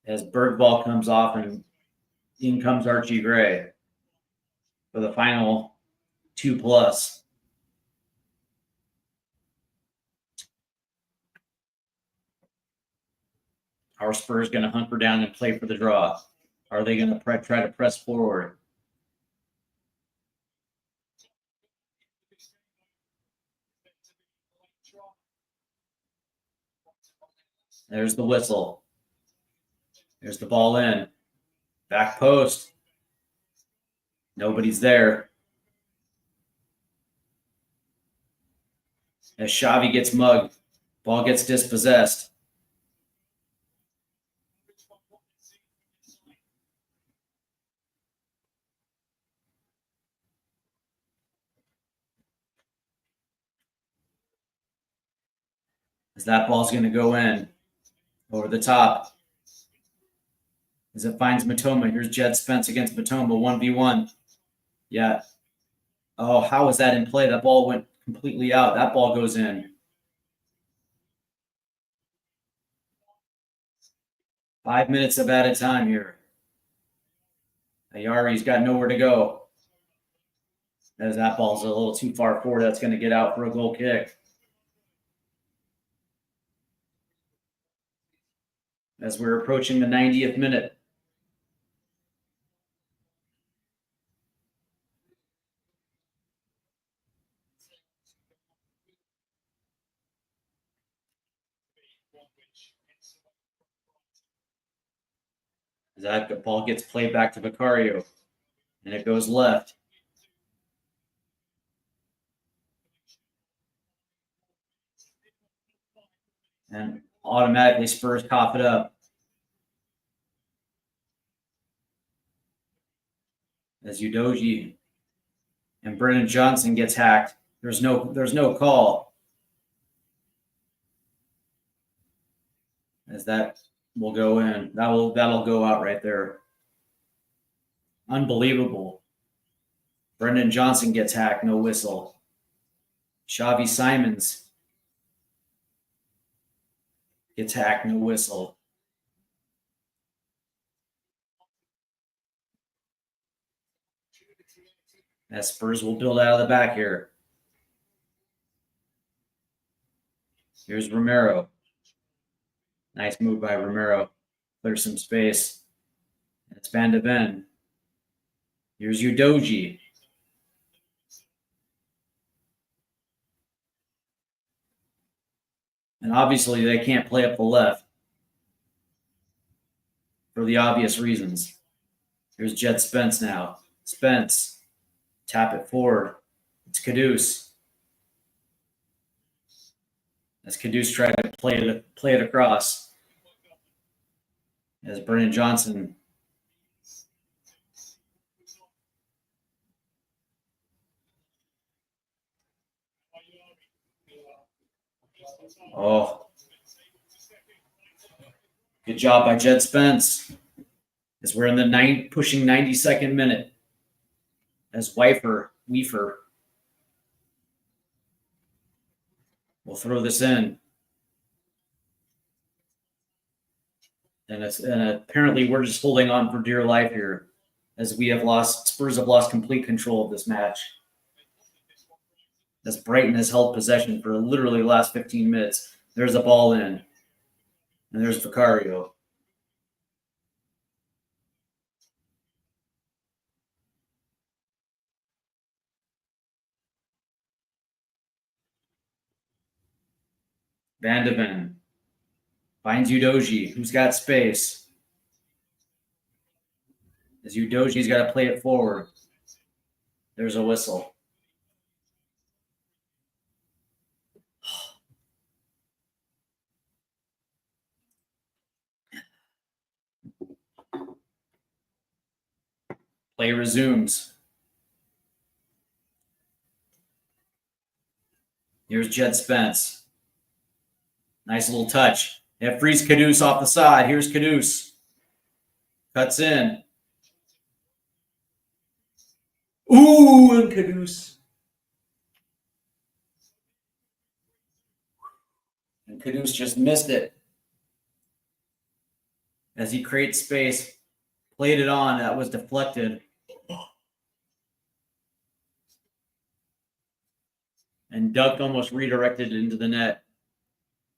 Speaker 1: As Bergvall comes off, and in comes Archie Gray for the final 2+. Our Spurs going to hunker down and play for the draw. Are they going to try to press forward? There's the whistle. There's the ball in. Back post. Nobody's there. As Xavi gets mugged, ball gets dispossessed. As that ball's going to go in over the top. As it finds Matoma. Here's Jed Spence against Matoma, 1v1. Yeah. Oh, how was that in play? That ball went completely out. That ball goes in. 5 minutes of added time here. Ayari's got nowhere to go. As that ball's a little too far forward, that's going to get out for a goal kick. As we're approaching the 90th minute. As that ball gets played back to Vicario, and it goes left. And automatically Spurs cough it up. As Udoji and Brennan Johnson gets hacked. There's no call. As that will go in. That'll go out right there. Unbelievable. Brendan Johnson gets hacked, no whistle. Xavi Simons gets hacked, no whistle. As Spurs will build out of the back here. Here's Romero. Nice move by Romero. Clear some space. It's Van de Ven. Here's Udoji. And obviously they can't play up the left for the obvious reasons. Here's Jed Spence now. Spence. Tap it forward. It's Caduce. as Caduce tried to play it across. As Brennan Johnson good job by Jed Spence. As we're in the pushing 92nd minute. As Weefer will throw this in. And apparently we're just holding on for dear life here, as Spurs have lost complete control of this match. As Brighton has held possession for literally the last 15 minutes. There's a ball in. And there's Vicario. Van de Ven finds Udogie, who's got space. As Udogie's got to play it forward. There's a whistle. Play resumes. Here's Jed Spence. Nice little touch. It frees Caduce off the side. Here's Caduce. Cuts in. Ooh, and Caduce. And Caduce just missed it. As he creates space, played it on. That was deflected. And ducked, almost redirected it into the net.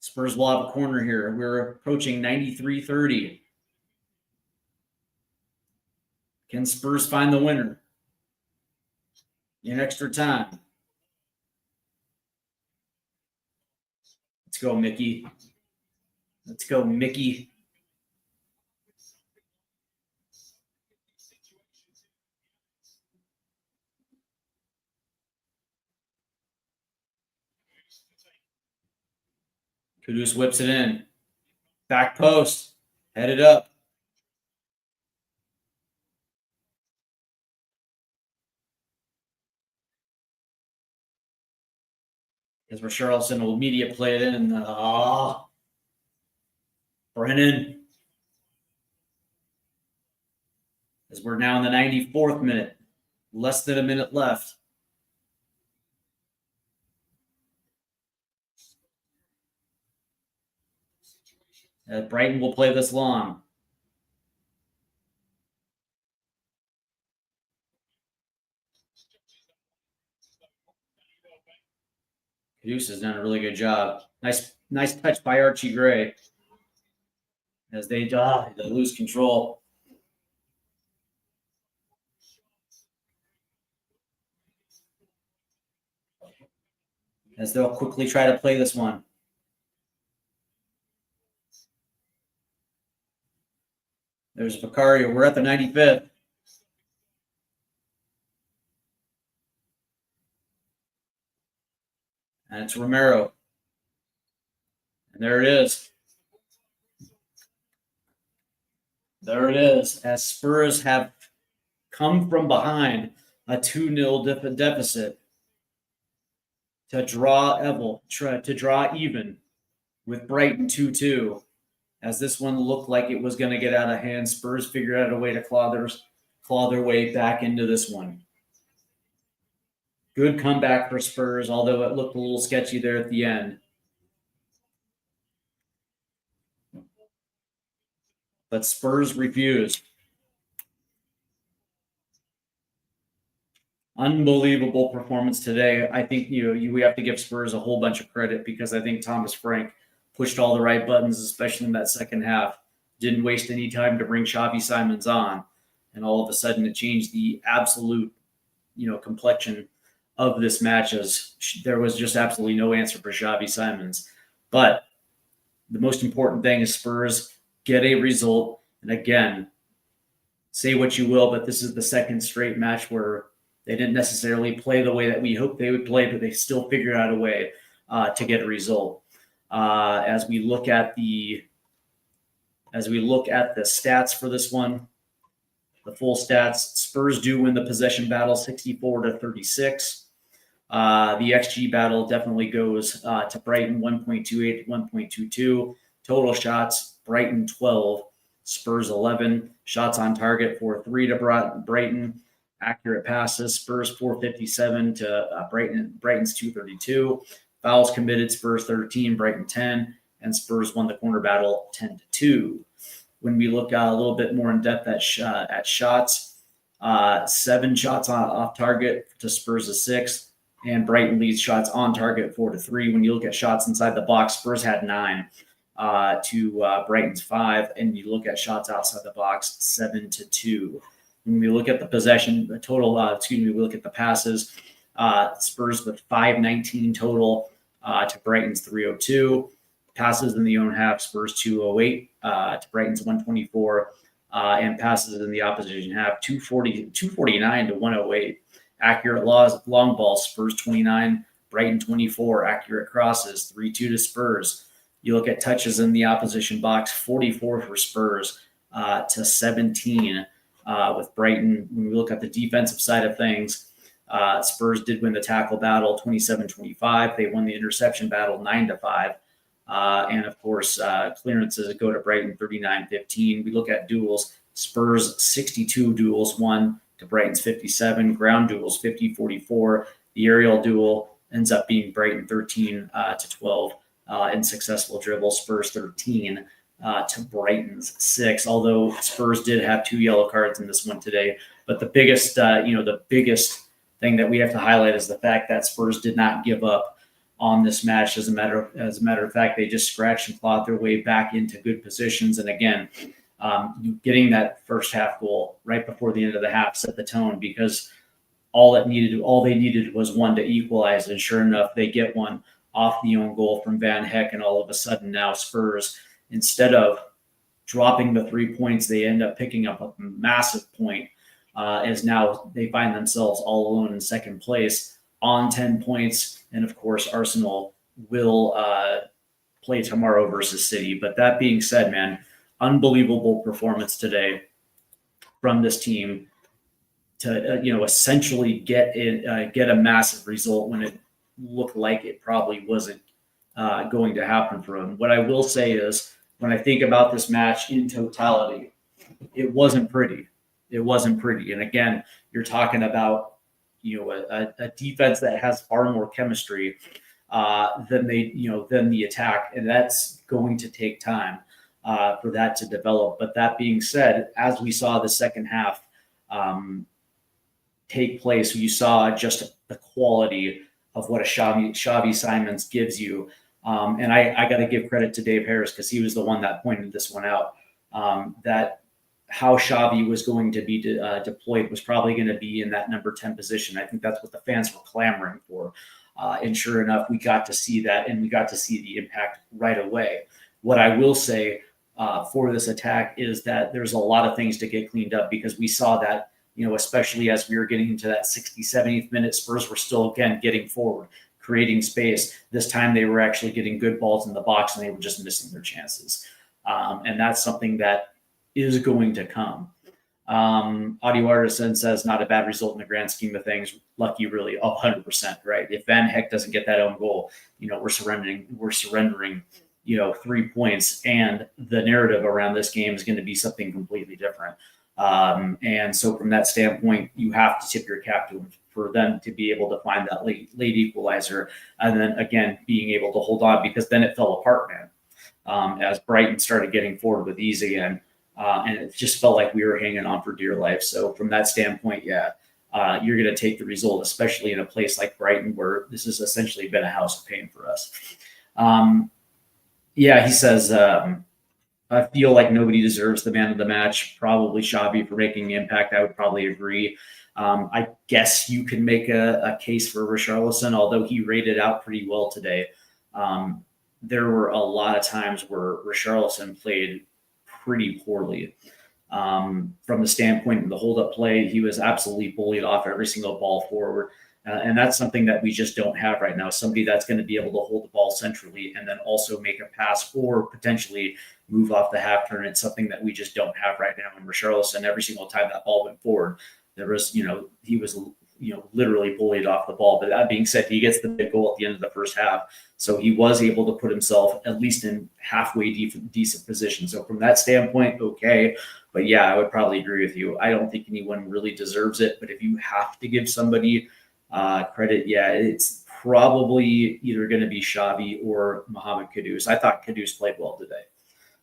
Speaker 1: Spurs will have a corner here. We're approaching 93-30. Can Spurs find the winner in extra time? Let's go, Mickey. Let's go, Mickey. Caduce whips it in. Back post. Headed up. As Richarlison will immediately play it in. Brennan. As we're now in the 94th minute. Less than a minute left. Brighton will play this long. Caduce has done a really good job. Nice touch by Archie Gray. As they lose control. As they'll quickly try to play this one. There's Vicario. We're at the 95th. And it's Romero. And there it is. There it is. As Spurs have come from behind a 2-0 deficit to draw even with Brighton 2-2. As this one looked like it was going to get out of hand, Spurs figured out a way to claw their way back into this one. Good comeback for Spurs, although it looked a little sketchy there at the end. But Spurs refused. Unbelievable performance today. I think we have to give Spurs a whole bunch of credit, because I think Thomas Frank pushed all the right buttons, especially in that second half. Didn't waste any time to bring Xavi Simons on. And all of a sudden it changed the absolute, complexion of this match, as there was just absolutely no answer for Xavi Simons. But the most important thing is Spurs get a result. And again, say what you will, but this is the second straight match where they didn't necessarily play the way that we hoped they would play, but they still figured out a way to get a result. As we look at the stats for this one, the full stats, Spurs do win the possession battle 64-36. The XG battle definitely goes to Brighton 1.28 to 1.22. Total shots, Brighton 12, Spurs 11. Shots on target 4-3 to Brighton. Accurate passes, Spurs 457 to Brighton's 232. Fouls committed, Spurs 13, Brighton 10, and Spurs won the corner battle 10-2. When we look a little bit more in depth at shots, 7 shots off target to Spurs' 6, and Brighton leads shots on target 4-3. When you look at shots inside the box, Spurs had 9 to Brighton's 5, and you look at shots outside the box 7-2. When we look at the possession, we look at the passes, Spurs with 519 total to Brighton's 302. Passes in the own half, Spurs 208 to Brighton's 124, and passes in the opposition half 249 to 108. Accurate long balls, Spurs 29, Brighton 24. Accurate crosses 3-2 to Spurs. You look at touches in the opposition box, 44 for Spurs to 17 with Brighton. When we look at the defensive side of things, Spurs did win the tackle battle 27-25. They won the interception battle 9-5. And of course, clearances go to Brighton 39-15. We look at duels, Spurs 62 duels won to Brighton's 57. Ground duels 50-44. The aerial duel ends up being Brighton 13-12. In successful dribble, Spurs 13 to Brighton's 6. Although Spurs did have 2 yellow cards in this one today, but the biggest thing that we have to highlight is the fact that Spurs did not give up on this match. As a matter of fact, they just scratched and clawed their way back into good positions. And again, getting that first half goal right before the end of the half set the tone, because all they needed was one to equalize. And sure enough, they get one off the own goal from Van Heck. And all of a sudden now Spurs, instead of dropping the 3 points, they end up picking up a massive point, as now they find themselves all alone in second place on 10 points. And of course, Arsenal will play tomorrow versus City. But that being said, man, unbelievable performance today from this team to essentially get a massive result when it looked like it probably wasn't going to happen for them. What I will say is, when I think about this match in totality, it wasn't pretty. It wasn't pretty. And again, you're talking about a defense that has far more chemistry than the attack, and that's going to take time for that to develop. But that being said, as we saw the second half take place, you saw just the quality of what a Xavi Simons gives you. And I got to give credit to Dave Harris, because he was the one that pointed this one out, that how Xavi was going to be deployed was probably going to be in that number 10 position. I think that's what the fans were clamoring for. And sure enough, we got to see that, and we got to see the impact right away. What I will say for this attack is that there's a lot of things to get cleaned up, because we saw that, especially as we were getting into that 60th, 70th minute, Spurs were still, again, getting forward, creating space. This time they were actually getting good balls in the box, and they were just missing their chances. And that's something that is going to come. Audio Artisan says, not a bad result in the grand scheme of things. Lucky, really, 100%, right? If Van Heck doesn't get that own goal, we're surrendering 3 points, and the narrative around this game is going to be something completely different. And so from that standpoint, you have to tip your cap to them for them to be able to find that late equalizer, and then again being able to hold on, because then it fell apart, man. As Brighton started getting forward with ease again, and it just felt like we were hanging on for dear life. So from that standpoint, you're going to take the result, especially in a place like Brighton, where this has essentially been a house of pain for us. He says, I feel like nobody deserves the man of the match. Probably Xavi for making an impact. I would probably agree. I guess you can make a case for Richarlison, although he rated out pretty well today. There were a lot of times where Richarlison played pretty poorly. From the standpoint of the hold-up play, he was absolutely bullied off every single ball forward. And that's something that we just don't have right now. Somebody that's going to be able to hold the ball centrally and then also make a pass or potentially move off the half turn. It's something that we just don't have right now. And Richarlison, every single time that ball went forward, there was, he was, literally bullied off the ball. But that being said, he gets the big goal at the end of the first half. So he was able to put himself at least in halfway decent position. So from that standpoint, okay. But yeah, I would probably agree with you. I don't think anyone really deserves it. But if you have to give somebody credit, yeah, it's probably either going to be Xavi or Mohamed Kudus. I thought Kudus played well today,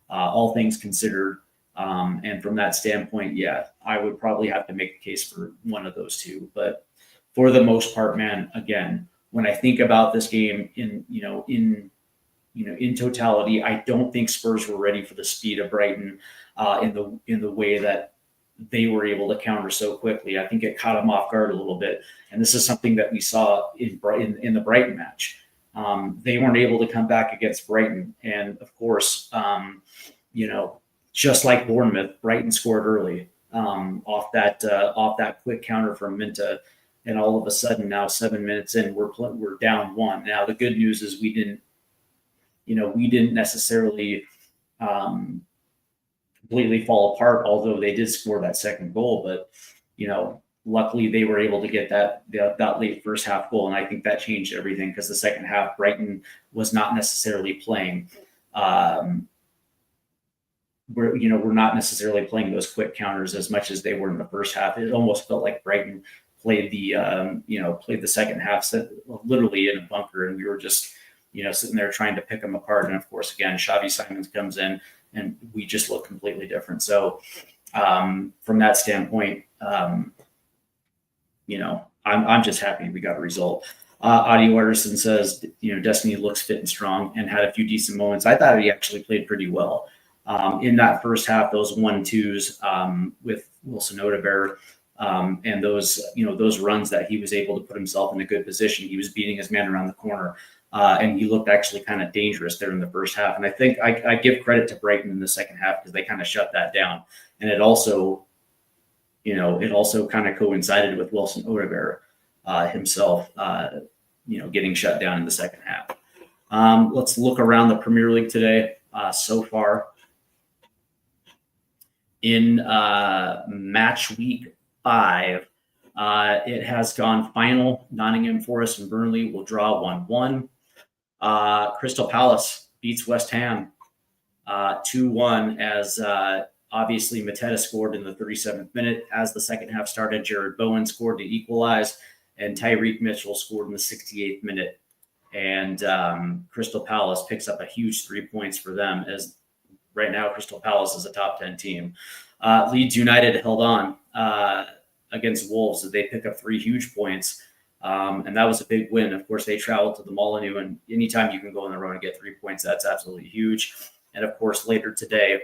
Speaker 1: all things considered. And from that standpoint, yeah, I would probably have to make a case for one of those two. But for the most part, man, again, when I think about this game in totality, I don't think Spurs were ready for the speed of Brighton in the way that they were able to counter so quickly. I think it caught them off guard a little bit. And this is something that we saw in the Brighton match. They weren't able to come back against Brighton. And of course, just like Bournemouth, Brighton scored early off that quick counter from Minta. And all of a sudden now 7 minutes in, we're down 1. Now the good news is we didn't necessarily completely fall apart, although they did score that second goal. But luckily they were able to get that late first half goal, and I think that changed everything because the second half Brighton was not necessarily playing. We're not necessarily playing those quick counters as much as they were in the first half. It almost felt like Brighton played the second half literally in a bunker, and we were just sitting there trying to pick them apart. And of course, again, Xavi Simons comes in, and we just look completely different. So from that standpoint, I'm just happy we got a result. Adi Watterson says, Destiny looks fit and strong and had a few decent moments. I thought he actually played pretty well in that first half. Those 1-2s with Wilson Odegaard. And those runs that he was able to put himself in a good position. He was beating his man around the corner, and he looked actually kind of dangerous there in the first half. And I think I give credit to Brighton in the second half because they kind of shut that down. And it also kind of coincided with Wilson Odegaard himself, getting shut down in the second half. Let's look around the Premier League today. So far in match week 5, it has gone final. Nottingham Forest and Burnley will draw 1-1. Crystal Palace beats West Ham 2-1 as obviously Mateta scored in the 37th minute. As the second half started, Jared Bowen scored to equalize, and Tyreek Mitchell scored in the 68th minute. And Crystal Palace picks up a huge 3 points for them, as right now Crystal Palace is a top 10 team. Leeds United held on against Wolves. They pick up 3 huge points, and that was a big win. Of course, they traveled to the Molineux, and anytime you can go on the road and get 3 points, that's absolutely huge. And of course, later today,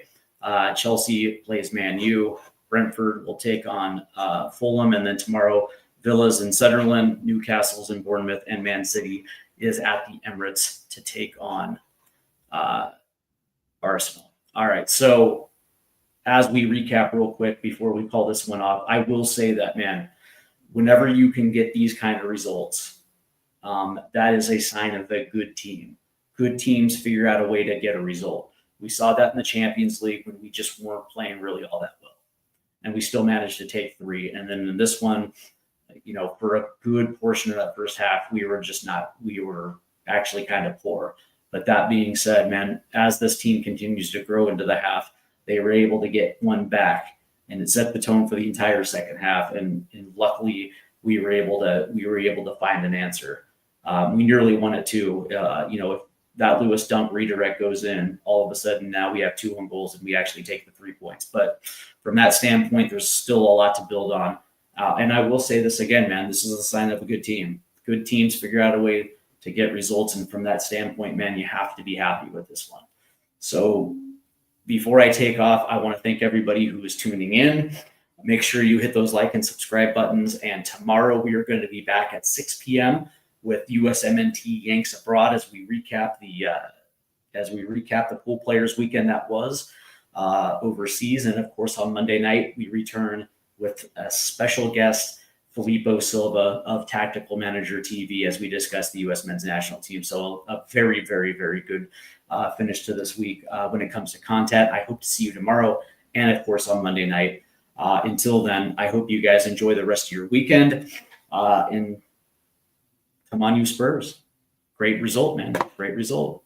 Speaker 1: Chelsea plays Man U. Brentford will take on Fulham, and then tomorrow, Villa's in Sunderland, Newcastle's in Bournemouth, and Man City is at the Emirates to take on Arsenal. All right, so as we recap real quick before we call this one off, I will say that, man, whenever you can get these kind of results, that is a sign of a good team. Good teams figure out a way to get a result. We saw that in the Champions League when we just weren't playing really all that well, and we still managed to take 3. And then in this one, for a good portion of that first half, we were actually kind of poor. But that being said, man, as this team continues to grow into the half, they were able to get one back, and it set the tone for the entire second half. And luckily, we were able to find an answer. We nearly won it too. If that Lewis Dunk redirect goes in, all of a sudden now we have 2 own goals and we actually take the 3 points. But from that standpoint, there's still a lot to build on. And I will say this again, man, this is a sign of a good team. Good teams figure out a way to get results. And from that standpoint, man, you have to be happy with this one. So before I take off, I want to thank everybody who is tuning in. Make sure you hit those like and subscribe buttons. And tomorrow we are going to be back at 6 p.m. with USMNT Yanks Abroad as we recap the pool players weekend that was overseas. And of course, on Monday night, we return with a special guest Filippo Silva of Tactical Manager TV as we discuss the U.S. men's national team. So a very, very, very good finish to this week when it comes to content. I hope to see you tomorrow and, of course, on Monday night. Until then, I hope you guys enjoy the rest of your weekend. And come on, you Spurs. Great result, man. Great result.